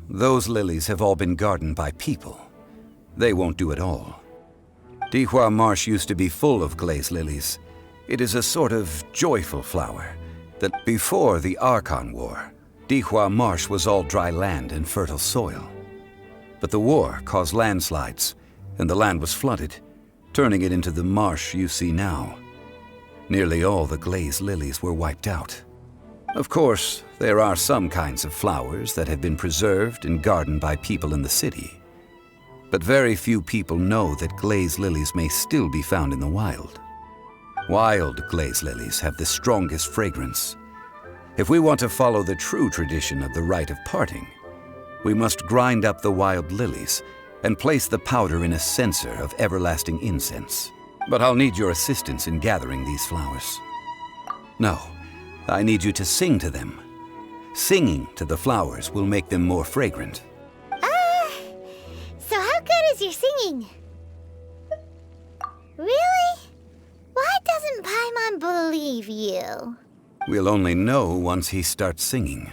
Those lilies have all been gardened by people. They won't do it all. Dihua Marsh used to be full of glaze lilies. It is a sort of joyful flower that before the Archon War, Dihua Marsh was all dry land and fertile soil. But the war caused landslides, and the land was flooded, turning it into the marsh you see now. Nearly all the glaze lilies were wiped out. Of course, there are some kinds of flowers that have been preserved and gardened by people in the city. But very few people know that glaze lilies may still be found in the wild. Wild glaze lilies have the strongest fragrance. If we want to follow the true tradition of the rite of parting, we must grind up the wild lilies and place the powder in a censer of everlasting incense. But I'll need your assistance in gathering these flowers. No, I need you to sing to them. Singing to the flowers will make them more fragrant. So how good is your singing? Really? Why doesn't Paimon believe you? We'll only know once he starts singing.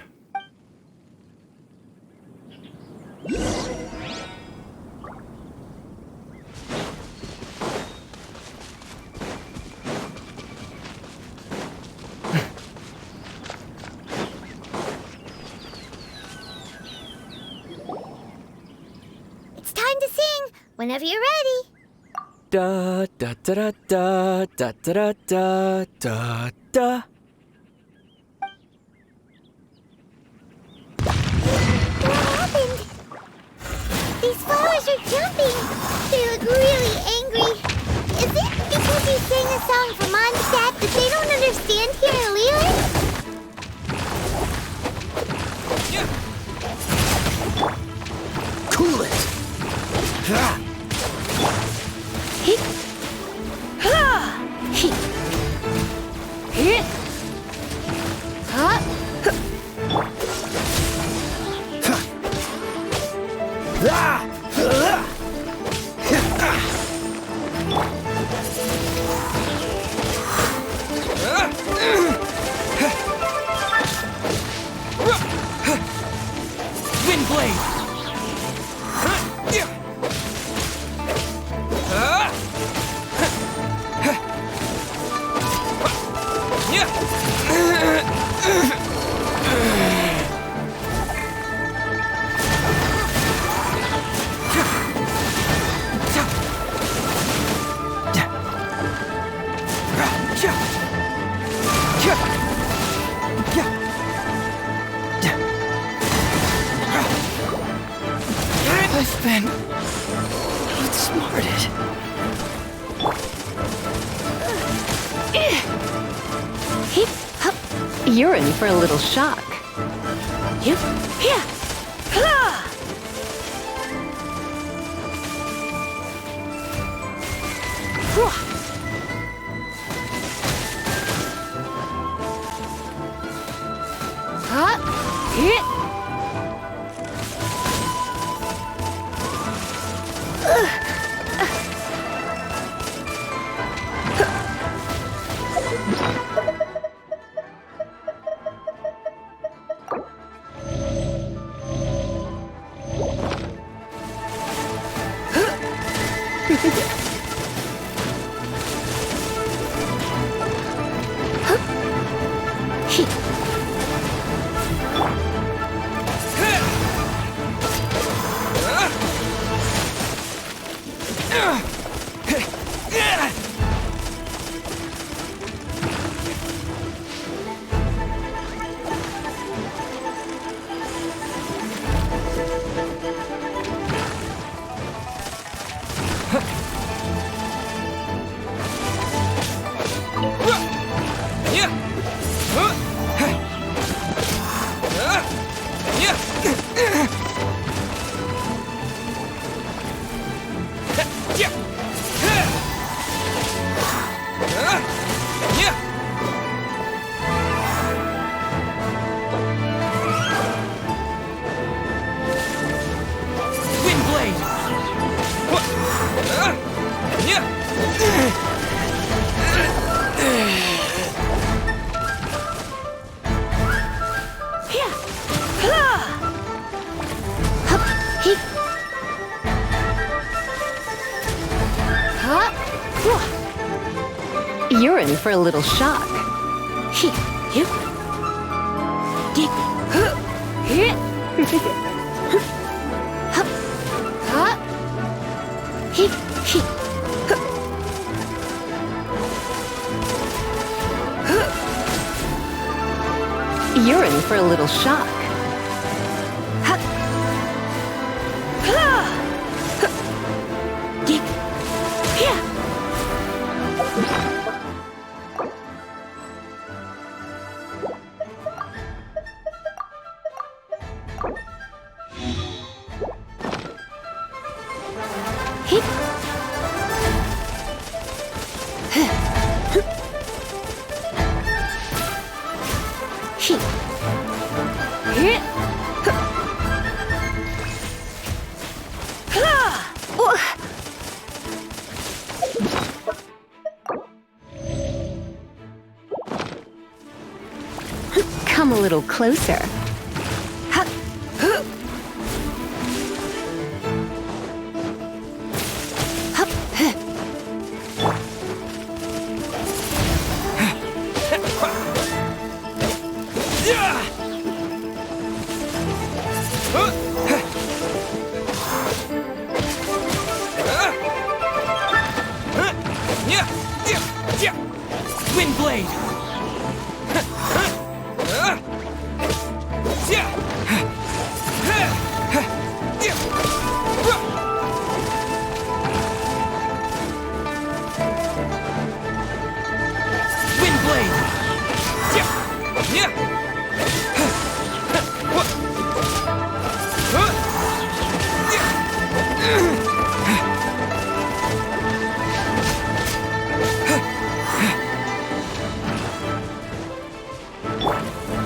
It's time to sing, whenever you're ready. Da da da da da da da da da da. What happened? These flowers are jumping. They look really angry. Is it because you sang a song for Mondstadt that they don't understand here in Liyue? Cool it! Hey. I've been outsmarted. You're in for a little shock. You're in for a little shock. You're in for a little shock. Come a little closer. Windblade!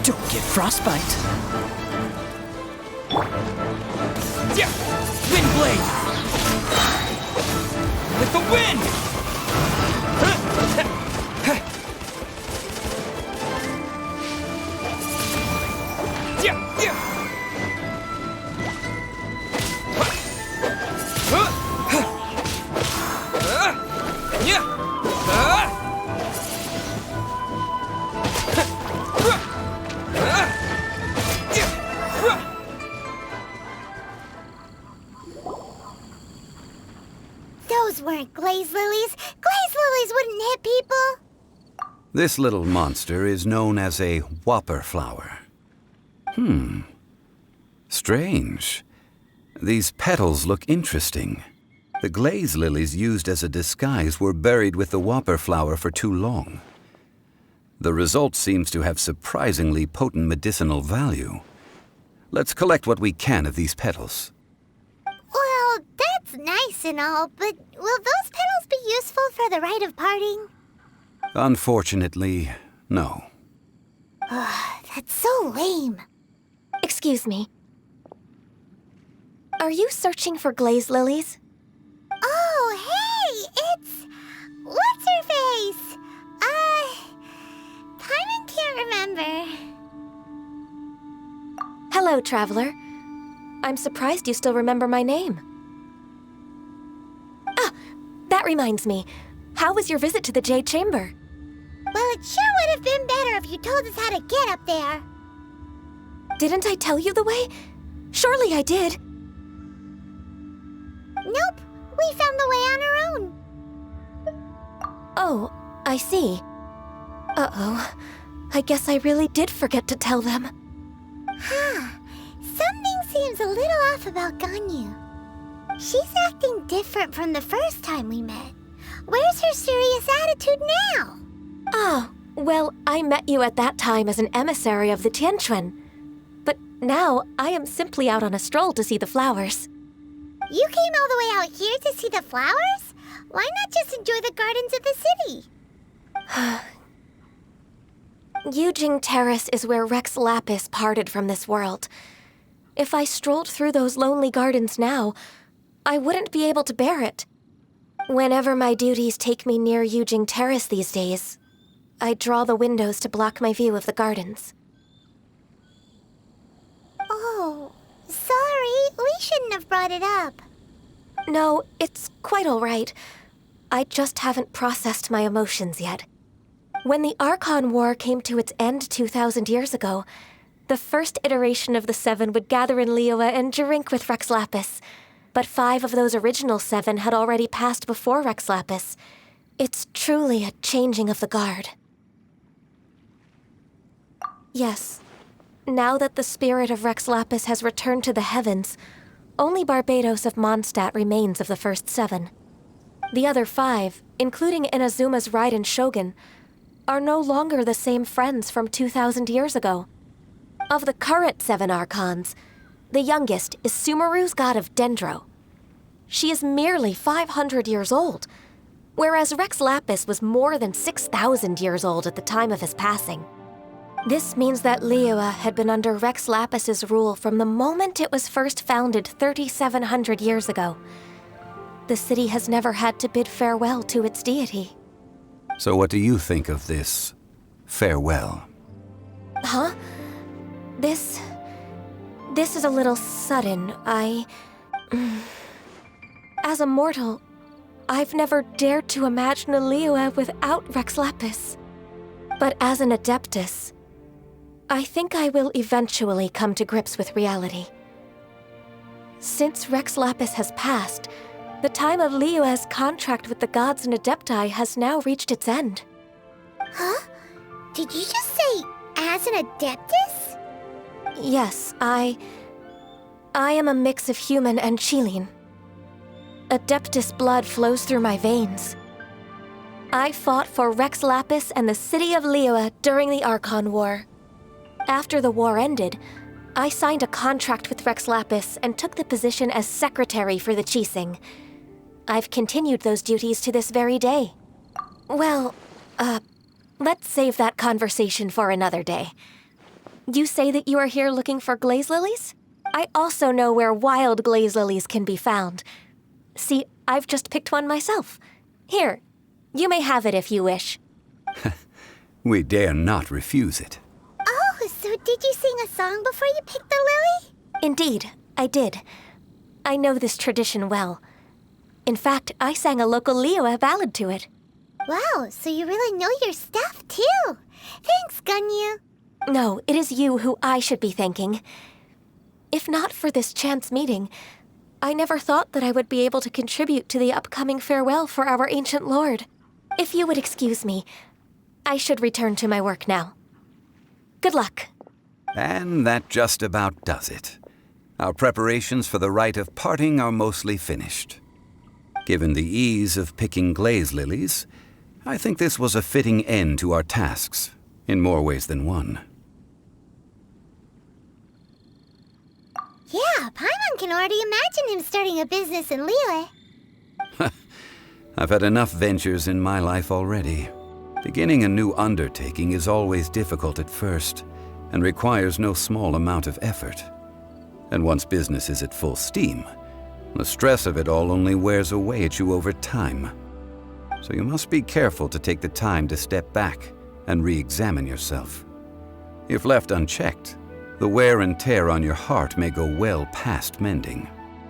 Don't get frostbite. Windblade! With the wind! glaze lilies. Glaze lilies wouldn't hit people. This little monster is known as a whopper flower. Strange. These petals look interesting. The glaze lilies used as a disguise were buried with the whopper flower for too long. The result seems to have surprisingly potent medicinal value. Let's collect what we can of these petals. Well, that's nice and all, but will those petals be useful for the rite of parting? Unfortunately, no. That's so lame. Excuse me. Are you searching for glaze lilies? Oh, hey! It's... What's-her-face? Paimon can't remember. Hello, traveler. I'm surprised you still remember my name. Ah, that reminds me. How was your visit to the Jade Chamber? Well, it sure would have been better if you told us how to get up there. Didn't I tell you the way? Surely I did. Nope, we found the way on our own. Oh, I see. Uh-oh. I guess I really did forget to tell them. Something seems a little off about Ganyu. She's acting different from the first time we met. Where's her serious attitude now? Ah, well, I met you at that time as an emissary of the Tianquan. But now, I am simply out on a stroll to see the flowers. You came all the way out here to see the flowers? Why not just enjoy the gardens of the city? Yujing Terrace is where Rex Lapis parted from this world. If I strolled through those lonely gardens now, I wouldn't be able to bear it. Whenever my duties take me near Yujing Terrace these days, I draw the windows to block my view of the gardens. Oh, sorry, we shouldn't have brought it up. No, it's quite all right. I just haven't processed my emotions yet. When the Archon War came to its end 2,000 years ago, the first iteration of the Seven would gather in Liyue and drink with Rex Lapis. But 5 of those original 7 had already passed before Rex Lapis. It's truly a changing of the guard. Yes. Now that the spirit of Rex Lapis has returned to the heavens, only Barbados of Mondstadt remains of the first 7. The other 5, including Inazuma's Raiden Shogun, are no longer the same friends from 2,000 years ago. Of the current 7 Archons, the youngest is Sumeru's god of Dendro. She is merely 500 years old, whereas Rex Lapis was more than 6,000 years old at the time of his passing. This means that Liyue had been under Rex Lapis's rule from the moment it was first founded 3,700 years ago. The city has never had to bid farewell to its deity. So what do you think of this farewell? Huh? This is a little sudden. As a mortal, I've never dared to imagine a Liyue without Rex Lapis. But as an Adeptus, I think I will eventually come to grips with reality. Since Rex Lapis has passed, the time of Liyue's contract with the gods and Adepti has now reached its end. Huh? Did you just say, as an Adeptus? Yes, I am a mix of human and Chilean. Adeptus blood flows through my veins. I fought for Rex Lapis and the city of Liyue during the Archon War. After the war ended, I signed a contract with Rex Lapis and took the position as secretary for the Qixing. I've continued those duties to this very day. Well, let's save that conversation for another day. You say that you are here looking for glaze lilies? I also know where wild glaze lilies can be found. See, I've just picked one myself. Here, you may have it if you wish. We dare not refuse it. Oh, so did you sing a song before you picked the lily? Indeed, I did. I know this tradition well. In fact, I sang a local Liyue ballad to it. Wow, so you really know your stuff, too. Thanks, Ganyu. No, it is you who I should be thanking. If not for this chance meeting, I never thought that I would be able to contribute to the upcoming farewell for our ancient lord. If you would excuse me, I should return to my work now. Good luck. And that just about does it. Our preparations for the rite of parting are mostly finished. Given the ease of picking glaze lilies, I think this was a fitting end to our tasks, in more ways than one. Yeah, Paimon can already imagine him starting a business in Liyue. I've had enough ventures in my life already. Beginning a new undertaking is always difficult at first, and requires no small amount of effort. And once business is at full steam, the stress of it all only wears away at you over time. So you must be careful to take the time to step back and re-examine yourself. If left unchecked, the wear and tear on your heart may go well past mending.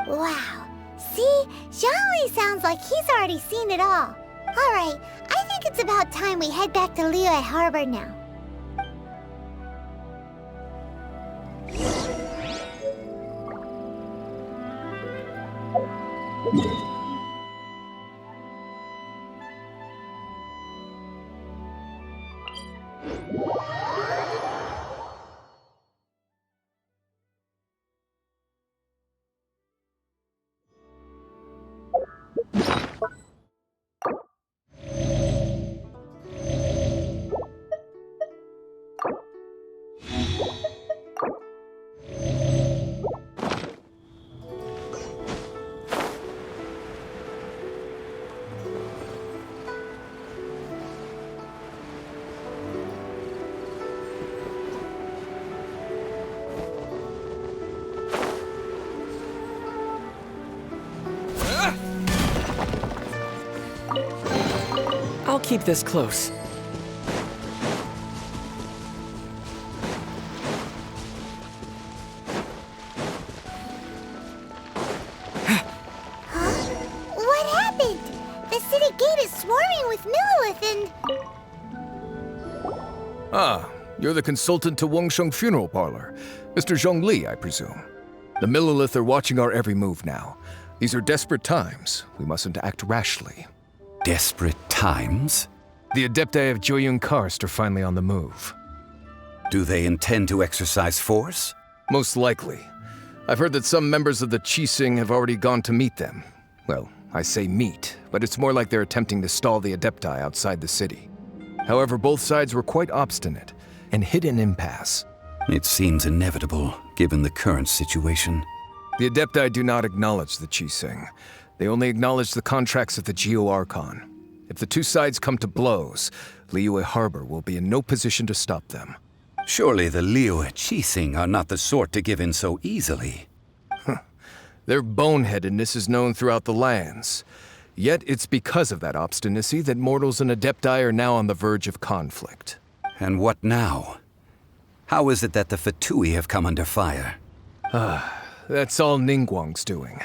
Wow. See? Zhongli sounds like he's already seen it all. Alright, I think it's about time we head back to Liyue Harbor now. I'll keep this close. What happened? The city gate is swarming with Millilith and... Ah, you're the consultant to Wangsheng Funeral Parlor. Mr. Zhongli, I presume. The Millilith are watching our every move now. These are desperate times. We mustn't act rashly. Desperate times? The Adepti of Joyun Karst are finally on the move. Do they intend to exercise force? Most likely. I've heard that some members of the Qixing have already gone to meet them. Well, I say meet, but it's more like they're attempting to stall the Adepti outside the city. However, both sides were quite obstinate and hit an impasse. It seems inevitable, given the current situation. The Adepti do not acknowledge the Qixing. They only acknowledge the contracts of the Geo-Archon. If the two sides come to blows, Liyue Harbor will be in no position to stop them. Surely the Liyue Qixing are not the sort to give in so easily. Their boneheadedness is known throughout the lands. Yet it's because of that obstinacy that mortals and Adepti are now on the verge of conflict. And what now? How is it that the Fatui have come under fire? That's all Ningguang's doing.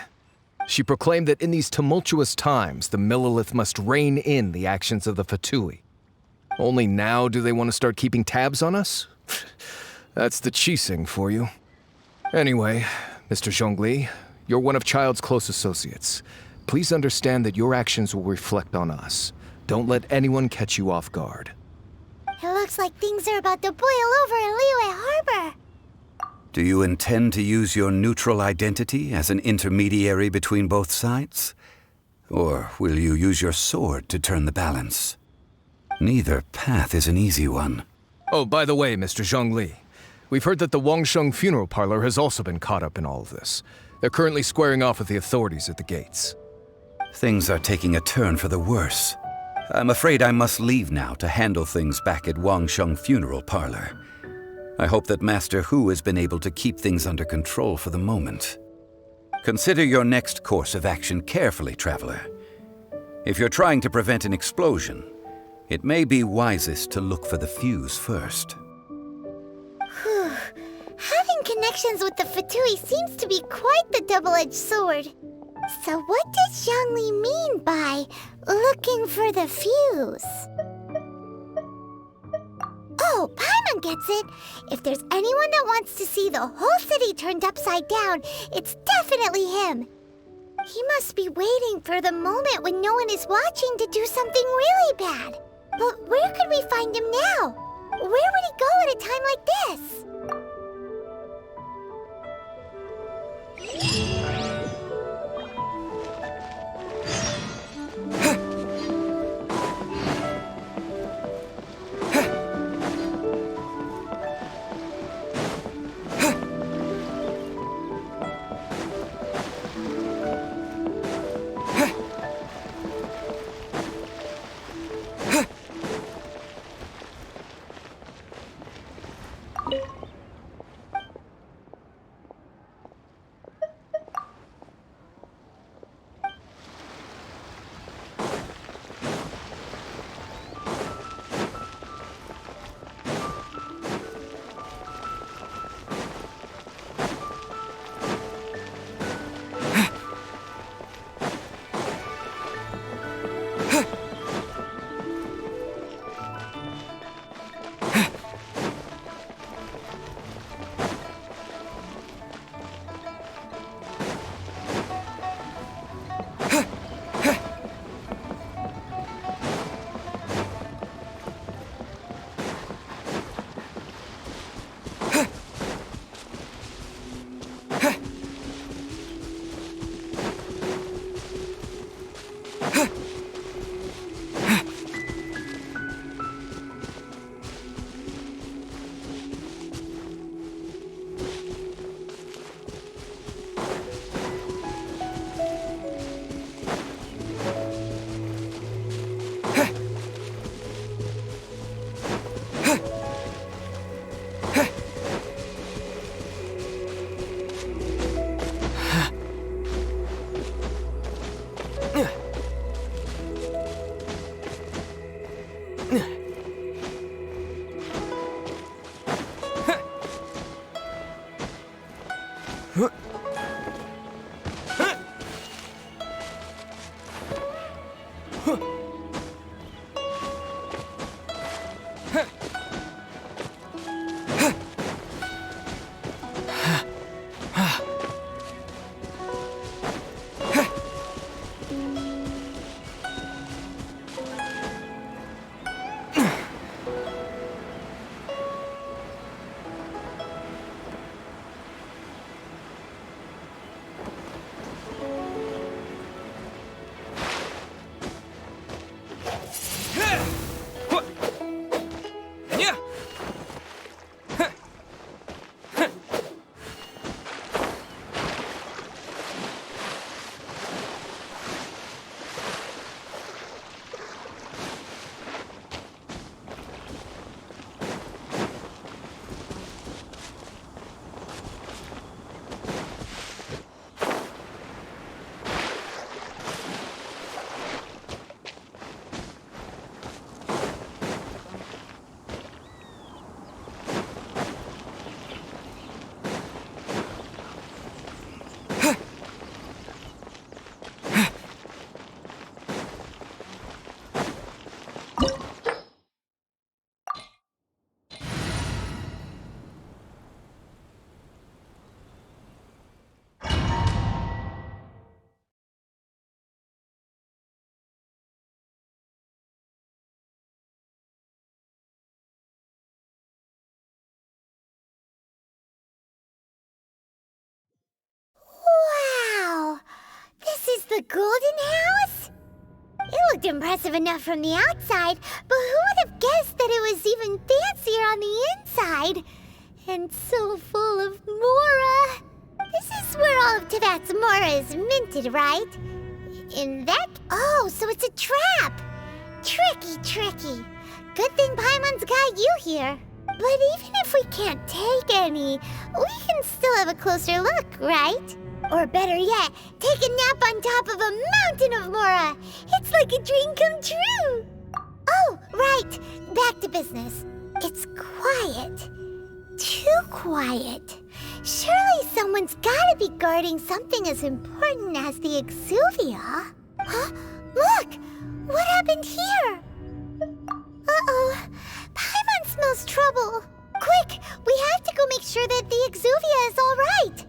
She proclaimed that in these tumultuous times, the Millilith must rein in the actions of the Fatui. Only now do they want to start keeping tabs on us? That's the Qixing for you. Anyway, Mr. Zhongli, you're one of Child's close associates. Please understand that your actions will reflect on us. Don't let anyone catch you off guard. It looks like things are about to boil over in Liyue Harbor. Do you intend to use your neutral identity as an intermediary between both sides? Or will you use your sword to turn the balance? Neither path is an easy one. Oh, by the way, Mr. Zhongli, we've heard that the Wangsheng Funeral Parlor has also been caught up in all of this. They're currently squaring off with the authorities at the gates. Things are taking a turn for the worse. I'm afraid I must leave now to handle things back at Wangsheng Funeral Parlor. I hope that Master Hu has been able to keep things under control for the moment. Consider your next course of action carefully, Traveler. If you're trying to prevent an explosion, it may be wisest to look for the fuse first. Having connections with the Fatui seems to be quite the double-edged sword. So what does Zhongli mean by looking for the fuse? Oh, Paimon gets it. If there's anyone that wants to see the whole city turned upside down, it's definitely him. He must be waiting for the moment when no one is watching to do something really bad. But where could we find him now? Where would he go at a time like this? Wow! This is the Golden House? It looked impressive enough from the outside, but who would have guessed that it was even fancier on the inside? And so full of Mora. This is where all of Teyvat's Mora is minted, right? In that... Oh, so it's a trap! Tricky, tricky. Good thing Paimon's got you here. But even if we can't take any, we can still have a closer look, right? Or better yet, take a nap on top of a mountain of Mora. It's like a dream come true. Oh, right. Back to business. It's quiet. Too quiet. Surely someone's gotta be guarding something as important as the Exuvia. Huh? Look! What happened here? Uh-oh. Paimon smells trouble. Quick! We have to go make sure that the Exuvia is all right.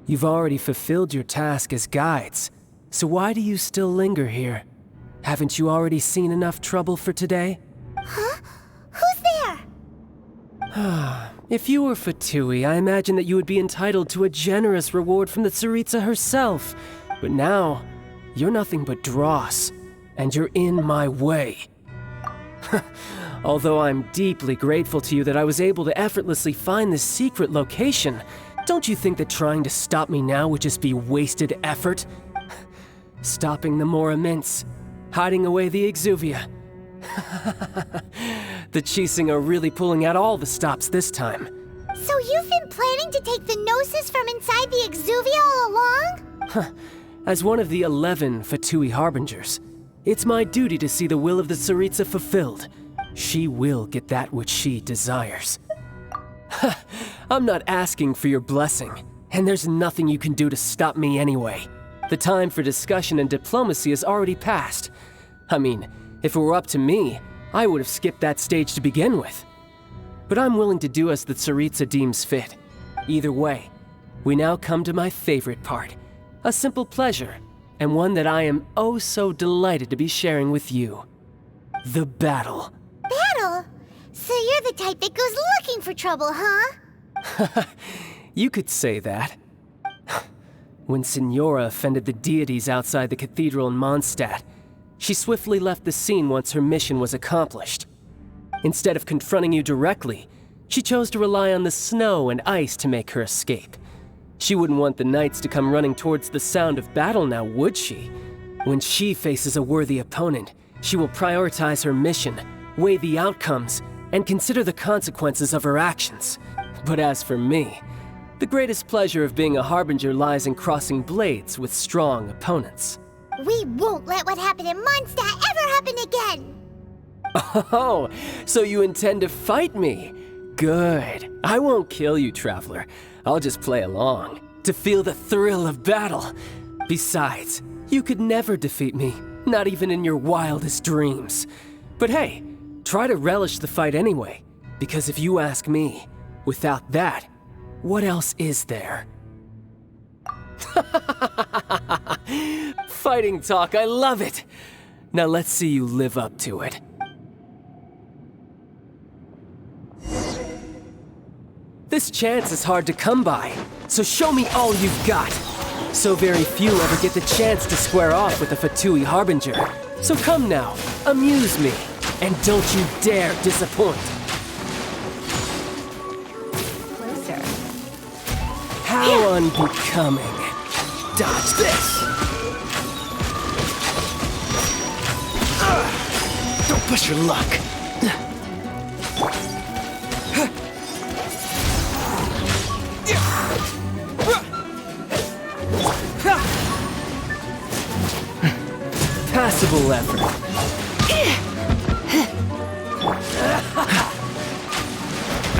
You've already fulfilled your task as guides, so why do you still linger here? Haven't you already seen enough trouble for today? Huh? Who's there? If you were Fatui, I imagine that you would be entitled to a generous reward from the Tsaritsa herself. But now, you're nothing but dross, and you're in my way. Although I'm deeply grateful to you that I was able to effortlessly find this secret location, don't you think that trying to stop me now would just be wasted effort? Stopping the Mora Mints, hiding away the Exuvia. The Chising are really pulling out all the stops this time. So you've been planning to take the Gnosis from inside the Exuvia all along? As one of the 11 Fatui Harbingers, it's my duty to see the will of the Tsaritsa fulfilled. She will get that which she desires. I'm not asking for your blessing, and there's nothing you can do to stop me anyway. The time for discussion and diplomacy has already passed. I mean, if it were up to me, I would have skipped that stage to begin with. But I'm willing to do as the Tsaritsa deems fit. Either way, we now come to my favorite part. A simple pleasure, and one that I am oh so delighted to be sharing with you. The battle. Battle? So you're the type that goes looking for trouble, huh? You could say that. When Signora offended the deities outside the cathedral in Mondstadt, she swiftly left the scene once her mission was accomplished. Instead of confronting you directly, she chose to rely on the snow and ice to make her escape. She wouldn't want the knights to come running towards the sound of battle now, would she? When she faces a worthy opponent, she will prioritize her mission, weigh the outcomes, and consider the consequences of her actions. But as for me, the greatest pleasure of being a Harbinger lies in crossing blades with strong opponents. We won't let what happened in Mondstadt ever happen again! Oh, so you intend to fight me? Good. I won't kill you, Traveler. I'll just play along, to feel the thrill of battle. Besides, you could never defeat me, not even in your wildest dreams. But hey, try to relish the fight anyway, because if you ask me, without that, what else is there? Fighting talk, I love it! Now let's see you live up to it. This chance is hard to come by, so show me all you've got. So very few ever get the chance to square off with a Fatui Harbinger. So come now, amuse me, and don't you dare disappoint. Closer. How unbecoming. Dodge this! Don't push your luck. Passable effort.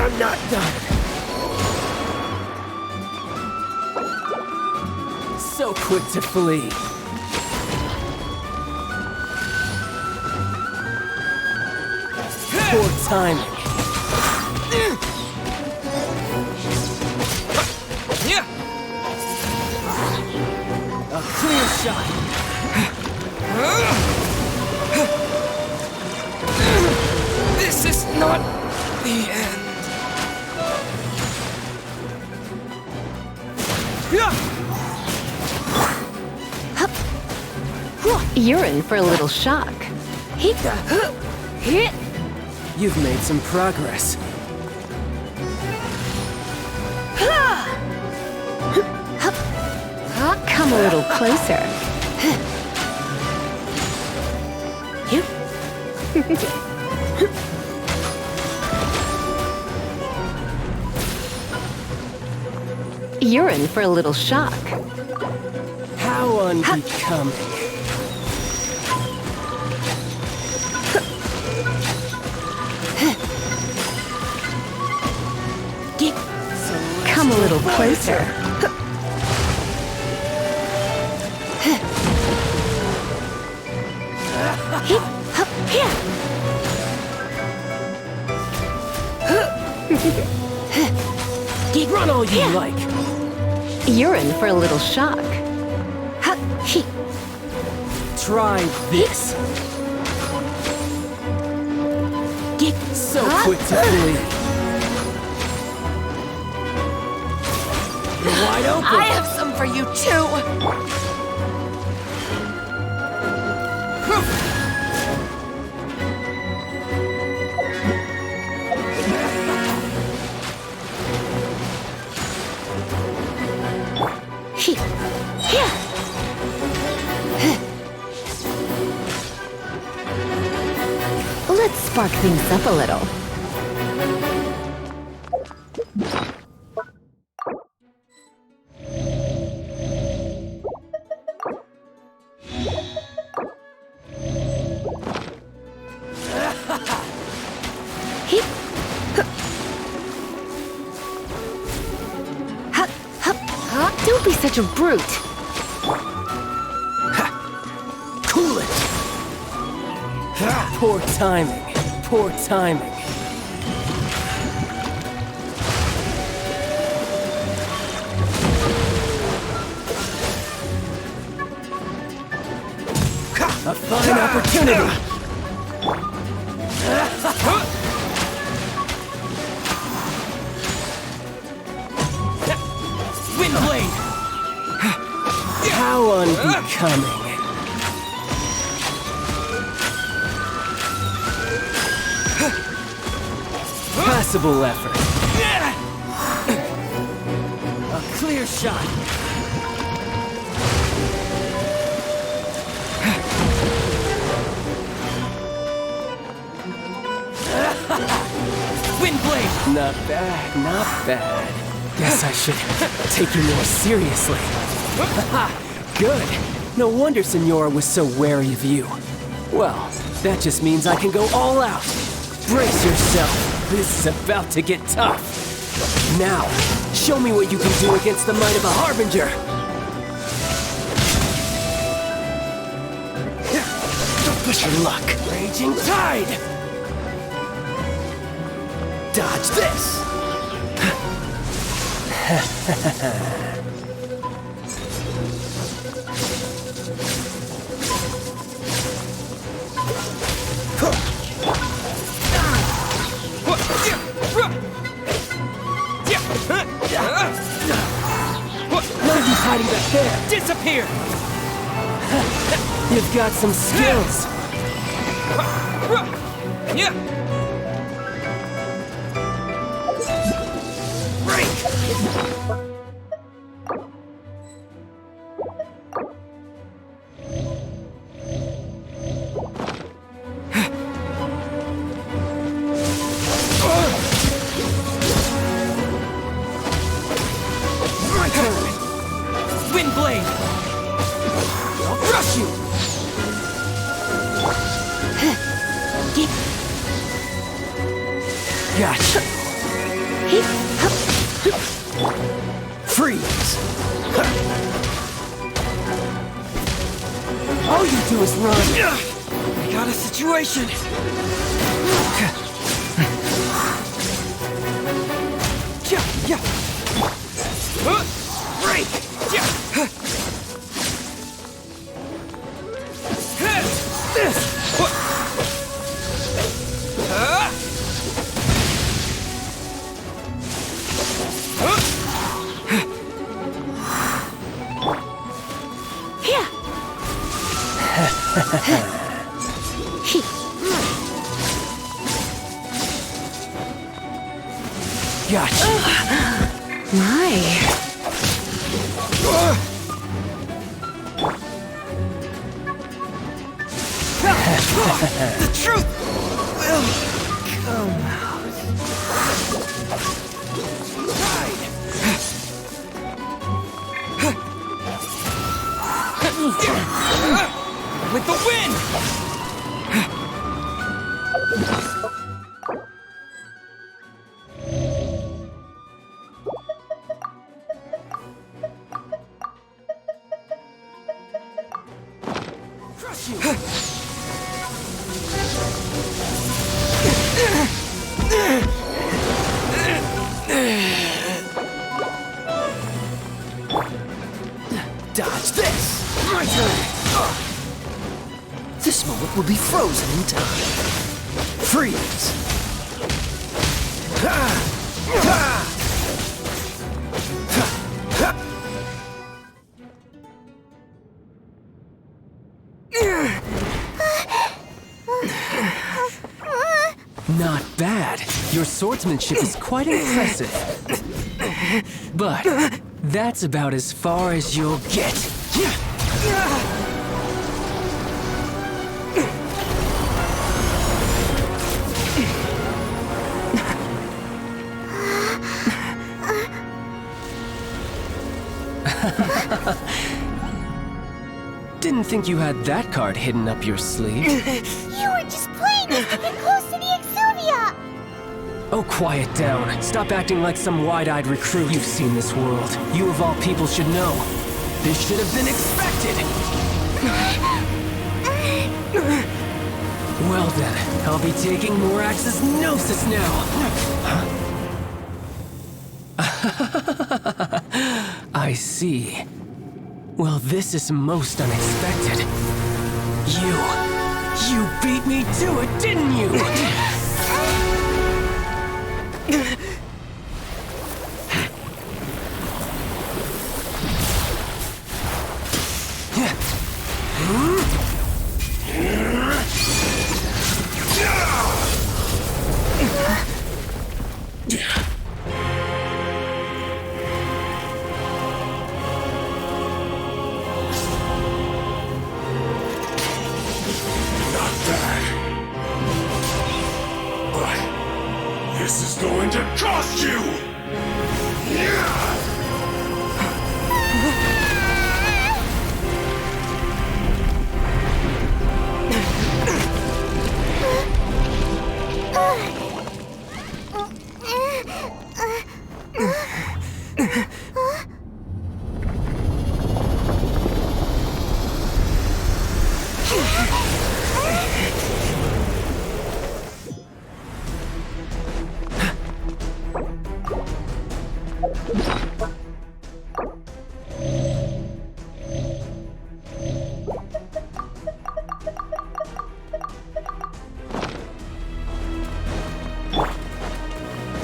I'm not done. So quick to flee. Poor timing. A clear shot. This is not the end. You're in for a little shock. You've made some progress. Come a little closer. You're in for a little shock. How unbecoming. Come a little closer. Run all you like. You're in for a little shock. Try this. So quick to flee. You're wide open. I have some for you too. Let's spark things up a little. Don't be such a brute. Cool it. Poor timing. Poor timing. A fine opportunity. Windblade. How unbecoming. Passable effort. A clear shot. Windblade! Not bad, not bad. Guess I should take you more seriously. Good. No wonder Senora was so wary of you. Well, that just means I can go all out. Brace yourself. This is about to get tough. Now, show me what you can do against the might of a Harbinger. Don't push your luck. Raging Tide! Dodge this! Nobody's hiding back there! Disappear! You've got some skills! My turn! Windblade! I'll crush you! Gotcha! Freeze! All you do is run! I got a situation! Break! This! Gotcha. My. The truth will come out. With the wind! Crush you! Dodge this! My turn! This moment will be frozen in time. Freeze! Not bad. Your swordsmanship is quite impressive. But that's about as far as you'll get. Didn't think you had that card hidden up your sleeve. You were just playing us to get close to the Exuvia! Oh, quiet down. Stop acting like some wide-eyed recruit. You've seen this world. You of all people should know. This should have been expected! Well then, I'll be taking Morax's Gnosis now! I see. Well, this is most unexpected. You beat me to it, didn't you? This is going to cost you!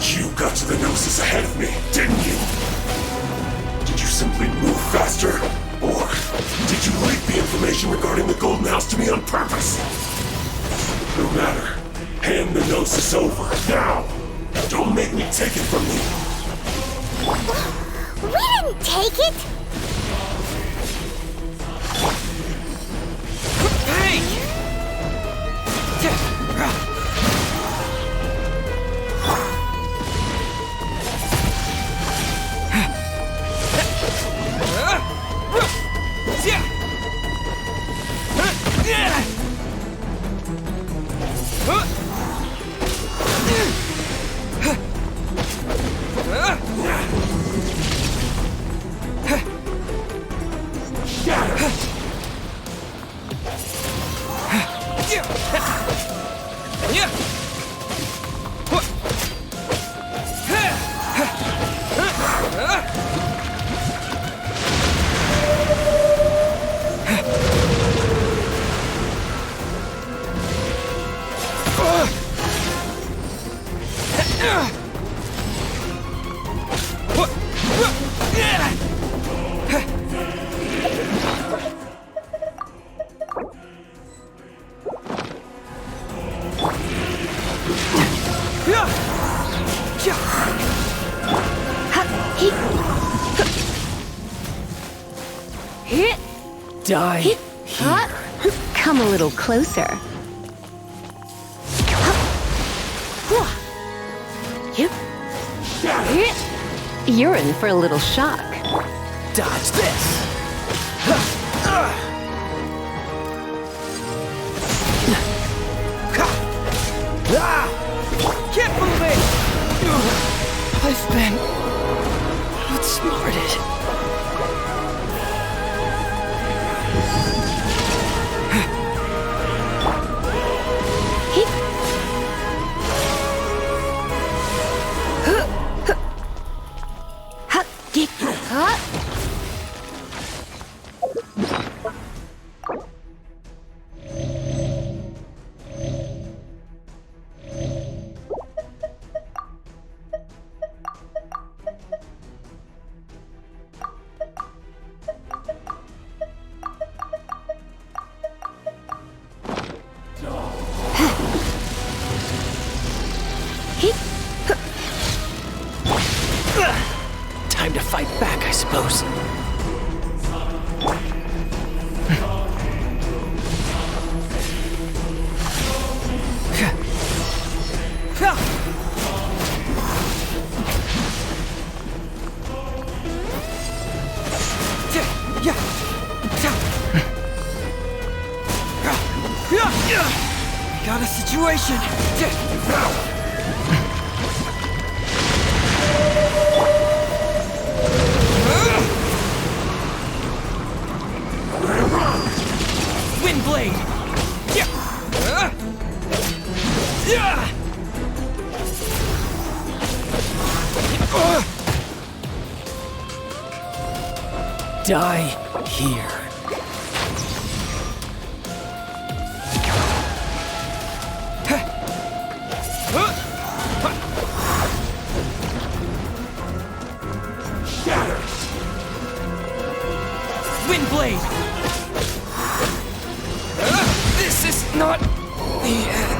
You got to the Gnosis ahead of me, didn't you? Did you simply move faster? Or did you leak the information regarding the Golden House to me on purpose? No matter. Hand the Gnosis over, now! Don't make me take it from you! We didn't take it! Die here. Come a little closer. You're in for a little shock. Dodge this! Keep moving! I've been outsmarted. Time to fight back, I suppose. Got a situation. Windblade. Die here. Shatter. Windblade. This is not the end.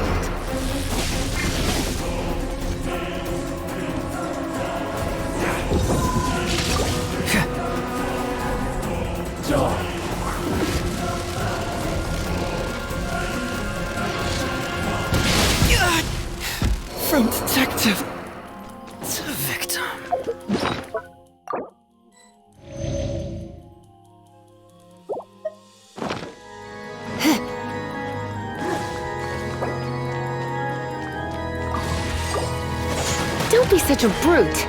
From detective to victim. Don't be such a brute.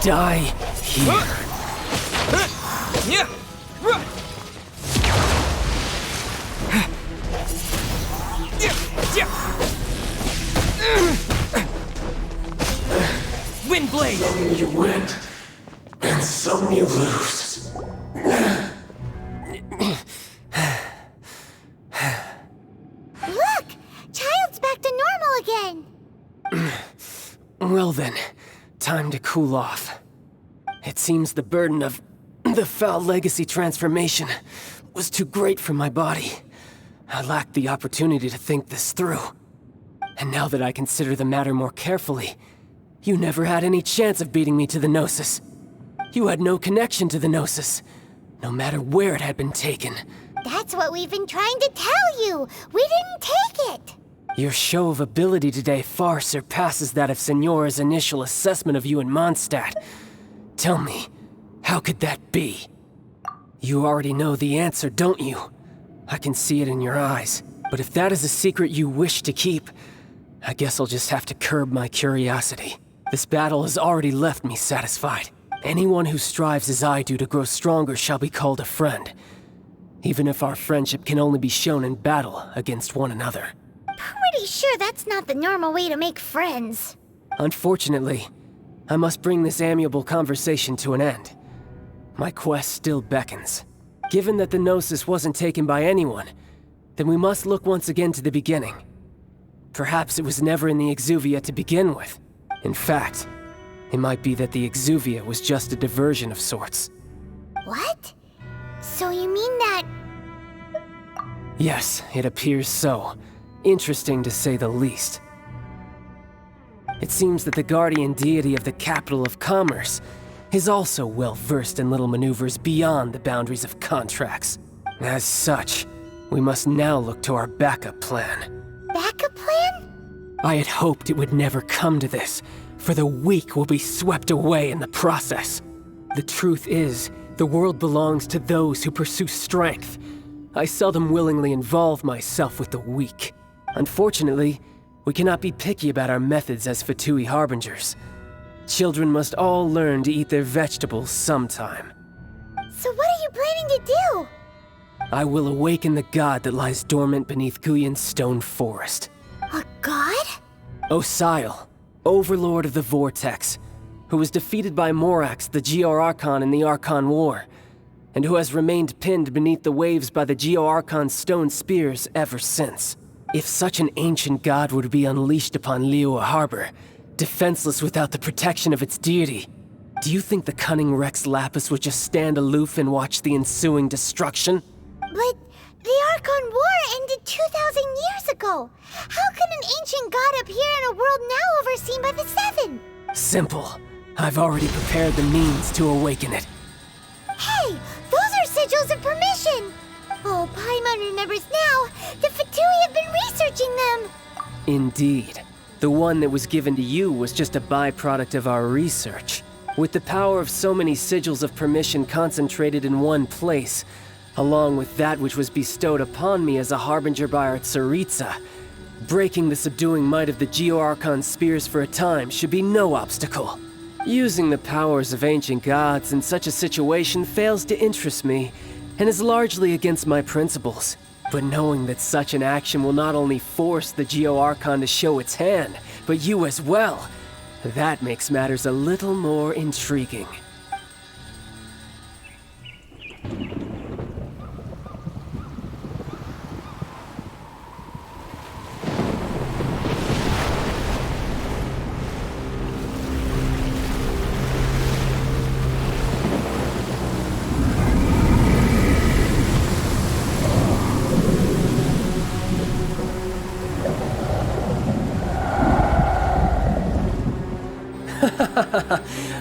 Die here. Windblade! Some you win, and some you lose. Look! Child's back to normal again! Well then, time to cool off. It seems the burden of the foul legacy transformation was too great for my body. I lacked the opportunity to think this through. And now that I consider the matter more carefully, you never had any chance of beating me to the Gnosis. You had no connection to the Gnosis, no matter where it had been taken. That's what we've been trying to tell you! We didn't take it! Your show of ability today far surpasses that of Signora's initial assessment of you in Mondstadt. Tell me, how could that be? You already know the answer, don't you? I can see it in your eyes. But if that is a secret you wish to keep, I guess I'll just have to curb my curiosity. This battle has already left me satisfied. Anyone who strives as I do to grow stronger shall be called a friend, even if our friendship can only be shown in battle against one another. Pretty sure that's not the normal way to make friends. Unfortunately, I must bring this amiable conversation to an end. My quest still beckons. Given that the Gnosis wasn't taken by anyone, then we must look once again to the beginning. Perhaps it was never in the Exuvia to begin with. In fact, it might be that the Exuvia was just a diversion of sorts. What? So you mean that... Yes, it appears so. Interesting to say the least. It seems that the guardian deity of the capital of commerce is also well versed in little maneuvers beyond the boundaries of contracts. As such, we must now look to our backup plan. Backup plan? I had hoped it would never come to this, for the weak will be swept away in the process. The truth is, the world belongs to those who pursue strength. I seldom willingly involve myself with the weak. Unfortunately, We cannot be picky about our methods as Fatui Harbingers. Children must all learn to eat their vegetables sometime. So what are you planning to do? I will awaken the god that lies dormant beneath Guyon's stone forest. A god? Osial, overlord of the Vortex, who was defeated by Morax, the Geo-Archon in the Archon War, and who has remained pinned beneath the waves by the Geo-Archon's stone spears ever since. If such an ancient god were to be unleashed upon Liyue Harbor, defenseless without the protection of its deity, do you think the cunning Rex Lapis would just stand aloof and watch the ensuing destruction? But the Archon War ended 2,000 years ago. How can an ancient god appear in a world now overseen by the Seven? Simple. I've already prepared the means to awaken it. Hey, those are sigils of permission! Oh, Paimon remembers now. The Fatui have been researching them. Indeed. The one that was given to you was just a byproduct of our research. With the power of so many sigils of permission concentrated in one place, along with that which was bestowed upon me as a harbinger by our Tsaritsa, breaking the subduing might of the Geo-Archon spears for a time should be no obstacle. Using the powers of ancient gods in such a situation fails to interest me, and is largely against my principles. But knowing that such an action will not only force the Geo-Archon to show its hand, but you as well, that makes matters a little more intriguing.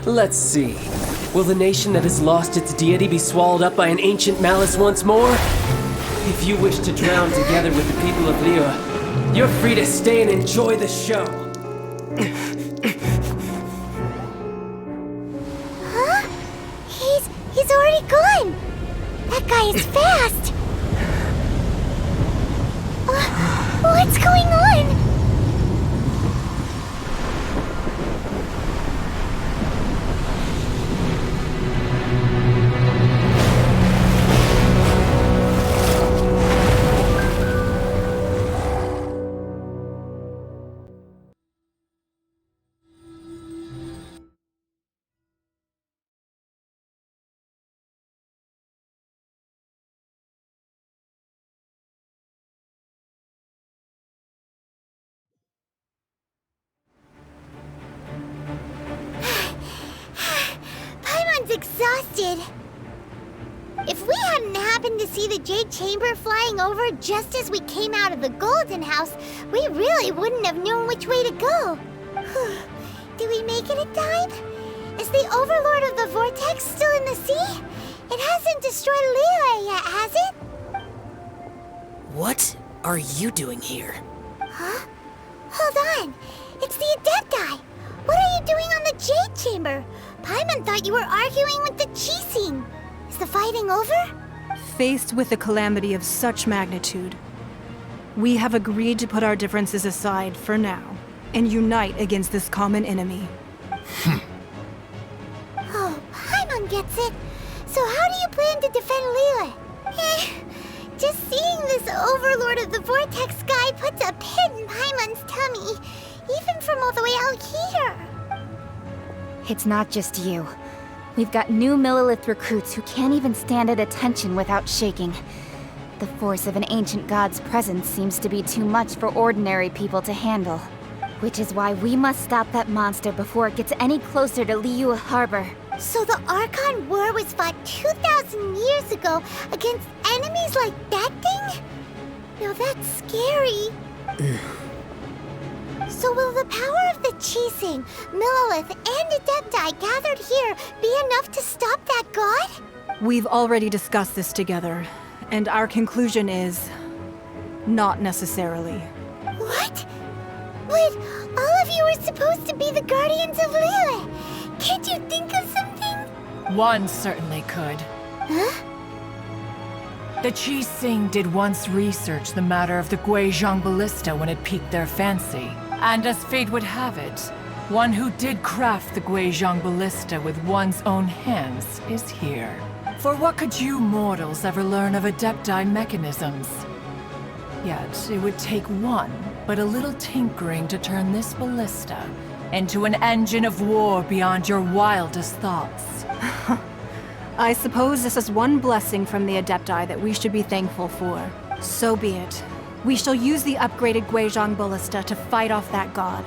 Let's see. Will the nation that has lost its deity be swallowed up by an ancient malice once more? If you wish to drown together with the people of Liyue, you're free to stay and enjoy the show. Huh? He's already gone. That guy is fast. What's going on? Exhausted. If we hadn't happened to see the Jade Chamber flying over just as we came out of the Golden House, we really wouldn't have known which way to go. Do we make it in time? Is the Overlord of the Vortex still in the sea? It hasn't destroyed Liyue yet, has it? What are you doing here? Huh? Hold on. It's the Adepti. What are you doing on the Jade Chamber? Paimon thought you were arguing with the Chising. Is the fighting over? Faced with a calamity of such magnitude, we have agreed to put our differences aside for now and unite against this common enemy. Oh, Paimon gets it. So how do you plan to defend Liyue? Just seeing this Overlord of the Vortex guy puts a pit in Paimon's tummy, even from all the way out here. It's not just you. We've got new Millilith recruits who can't even stand at attention without shaking. The force of an ancient god's presence seems to be too much for ordinary people to handle. Which is why we must stop that monster before it gets any closer to Liyue Harbor. So the Archon War was fought 2,000 years ago against enemies like that thing? Now that's scary. So will the power of the Chising, Millilith, and Adepti gathered here be enough to stop that god? We've already discussed this together, and our conclusion is... not necessarily. What? But all of you were supposed to be the guardians of Liyue. Can't you think of something? One certainly could. Huh? The Qi Sing did once research the matter of the Guizhong ballista when it piqued their fancy. And as fate would have it, one who did craft the Guizhong ballista with one's own hands is here. For what could you mortals ever learn of Adepti mechanisms? Yet, it would take one, but a little tinkering to turn this ballista into an engine of war beyond your wildest thoughts. I suppose this is one blessing from the Adepti that we should be thankful for. So be it. We shall use the upgraded Guizhong ballista to fight off that god.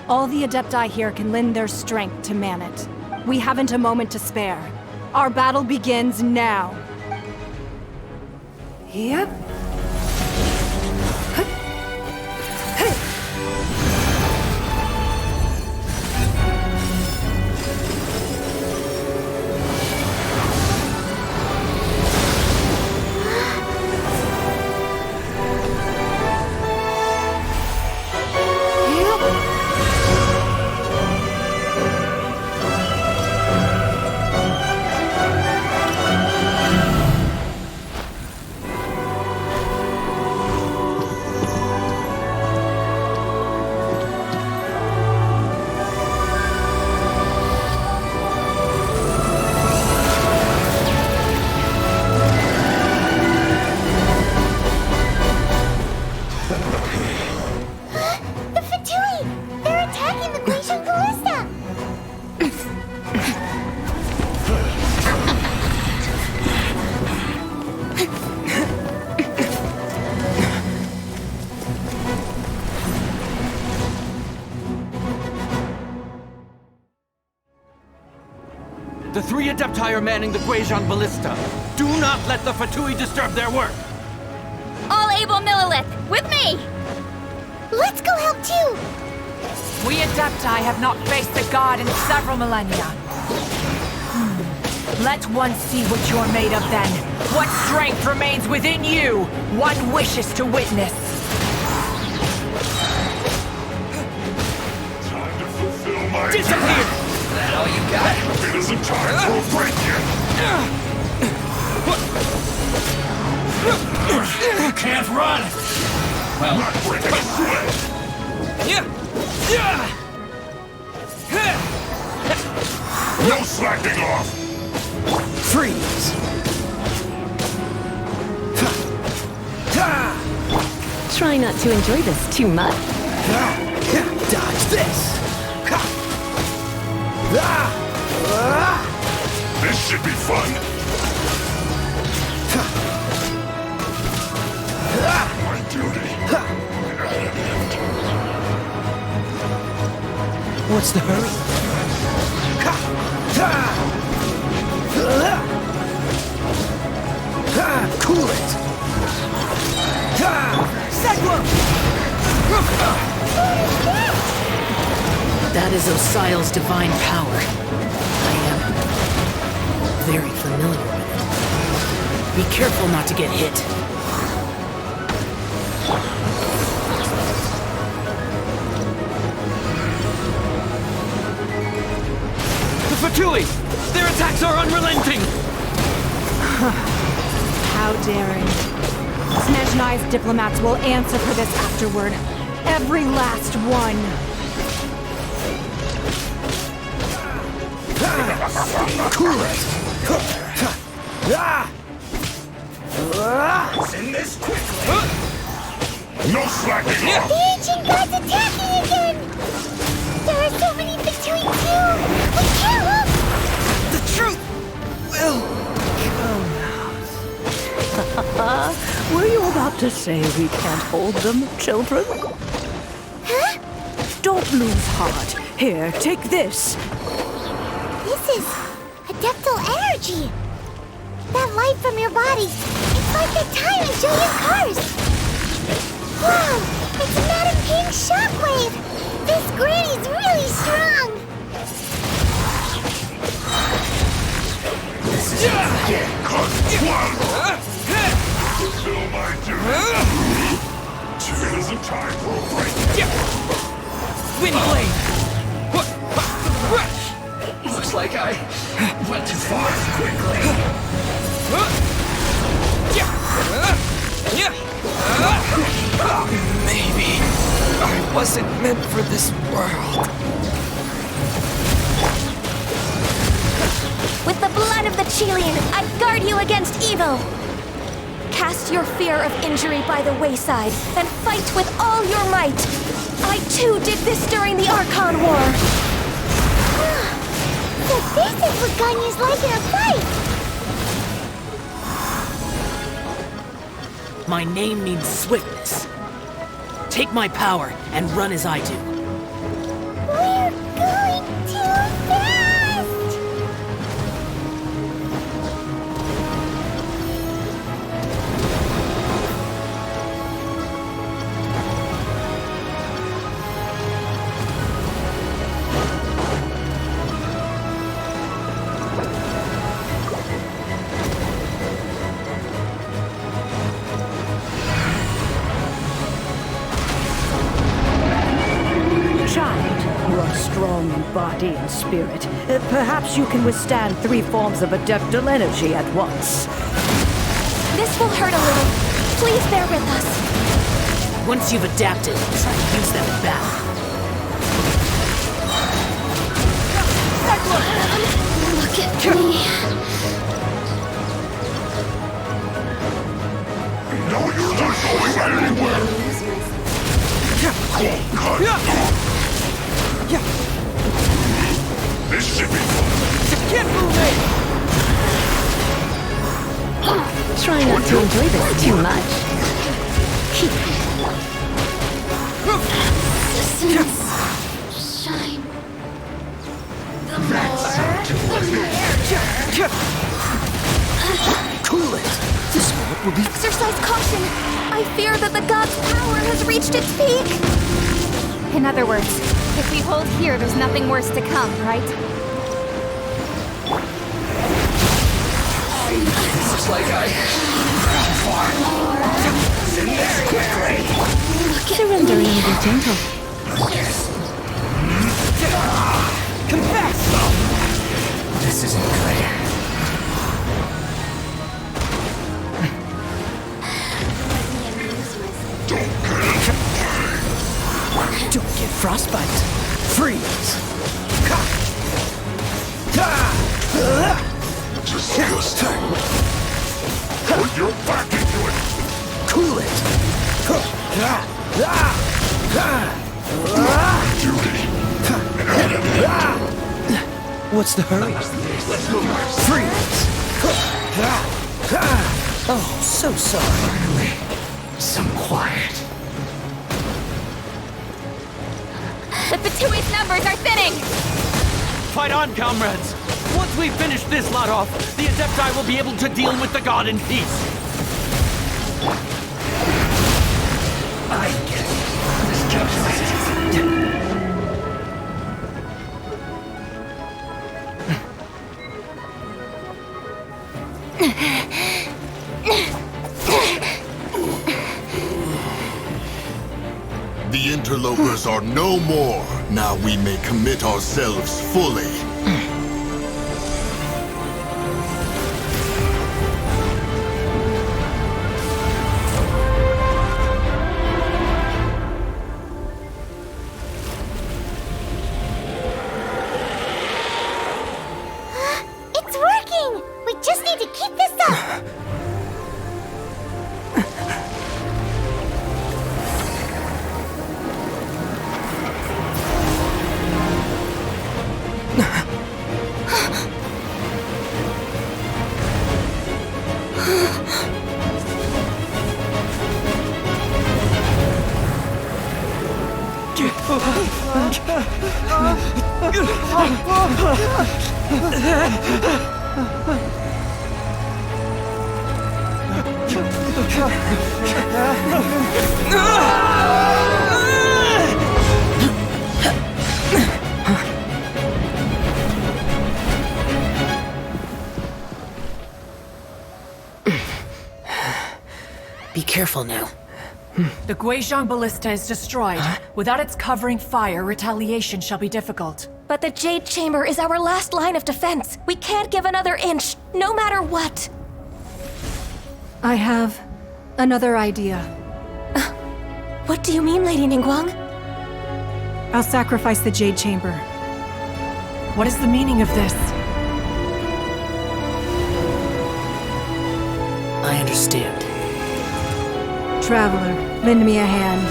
All the Adepti here can lend their strength to man it. We haven't a moment to spare. Our battle begins now. Yep. The three Adepti are manning the Guizhong ballista. Do not let the Fatui disturb their work. All able Millilith, with me! Let's go help too! We Adepti have not faced the god in several millennia. Let one see what you're made of then. What strength remains within you, one wishes to witness. Time to fulfill my Disappear! Is that all you got? It isn't time for a break yet. You can't run! Well, not breaking a sweat. No slacking off! Freeze! Try not to enjoy this too much. Dodge this! This should be fun. My duty. What's the hurry? Cool it! Cyclone! That is Osial's divine power. I am very familiar with it. Be careful not to get hit. The Fatui! Their attacks are unrelenting! How daring. Snezhnai's diplomats will answer for this afterward. Every last one. Cool it! Send this quickly! No slacking off! The ancient god's attacking again! There are so many between you! We can't look! The truth will come out. Were you about to say we can't hold them, children? Huh? Don't lose heart. Here, take this. This is adeptal energy! That light from your body, it's like the time in Julian Cars! Wow! It's Madame King's shockwave! This granny's really strong! This is get caught one! Fulfill my duty! It isn't time for a break! Wind blade! Looks like I went too far quickly. Maybe I wasn't meant for this world. With the blood of the Chilean, I guard you against evil! Cast your fear of injury by the wayside, and fight with all your might! I too did this during the Archon War! So this is what Ganyu's like in a fight! My name means swiftness. Take my power and run as I do. We're going too fast! Child, you are strong in body and spirit. Perhaps you can withstand 3 forms of adeptal energy at once. This will hurt a little. Please bear with us. Once you've adapted, try to use them in battle. Look at me. No, you're not going anywhere! This should be fun! Get moving! Try not to enjoy this too much. Shine. Cool it! This world will be... Exercise caution! I fear that the god's power has reached its peak! In other words, if we hold here, there's nothing worse to come, right? Looks like I... Surrendering will be gentle. Confess! This isn't good. Don't get frostbite. Freeze! Disgusting! Put your back into it! Cool it! Duty! What's the hurry? Freeze! Oh, so sorry. Finally, some quiet. The Patui's numbers are thinning! Fight on, comrades! Once we finish this lot off, the Adepti will be able to deal with the god in peace. I get it. This calculated. The interlopers are no more. Now we may commit ourselves fully. It's working! We just need to keep this up! Be careful now. The Guizhong Ballista is destroyed. Without its covering fire, retaliation shall be difficult. But the Jade Chamber is our last line of defense. We can't give another inch, no matter what. I have Another idea. What do you mean, Lady Ningguang? I'll sacrifice the Jade Chamber. What is the meaning of this? I understand. Traveler, lend me a hand.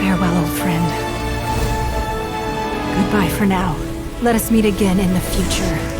Farewell, old friend. Goodbye for now. Let us meet again in the future.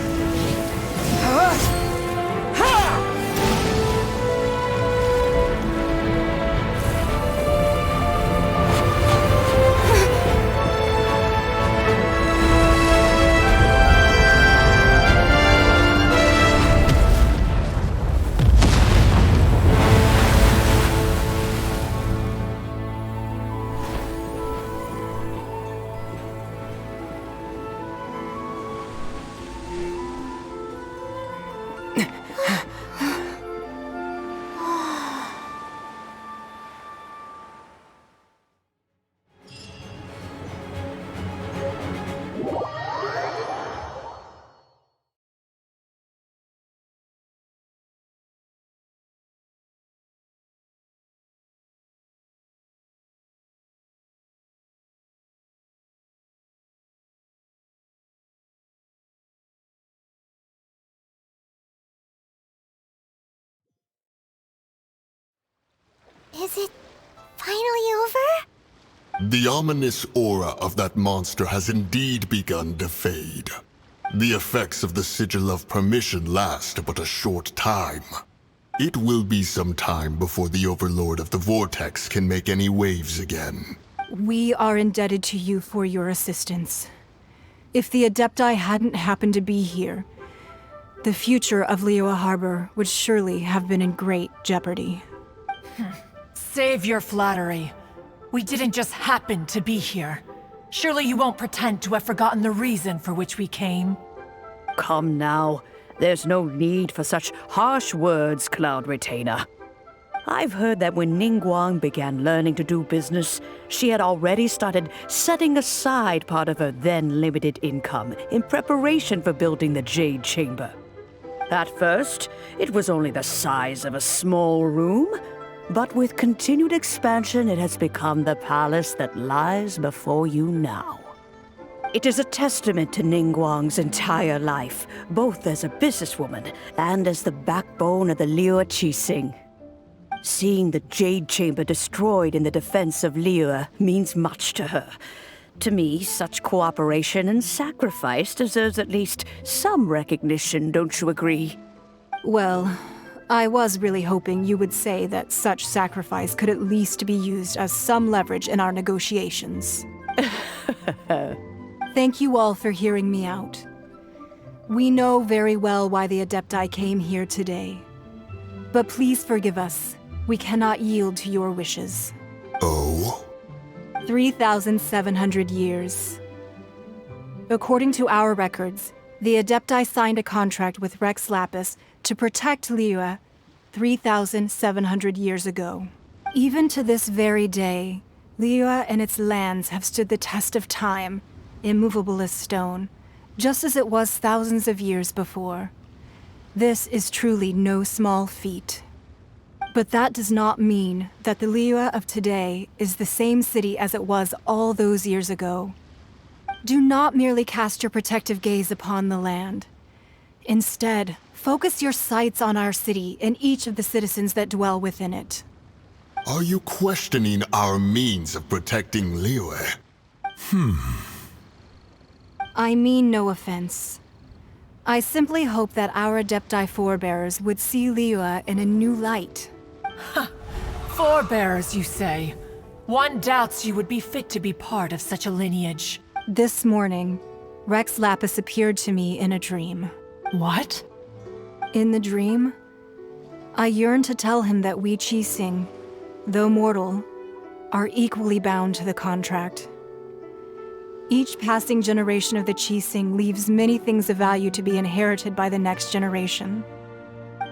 Is it finally over? The ominous aura of that monster has indeed begun to fade. The effects of the Sigil of Permission last but a short time. It will be some time before the Overlord of the Vortex can make any waves again. We are indebted to you for your assistance. If the Adepti hadn't happened to be here, the future of Liyue Harbor would surely have been in great jeopardy. Save your flattery. We didn't just happen to be here. Surely you won't pretend to have forgotten the reason for which we came. Come now. There's no need for such harsh words, Cloud Retainer. I've heard that when Ningguang began learning to do business, she had already started setting aside part of her then limited income in preparation for building the Jade Chamber. At first, it was only the size of a small room, but with continued expansion, it has become the palace that lies before you now. It is a testament to Ningguang's entire life, both as a businesswoman and as the backbone of the Liyue Qixing. Seeing the Jade Chamber destroyed in the defense of Liyue means much to her. To me, such cooperation and sacrifice deserves at least some recognition, don't you agree? Well, I was really hoping you would say that such sacrifice could at least be used as some leverage in our negotiations. Thank you all for hearing me out. We know very well why the Adepti came here today. But please forgive us. We cannot yield to your wishes. Oh? 3,700 years. According to our records, the Adepti signed a contract with Rex Lapis to protect Liyue 3,700 years ago. Even to this very day, Liyue and its lands have stood the test of time, immovable as stone, just as it was thousands of years before. This is truly no small feat. But that does not mean that the Liyue of today is the same city as it was all those years ago. Do not merely cast your protective gaze upon the land. Instead, focus your sights on our city and each of the citizens that dwell within it. Are you questioning our means of protecting Liyue? I mean no offense. I simply hope that our Adepti forebears would see Liyue in a new light. Forebears, you say? One doubts you would be fit to be part of such a lineage. This morning, Rex Lapis appeared to me in a dream. What? In the dream, I yearned to tell him that we Qixing, though mortal, are equally bound to the contract. Each passing generation of the Qixing leaves many things of value to be inherited by the next generation.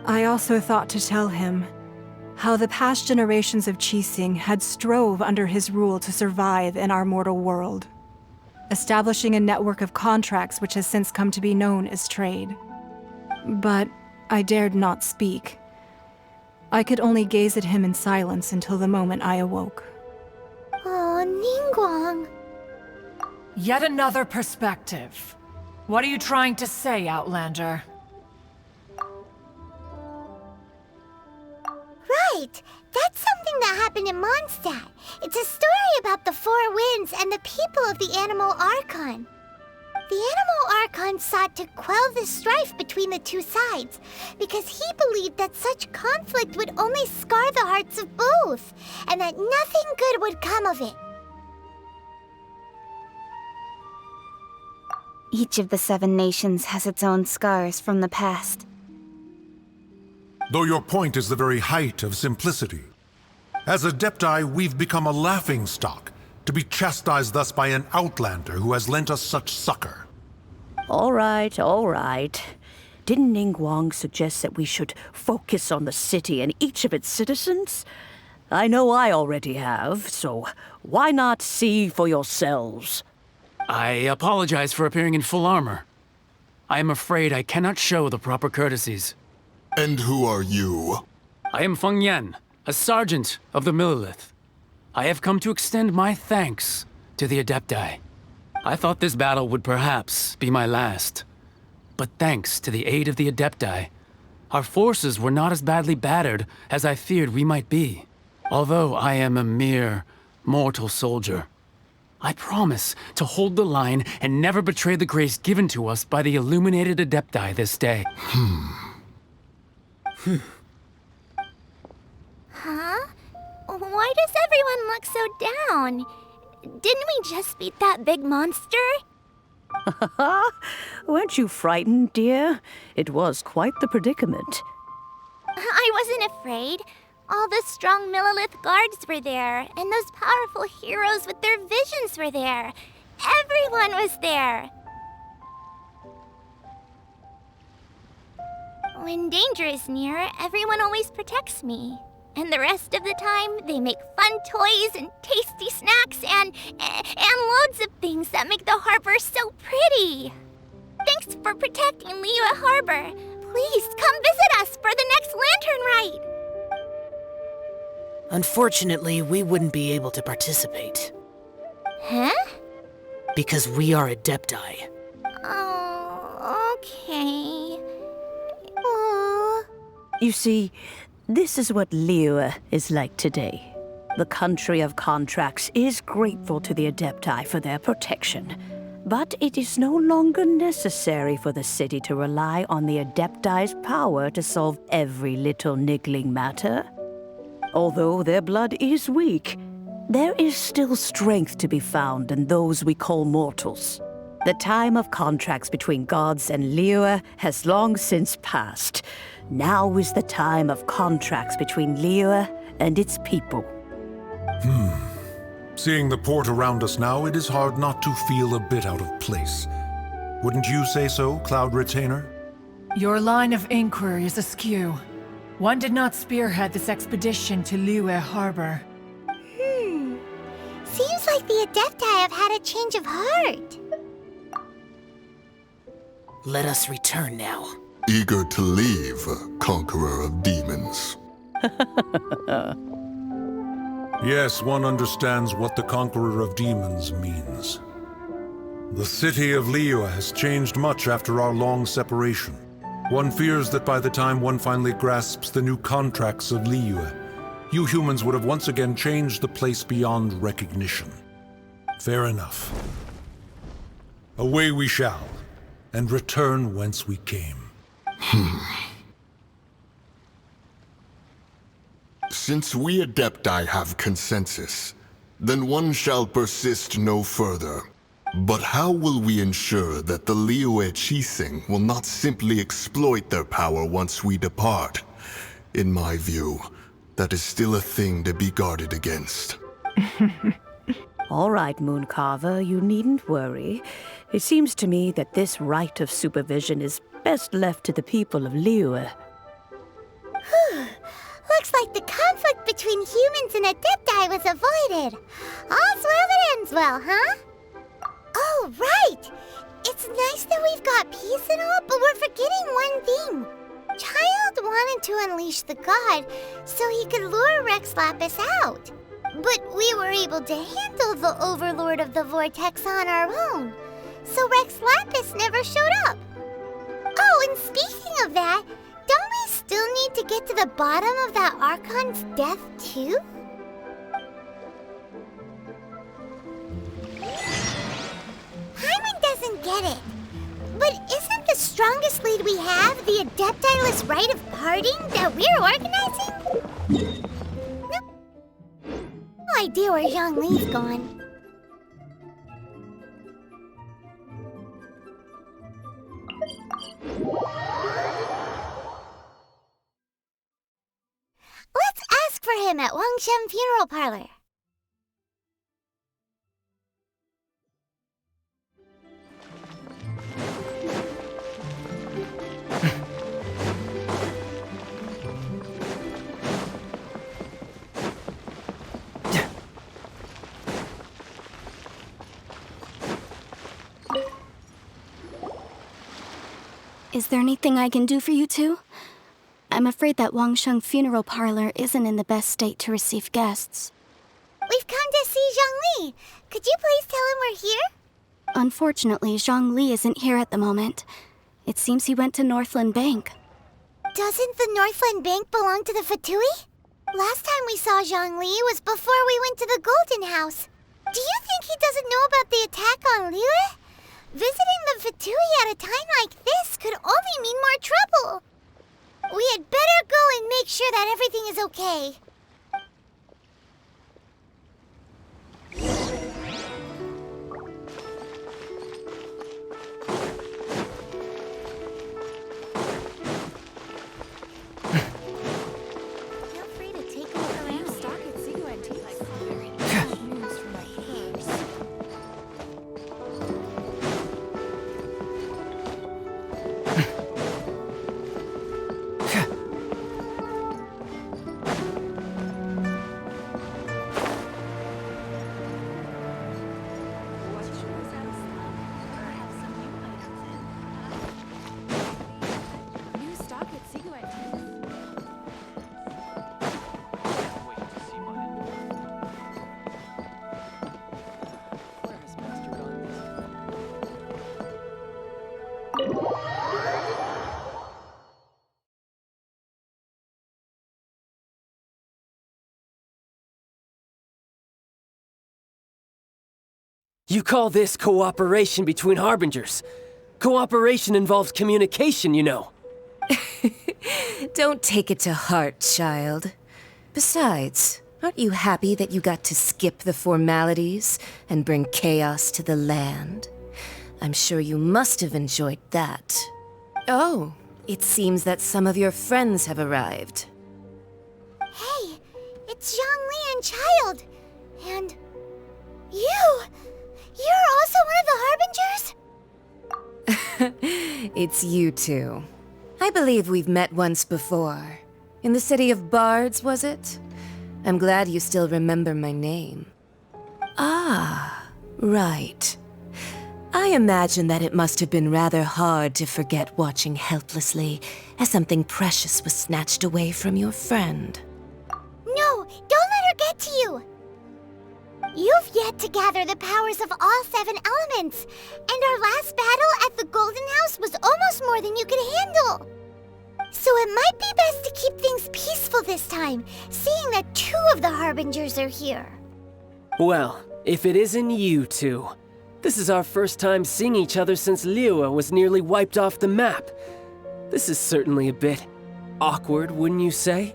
I also thought to tell him how the past generations of Qixing had strove under his rule to survive in our mortal world, establishing a network of contracts which has since come to be known as trade. But I dared not speak. I could only gaze at him in silence until the moment I awoke. Oh, Ningguang. Yet another perspective. What are you trying to say, Outlander? Right! That's something that happened in Mondstadt. It's a story about the Four Winds and the people of the Animal Archon. The Animal Archon sought to quell the strife between the two sides, because he believed that such conflict would only scar the hearts of both, and that nothing good would come of it. Each of the 7 nations has its own scars from the past. Though your point is the very height of simplicity. As Adepti, we've become a laughingstock, to be chastised thus by an outlander who has lent us such succor. All right, all right. Didn't Ningguang suggest that we should focus on the city and each of its citizens? I know I already have, so why not see for yourselves? I apologize for appearing in full armor. I am afraid I cannot show the proper courtesies. And who are you? I am Feng Yan, a sergeant of the Millelith. I have come to extend my thanks to the Adepti. I thought this battle would perhaps be my last. But thanks to the aid of the Adepti, our forces were not as badly battered as I feared we might be. Although I am a mere mortal soldier, I promise to hold the line and never betray the grace given to us by the illuminated Adepti this day. Huh? Why does everyone look so down? Didn't we just beat that big monster? Weren't you frightened, dear? It was quite the predicament. I wasn't afraid. All the strong Millelith guards were there, and those powerful heroes with their visions were there. Everyone was there. When danger is near, everyone always protects me. And the rest of the time, they make fun toys and tasty snacks and loads of things that make the harbor so pretty. Thanks for protecting Liyue Harbor. Please come visit us for the next lantern ride. Unfortunately, we wouldn't be able to participate. Huh? Because we are Adepti. Oh, okay. Oh. You see, this is what Liyue is like today. The country of contracts is grateful to the Adepti for their protection. But it is no longer necessary for the city to rely on the Adepti's power to solve every little niggling matter. Although their blood is weak, there is still strength to be found in those we call mortals. The time of contracts between gods and Liyue has long since passed. Now is the time of contracts between Liyue and its people. Seeing the port around us now, it is hard not to feel a bit out of place. Wouldn't you say so, Cloud Retainer? Your line of inquiry is askew. One did not spearhead this expedition to Liyue Harbor. Seems like the Adepti have had a change of heart. Let us return now. Eager to leave, Conqueror of Demons. Yes, one understands what the Conqueror of Demons means. The city of Liyue has changed much after our long separation. One fears that by the time one finally grasps the new contracts of Liyue, you humans would have once again changed the place beyond recognition. Fair enough. Away we shall, and return whence we came. Since we Adepti have consensus, then one shall persist no further. But how will we ensure that the Liyue Qixing will not simply exploit their power once we depart? In my view, that is still a thing to be guarded against. All right, Mooncarver, you needn't worry. It seems to me that this right of supervision is best left to the people of Liyue. Looks like the conflict between humans and Adepti was avoided. All's well that ends well, huh? Oh, right! It's nice that we've got peace and all, but we're forgetting one thing. Child wanted to unleash the god so he could lure Rex Lapis out. But we were able to handle the Overlord of the Vortex on our own, so Rex Lapis never showed up. Oh, and speaking of that, don't we still need to get to the bottom of that Archon's death, too? Paimon doesn't get it. But isn't the strongest lead we have the Adeptilus rite of parting that we're organizing? No idea where Zhongli's gone. Let's ask for him at Wangshem Funeral Parlor. Is there anything I can do for you two? I'm afraid that Wangsheng Funeral Parlor isn't in the best state to receive guests. We've come to see Zhongli. Could you please tell him we're here? Unfortunately, Zhongli isn't here at the moment. It seems he went to Northland Bank. Doesn't the Northland Bank belong to the Fatui? Last time we saw Zhongli was before we went to the Golden House. Do you think he doesn't know about the attack on Liyue? Visiting the Fatui at a time like this could only mean more trouble. We had better go and make sure that everything is okay. Feel free to take a look around. Stock at CUNT. News from my peers. New stock at CUNT. You call this cooperation between Harbingers? Cooperation involves communication, you know. Don't take it to heart, child. Besides, aren't you happy that you got to skip the formalities and bring chaos to the land? I'm sure you must have enjoyed that. Oh, it seems that some of your friends have arrived. Hey, it's Zhongli and Child. And you! You're also one of the Harbingers? It's you two. I believe we've met once before. In the city of Bards, was it? I'm glad you still remember my name. Ah, right. I imagine that it must have been rather hard to forget watching helplessly as something precious was snatched away from your friend. No, don't let her get to you! You've yet to gather the powers of all 7 elements, and our last battle at the Golden House was almost more than you could handle. So it might be best to keep things peaceful this time, seeing that 2 of the Harbingers are here. Well, if it isn't you two. This is our first time seeing each other since Liyue was nearly wiped off the map. This is certainly a bit awkward, wouldn't you say?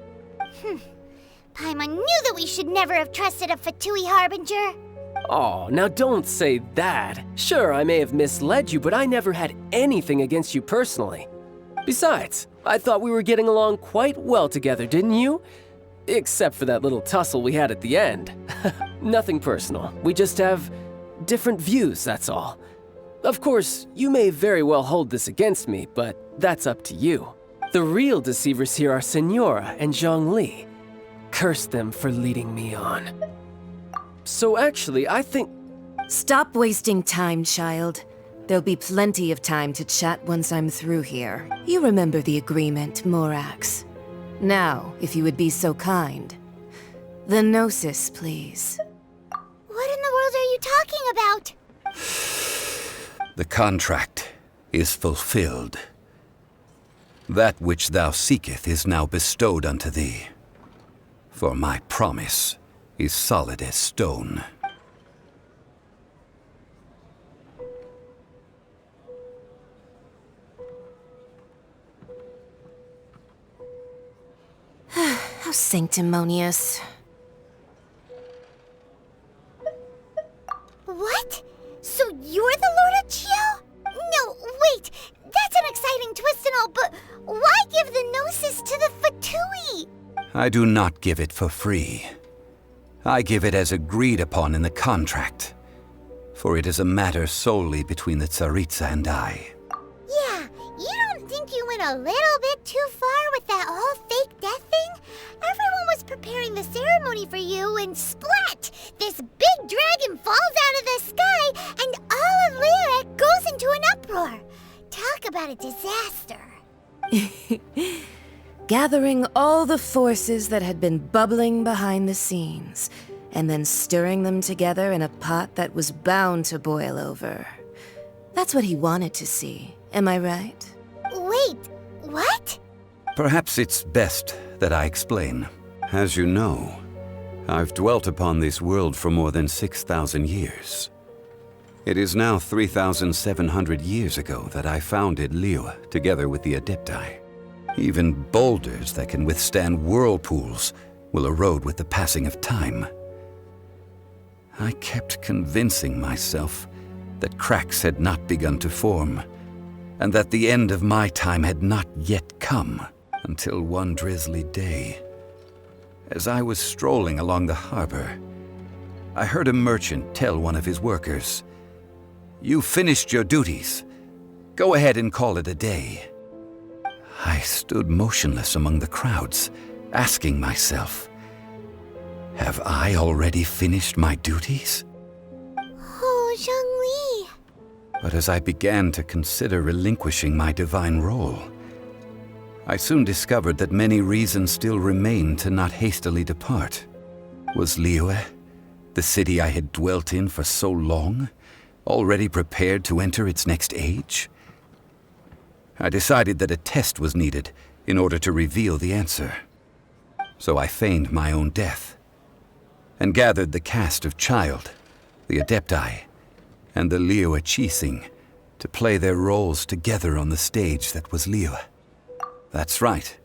Paimon knew that we should never have trusted a Fatui Harbinger. Oh, now don't say that. Sure, I may have misled you, but I never had anything against you personally. Besides, I thought we were getting along quite well together, didn't you? Except for that little tussle we had at the end. Nothing personal. We just have different views, that's all. Of course, you may very well hold this against me, but that's up to you. The real deceivers here are Senora and Zhongli. Curse them for leading me on. So actually, I think... Stop wasting time, child. There'll be plenty of time to chat once I'm through here. You remember the agreement, Morax. Now, if you would be so kind. The Gnosis, please. What in the world are you talking about? The contract is fulfilled. That which thou seeketh is now bestowed unto thee. For my promise is solid as stone. How sanctimonious. What? So you're the Lord of Chio? No, wait! That's an exciting twist and all, but why give the Gnosis to the Fatui? I do not give it for free. I give it as agreed upon in the contract, for it is a matter solely between the Tsaritsa and I. Yeah, you don't think you went a little bit too far with that whole fake death thing? Everyone was preparing the ceremony for you, and splat! This big dragon falls out of the sky, and all of Lyra goes into an uproar. Talk about a disaster. Gathering all the forces that had been bubbling behind the scenes, and then stirring them together in a pot that was bound to boil over. That's what he wanted to see, am I right? Wait, what? Perhaps it's best that I explain. As you know, I've dwelt upon this world for more than 6,000 years. It is now 3,700 years ago that I founded Liyue together with the Adepti. Even boulders that can withstand whirlpools will erode with the passing of time. I kept convincing myself that cracks had not begun to form, and that the end of my time had not yet come, until one drizzly day. As I was strolling along the harbor, I heard a merchant tell one of his workers, "You finished your duties. Go ahead and call it a day." I stood motionless among the crowds, asking myself, have I already finished my duties? Oh, Zhongli. But as I began to consider relinquishing my divine role, I soon discovered that many reasons still remained to not hastily depart. Was Liyue, the city I had dwelt in for so long, already prepared to enter its next age? I decided that a test was needed in order to reveal the answer. So I feigned my own death, and gathered the cast of Child, the Adepti, and the Liyue Qixing to play their roles together on the stage that was Liyue. That's right,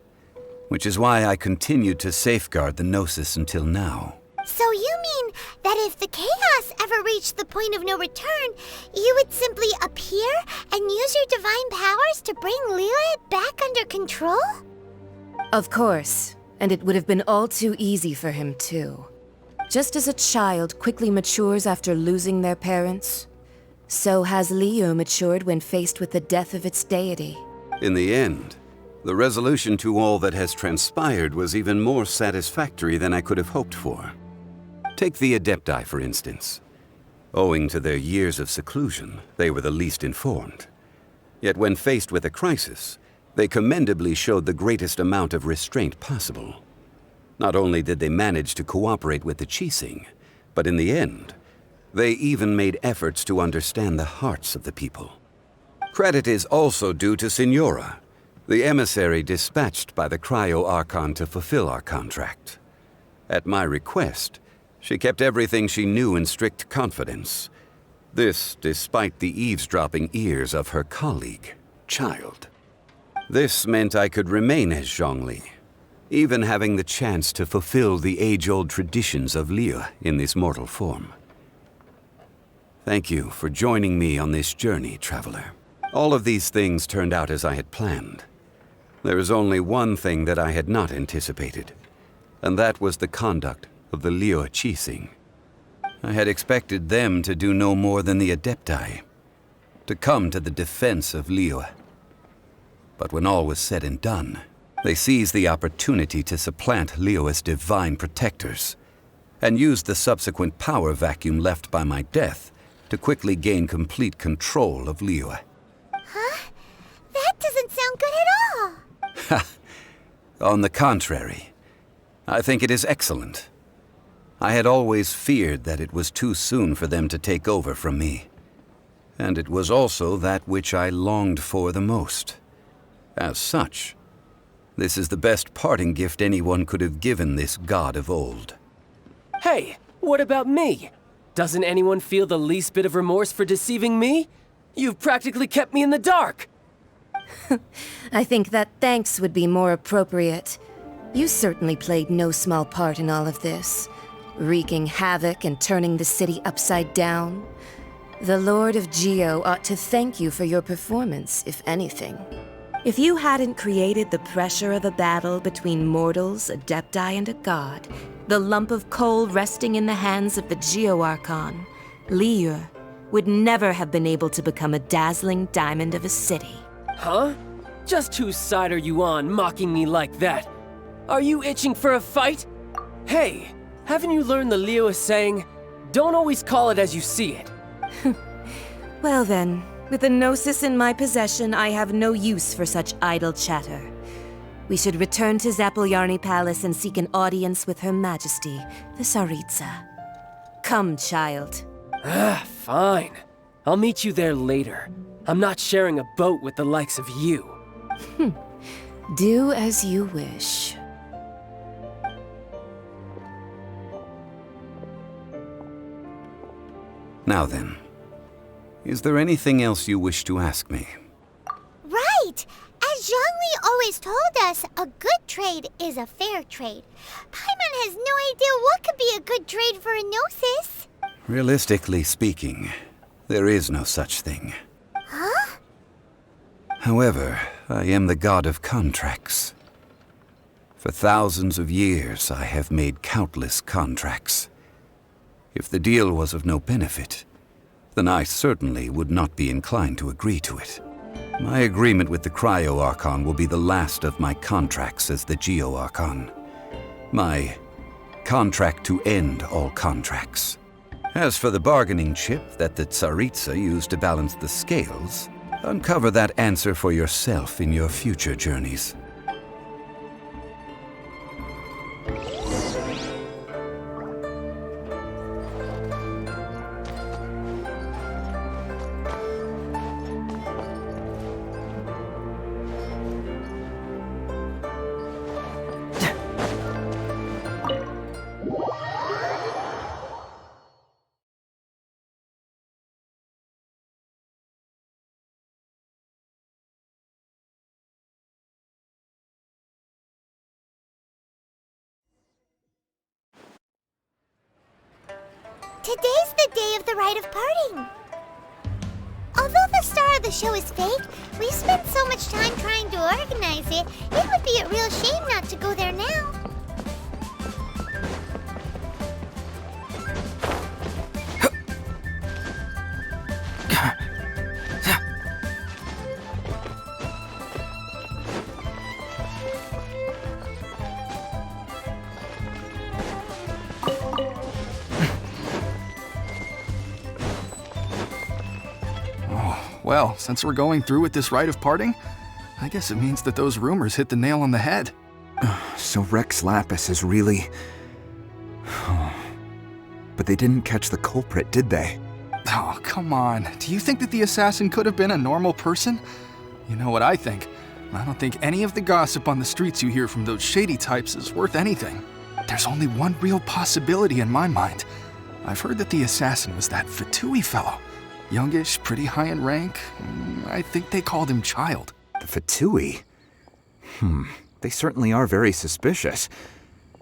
which is why I continued to safeguard the Gnosis until now. So you mean that if the chaos ever reached the point of no return, you would simply appear and use your divine powers to bring Liyue back under control? Of course, and it would have been all too easy for him too. Just as a child quickly matures after losing their parents, so has Liyue matured when faced with the death of its deity. In the end, the resolution to all that has transpired was even more satisfactory than I could have hoped for. Take the Adepti, for instance. Owing to their years of seclusion, they were the least informed. Yet when faced with a crisis, they commendably showed the greatest amount of restraint possible. Not only did they manage to cooperate with the Qixing, but in the end, they even made efforts to understand the hearts of the people. Credit is also due to Signora, the emissary dispatched by the Cryo-Archon to fulfill our contract. At my request, she kept everything she knew in strict confidence. This despite the eavesdropping ears of her colleague, Child. This meant I could remain as Zhongli, even having the chance to fulfill the age-old traditions of Liyue in this mortal form. Thank you for joining me on this journey, traveler. All of these things turned out as I had planned. There is only one thing that I had not anticipated, and that was the conduct of the Liyue Qixing. I had expected them to do no more than the Adepti, to come to the defense of Liyue. But when all was said and done, they seized the opportunity to supplant Liyue as divine protectors, and used the subsequent power vacuum left by my death to quickly gain complete control of Liyue. Huh? That doesn't sound good at all. Ha! On the contrary, I think it is excellent. I had always feared that it was too soon for them to take over from me. And it was also that which I longed for the most. As such, this is the best parting gift anyone could have given this god of old. Hey, what about me? Doesn't anyone feel the least bit of remorse for deceiving me? You've practically kept me in the dark! I think that thanks would be more appropriate. You certainly played no small part in all of this, wreaking havoc and turning the city upside down. The Lord of Geo ought to thank you for your performance, if anything. If you hadn't created the pressure of a battle between mortals, adepti, and a god, the lump of coal resting in the hands of the Geo Archon, Liyue, would never have been able to become a dazzling diamond of a city. Huh? Just whose side are you on, mocking me like that? Are you itching for a fight? Hey, haven't you learned the Liyue saying, don't always call it as you see it? Well then, with the Gnosis in my possession, I have no use for such idle chatter. We should return to Zapoljarny Palace and seek an audience with Her Majesty, the Tsaritsa. Come, child. Fine. I'll meet you there later. I'm not sharing a boat with the likes of you. Do as you wish. Now then, is there anything else you wish to ask me? Right! As Zhongli always told us, a good trade is a fair trade. Paimon has no idea what could be a good trade for a Gnosis. Realistically speaking, there is no such thing. Huh? However, I am the god of contracts. For thousands of years, I have made countless contracts. If the deal was of no benefit, then I certainly would not be inclined to agree to it. My agreement with the Cryo Archon will be the last of my contracts as the Geo Archon. My contract to end all contracts. As for the bargaining chip that the Tsaritsa used to balance the scales, uncover that answer for yourself in your future journeys. Today's the day of the rite of parting. Although the star of the show is fake, we've spent so much time trying to organize it, it would be a real shame not to go there now. Well, since we're going through with this rite of parting, I guess it means that those rumors hit the nail on the head. So Rex Lapis is really... But they didn't catch the culprit, did they? Oh, come on. Do you think that the assassin could have been a normal person? You know what I think. I don't think any of the gossip on the streets you hear from those shady types is worth anything. There's only one real possibility in my mind. I've heard that the assassin was that Fatui fellow. Youngish, pretty high in rank. I think they called him Child. The Fatui? They certainly are very suspicious.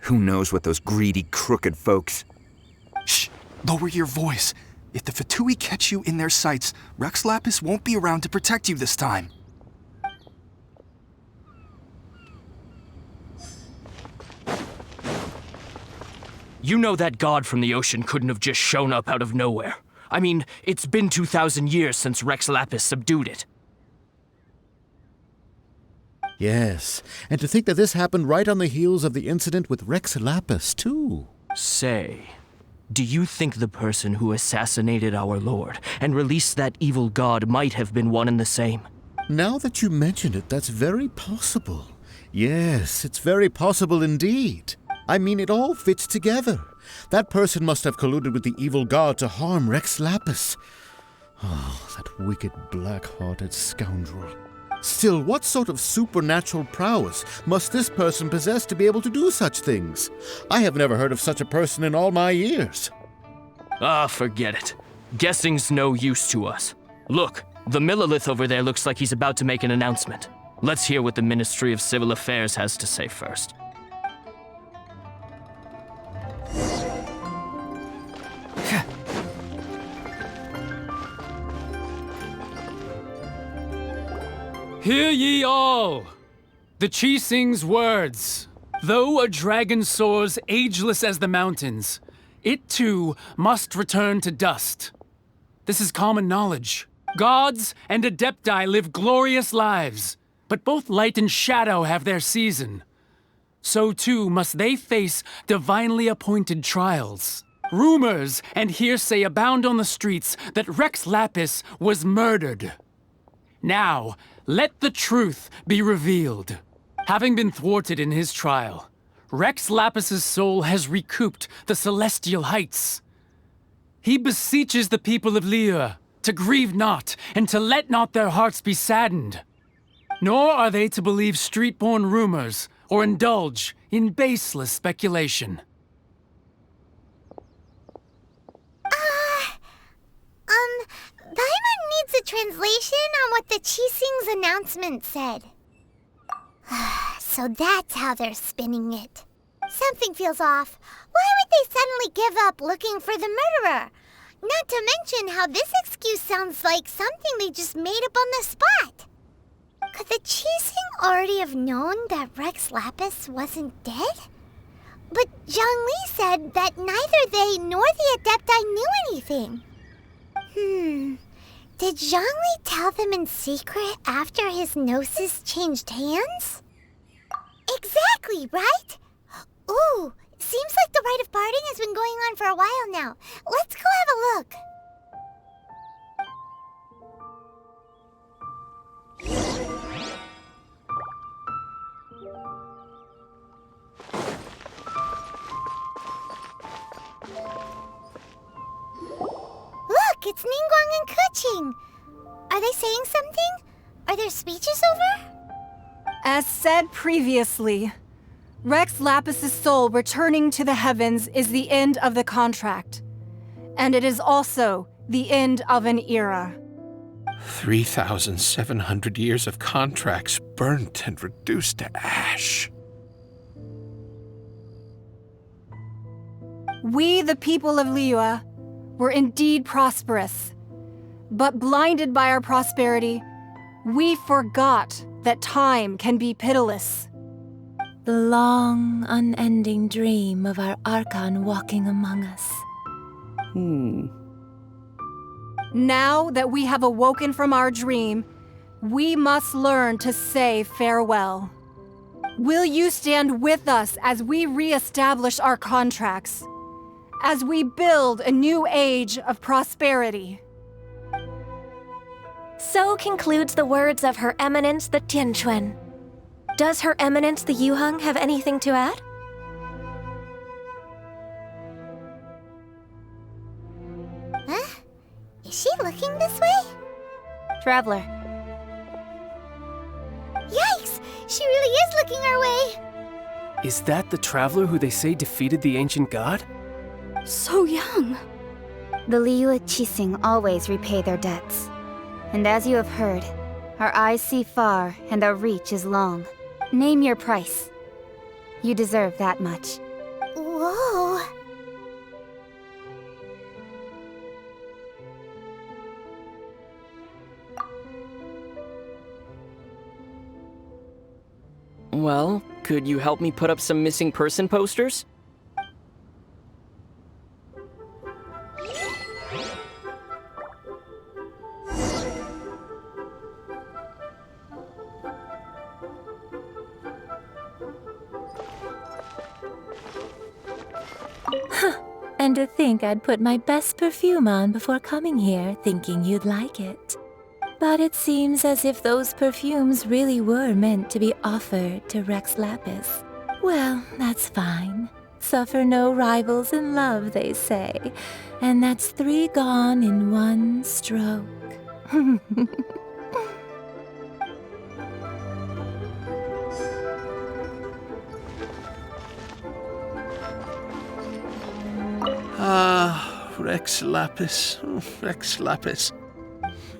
Who knows what those greedy, crooked folks... Shh! Lower your voice. If the Fatui catch you in their sights, Rex Lapis won't be around to protect you this time. You know that god from the ocean couldn't have just shown up out of nowhere. I mean, it's been 2,000 years since Rex Lapis subdued it. Yes, and to think that this happened right on the heels of the incident with Rex Lapis, too. Say, Do you think the person who assassinated our lord and released that evil god might have been one and the same? Now that you mention it, that's very possible. Yes, it's very possible indeed. I mean, it all fits together. That person must have colluded with the evil god to harm Rex Lapis. Oh, that wicked, black-hearted scoundrel. Still, what sort of supernatural prowess must this person possess to be able to do such things? I have never heard of such a person in all my years. Ah, forget it. Guessing's no use to us. Look, the Millilith over there looks like he's about to make an announcement. Let's hear what the Ministry of Civil Affairs has to say first. Hear ye all! The Chising's words. Though a dragon soars ageless as the mountains, it too must return to dust. This is common knowledge. Gods and Adepti live glorious lives, but both light and shadow have their season. So too must they face divinely appointed trials. Rumors and hearsay abound on the streets that Rex Lapis was murdered. Now, let the truth be revealed. Having been thwarted in his trial, Rex Lapis's soul has recouped the celestial heights. He beseeches the people of Liyue to grieve not and to let not their hearts be saddened. Nor are they to believe street-born rumors or indulge in baseless speculation. Paimon needs a translation on what the Chising's announcement said. So that's how they're spinning it. Something feels off. Why would they suddenly give up looking for the murderer? Not to mention how this excuse sounds like something they just made up on the spot. Could the Chising already have known that Rex Lapis wasn't dead? But Zhongli said that neither they nor the Adepti knew anything. Did Zhongli tell them in secret after his gnosis changed hands? Exactly, right? Ooh, seems like the rite of parting has been going on for a while now. Let's go have a look. Look, it's Ningguang and Keqing. Are they saying something? Are their speeches over? As said previously, Rex Lapis's soul returning to the heavens is the end of the contract. And it is also the end of an era. 3,700 years of contracts burnt and reduced to ash. We, the people of Liyue, were indeed prosperous. But blinded by our prosperity, we forgot that time can be pitiless. The long, unending dream of our Archon walking among us. Now that we have awoken from our dream, we must learn to say farewell. Will you stand with us as we re-establish our contracts? As we build a new age of prosperity? So concludes the words of Her Eminence the Tianquan. Does Her Eminence the Yuheng have anything to add? Huh? Is she looking this way? Traveler. Yikes! She really is looking our way! Is that the traveler who they say defeated the ancient god? So young. The Liyue Chising always repay their debts. And as you have heard, our eyes see far and our reach is long. Name your price. You deserve that much. Whoa! Well, could you help me put up some missing person posters? And to think I'd put my best perfume on before coming here, thinking you'd like it. But it seems as if those perfumes really were meant to be offered to Rex Lapis. Well, that's fine. Suffer no rivals in love, they say. And that's 3 gone in 1 stroke. Ah, Rex Lapis. Oh, Rex Lapis.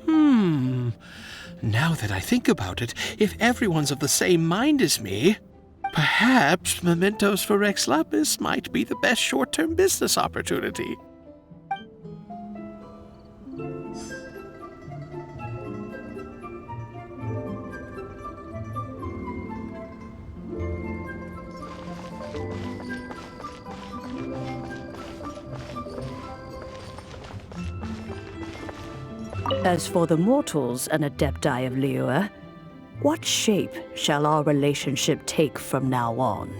Now that I think about it, if everyone's of the same mind as me, perhaps mementos for Rex Lapis might be the best short-term business opportunity. As for the mortals and Adepti of Liyue, what shape shall our relationship take from now on?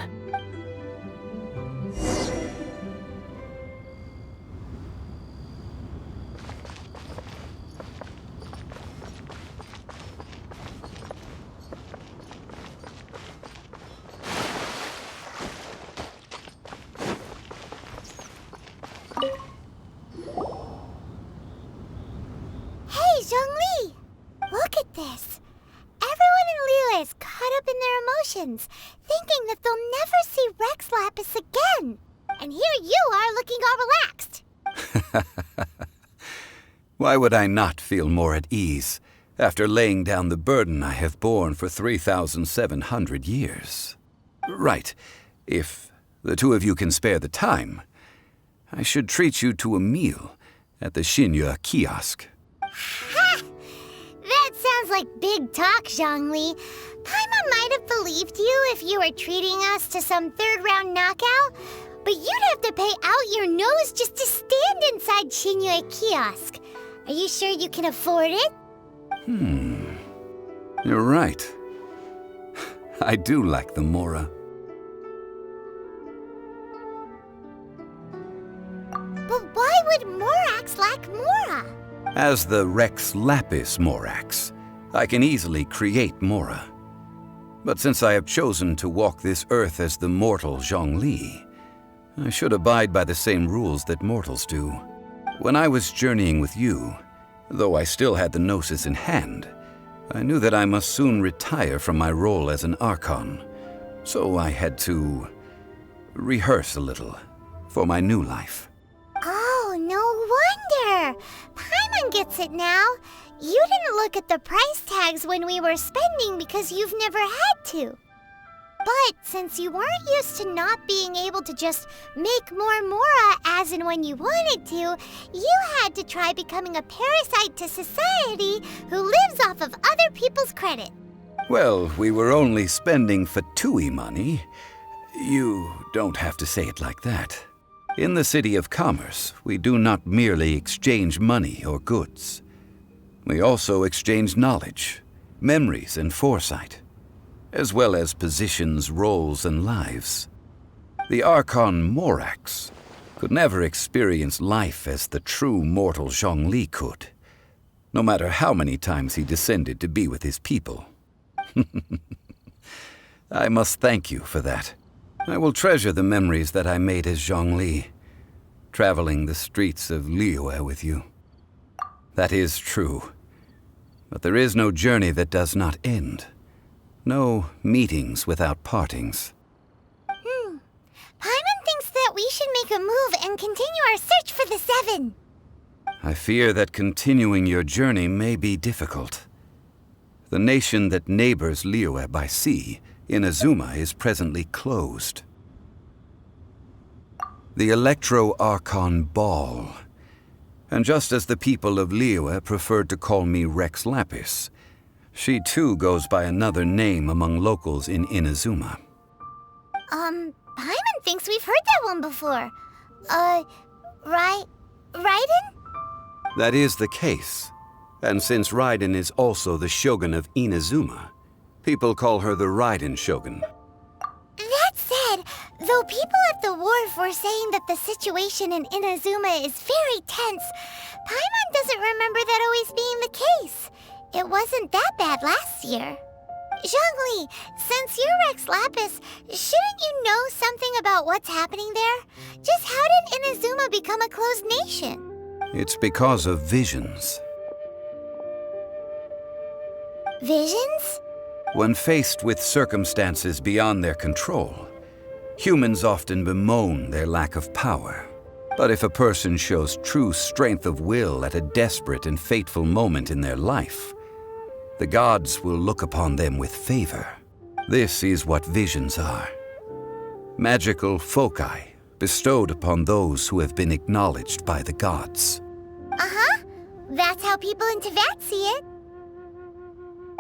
Hey, Zhongli! Look at this. Everyone in Liyue is caught up in their emotions, thinking that they'll never see Rex Lapis again. And here you are looking all relaxed. Why would I not feel more at ease after laying down the burden I have borne for 3,700 years? Right. If the two of you can spare the time, I should treat you to a meal at the Xinyue kiosk. Ha! That sounds like big talk, Zhongli. Paimon might have believed you if you were treating us to some third-round knockout, but you'd have to pay out your nose just to stand inside Xinyue kiosk. Are you sure you can afford it? You're right. I do like the Mora. But why would Morax lack Mora? As the Rex Lapis Morax, I can easily create Mora. But since I have chosen to walk this earth as the mortal Zhongli, I should abide by the same rules that mortals do. When I was journeying with you, though I still had the Gnosis in hand, I knew that I must soon retire from my role as an Archon, so I had to rehearse a little for my new life. Oh, no wonder! Paimon gets it now. You didn't look at the price tags when we were spending because you've never had to. But since you weren't used to not being able to just make more Mora as and when you wanted to, you had to try becoming a parasite to society who lives off of other people's credit. Well, we were only spending Fatui money. You don't have to say it like that. In the City of Commerce, we do not merely exchange money or goods. We also exchange knowledge, memories, and foresight, as well as positions, roles, and lives. The Archon Morax could never experience life as the true mortal Zhongli could, no matter how many times he descended to be with his people. I must thank you for that. I will treasure the memories that I made as Zhongli, traveling the streets of Liyue with you. That is true. But there is no journey that does not end. No meetings without partings. Paimon thinks that we should make a move and continue our search for the 7. I fear that continuing your journey may be difficult. The nation that neighbors Liyue by sea, Inazuma, is presently closed. The Electro-Archon Ball. And just as the people of Liyue preferred to call me Rex Lapis, she too goes by another name among locals in Inazuma. Paimon thinks we've heard that one before. Raiden? That is the case. And since Raiden is also the Shogun of Inazuma, people call her the Raiden Shogun. That said, Though people at the wharf were saying that the situation in Inazuma is very tense, Paimon doesn't remember that always being the case. It wasn't that bad last year. Zhongli, since you're Rex Lapis, shouldn't you know something about what's happening there? Just how did Inazuma become a closed nation? It's because of visions. Visions? When faced with circumstances beyond their control, humans often bemoan their lack of power. But if a person shows true strength of will at a desperate and fateful moment in their life, the gods will look upon them with favor. This is what visions are. Magical foci bestowed upon those who have been acknowledged by the gods. Uh-huh. That's how people in Teyvat see it.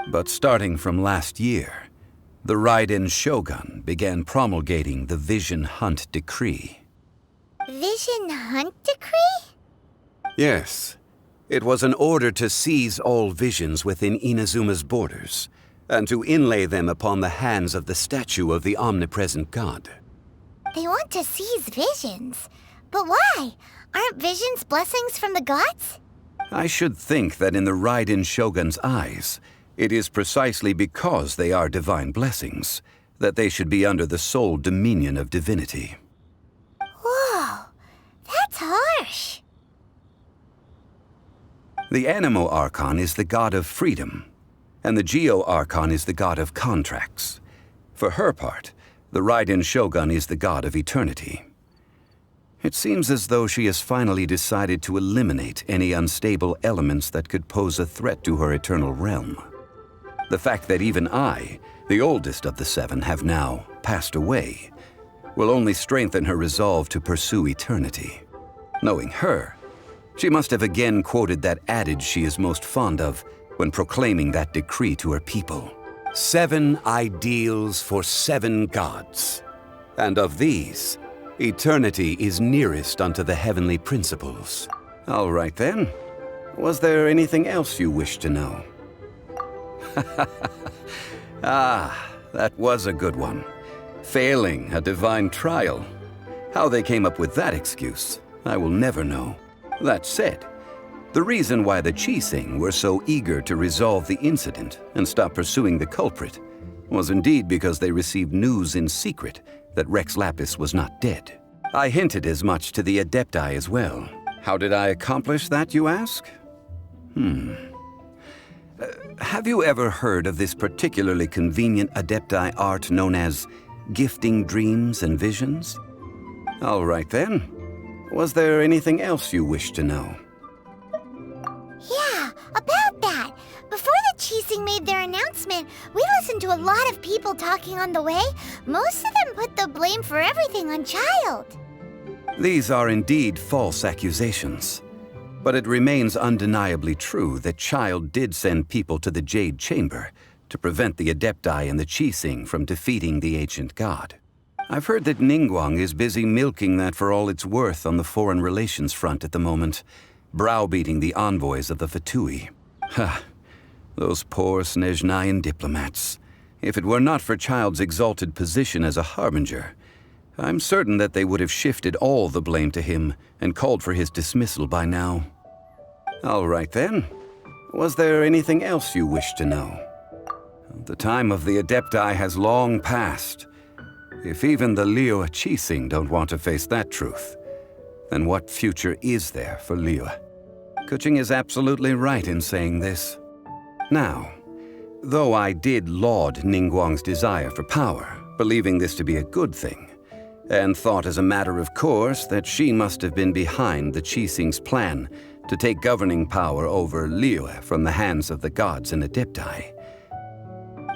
But starting from last year, the Raiden Shogun began promulgating the Vision Hunt Decree. Vision Hunt Decree? Yes. It was an order to seize all visions within Inazuma's borders, and to inlay them upon the hands of the statue of the omnipresent god. They want to seize visions. But why? Aren't visions blessings from the gods? I should think that in the Raiden Shogun's eyes, it is precisely because they are divine blessings that they should be under the sole dominion of divinity. Whoa, that's harsh. The Animo Archon is the god of freedom, and the Geo Archon is the god of contracts. For her part, the Raiden Shogun is the god of eternity. It seems as though she has finally decided to eliminate any unstable elements that could pose a threat to her eternal realm. The fact that even I, the oldest of the seven, have now passed away, will only strengthen her resolve to pursue eternity. Knowing her, she must have again quoted that adage she is most fond of when proclaiming that decree to her people. 7 ideals for 7 gods. And of these, eternity is nearest unto the heavenly principles. All right then. Was there anything else you wish to know? Ah, that was a good one. Failing a divine trial. How they came up with that excuse, I will never know. That said, the reason why the Qixing were so eager to resolve the incident and stop pursuing the culprit was indeed because they received news in secret that Rex Lapis was not dead. I hinted as much to the Adepti as well. How did I accomplish that, you ask? Have you ever heard of this particularly convenient Adepti art known as gifting dreams and visions? All right then. Was there anything else you wish to know? Yeah, about that. Before the Qixing made their announcement, we listened to a lot of people talking on the way. Most of them put the blame for everything on Child. These are indeed false accusations. But it remains undeniably true that Child did send people to the Jade Chamber to prevent the Adepti and the Qixing from defeating the ancient god. I've heard that Ningguang is busy milking that for all it's worth on the foreign relations front at the moment, browbeating the envoys of the Fatui. Ha! Those poor Snezhnayan diplomats. If it were not for Child's exalted position as a harbinger, I'm certain that they would have shifted all the blame to him and called for his dismissal by now. All right then. Was there anything else you wish to know? The time of the Adepti has long passed. If even the Liyue Qixing don't want to face that truth, then what future is there for Liyue? Kuching is absolutely right in saying this. Now, though I did laud Ningguang's desire for power, believing this to be a good thing, and thought as a matter of course that she must have been behind the Qixing's plan to take governing power over Liyue from the hands of the gods and Adepti,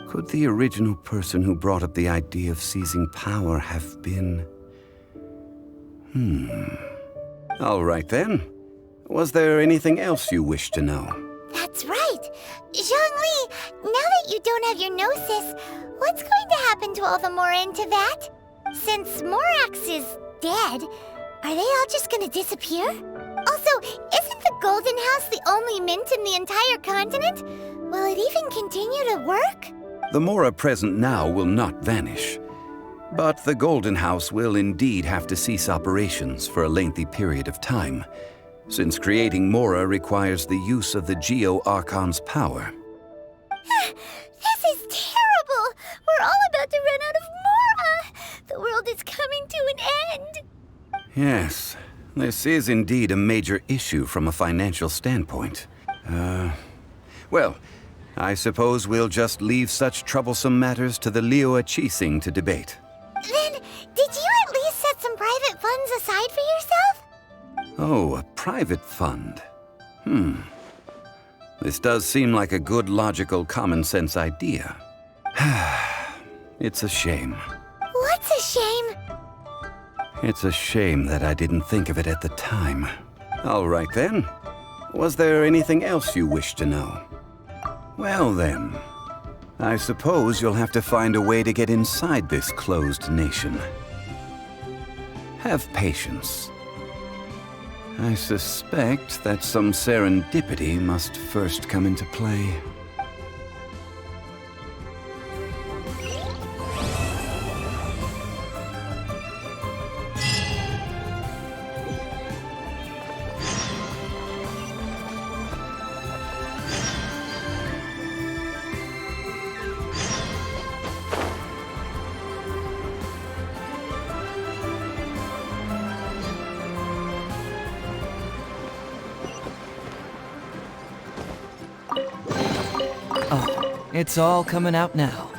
could the original person who brought up the idea of seizing power have been... All right then. Was there anything else you wish to know? That's right. Zhongli, now that you don't have your gnosis, what's going to happen to all the Mora in Teyvat? Since Morax is dead, are they all just gonna disappear? Also, isn't the Golden House the only mint in the entire continent? Will it even continue to work? The Mora present now will not vanish. But the Golden House will indeed have to cease operations for a lengthy period of time, since creating Mora requires the use of the Geo-Archon's power. This is terrible! We're all about to run out of Mora! The world is coming to an end! Yes, this is indeed a major issue from a financial standpoint. Well, I suppose we'll just leave such troublesome matters to the Liyue Qixing to debate. Then, did you at least set some private funds aside for yourself? Oh, a private fund. This does seem like a good, logical, common-sense idea. It's a shame. What's a shame? It's a shame that I didn't think of it at the time. All right then. Was there anything else you wish to know? Well then, I suppose you'll have to find a way to get inside this closed nation. Have patience. I suspect that some serendipity must first come into play. It's all coming out now.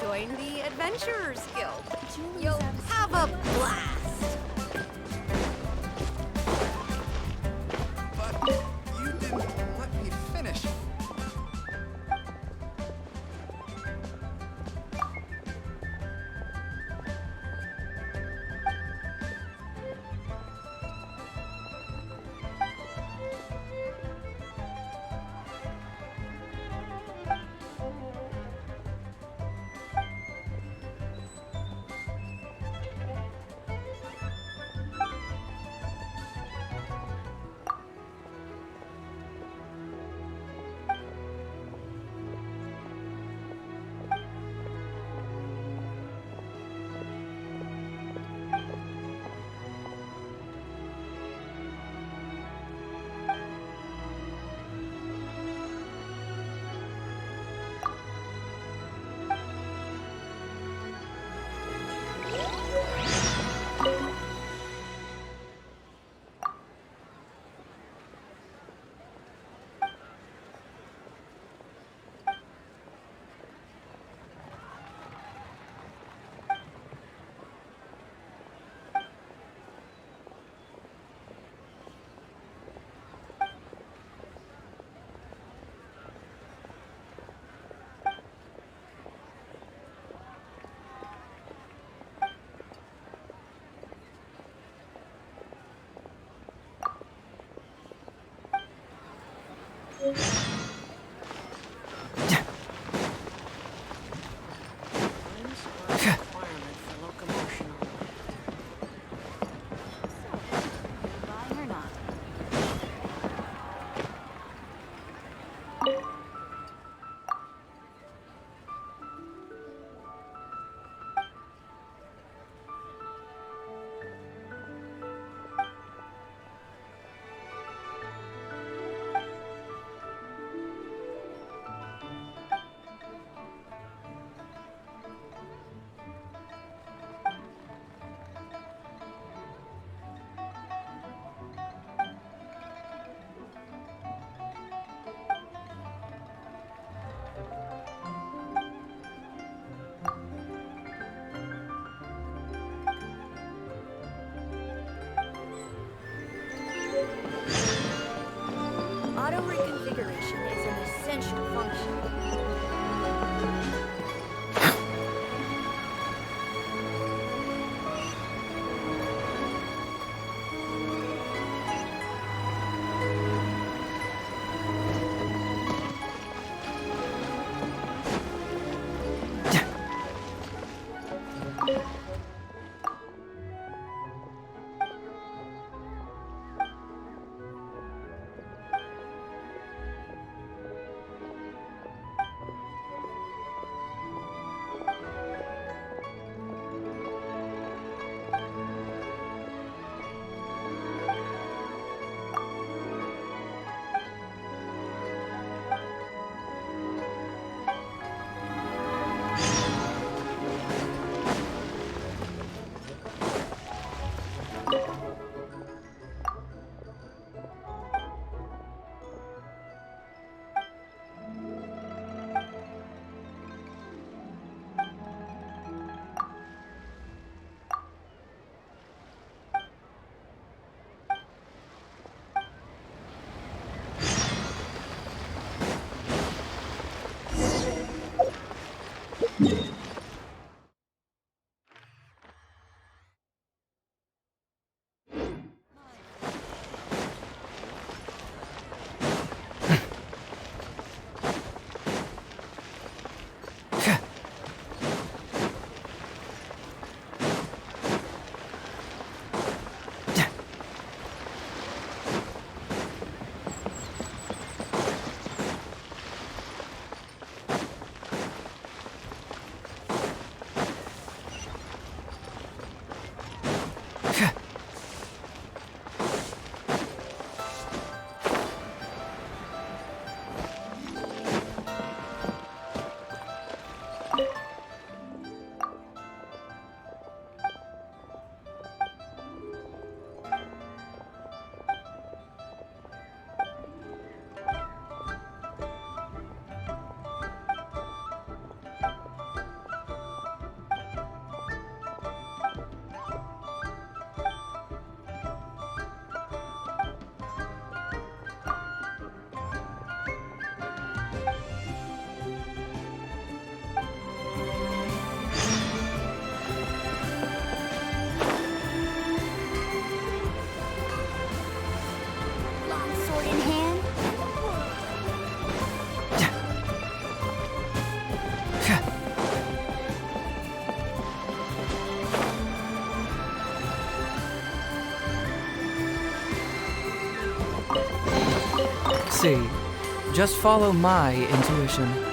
Join the Adventurers Guild. You'll have a blast. But you didn't let me finish. reverberation is an essential function. See, just follow my intuition.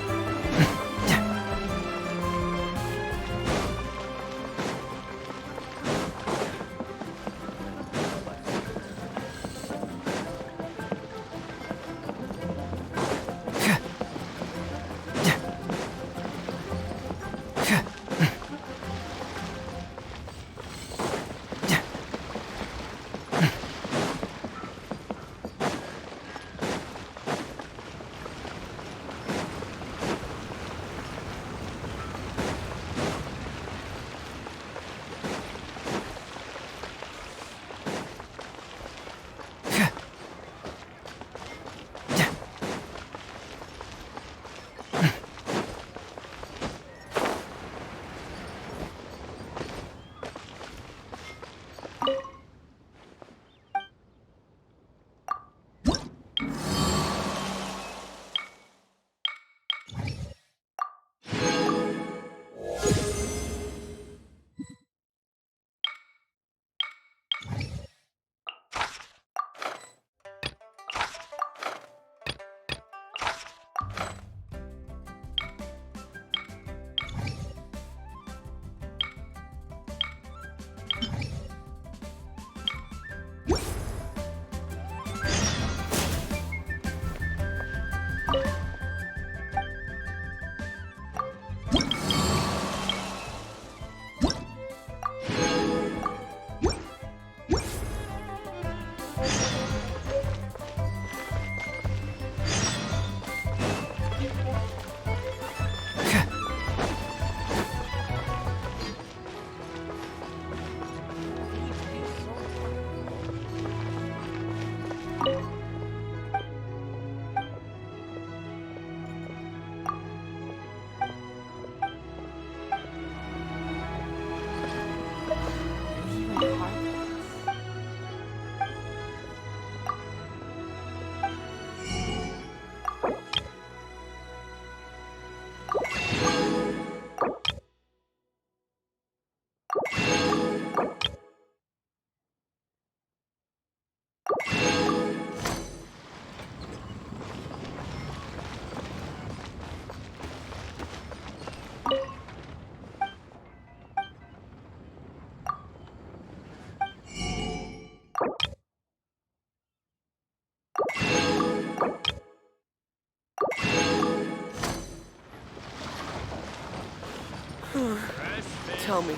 Tell me.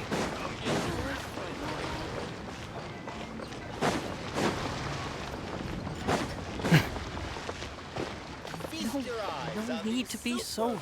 No need to be so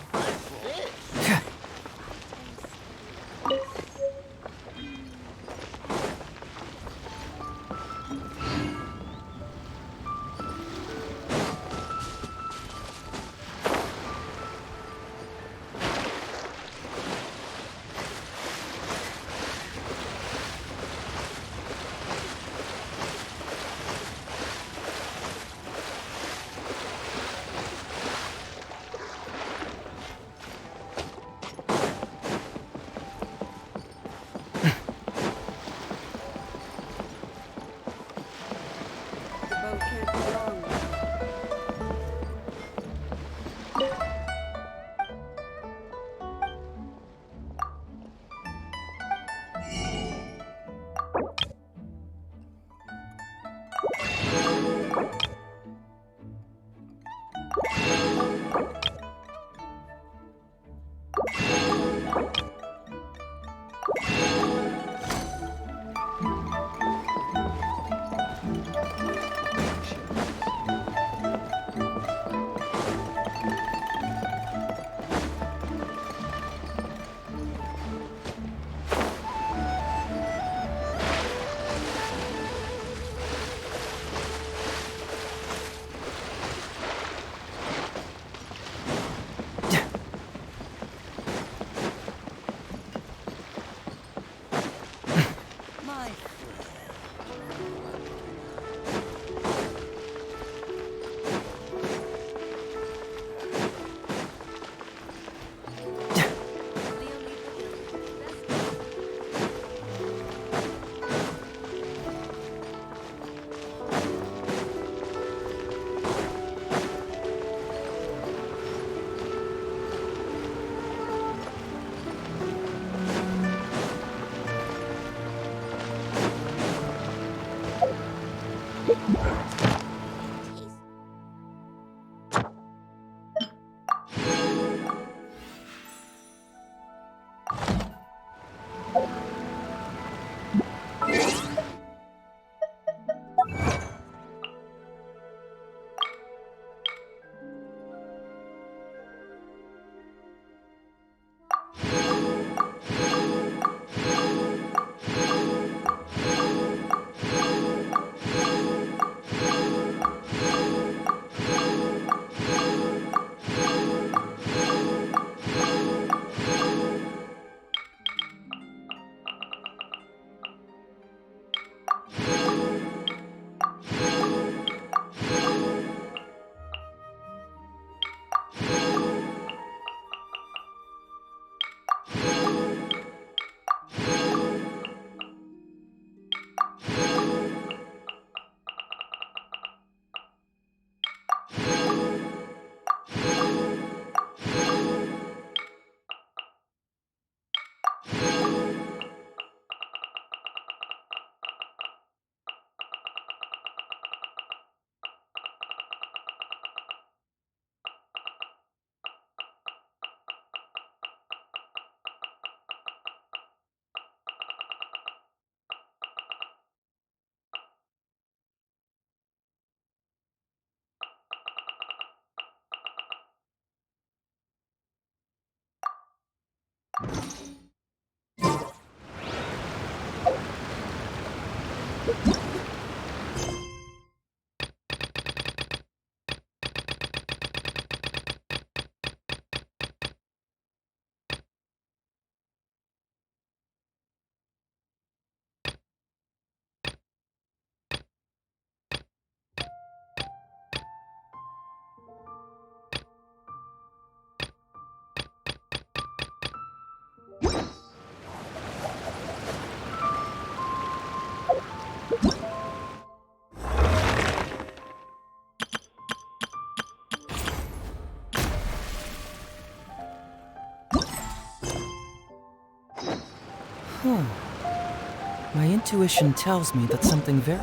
My intuition tells me that something very...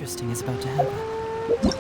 interesting is about to happen.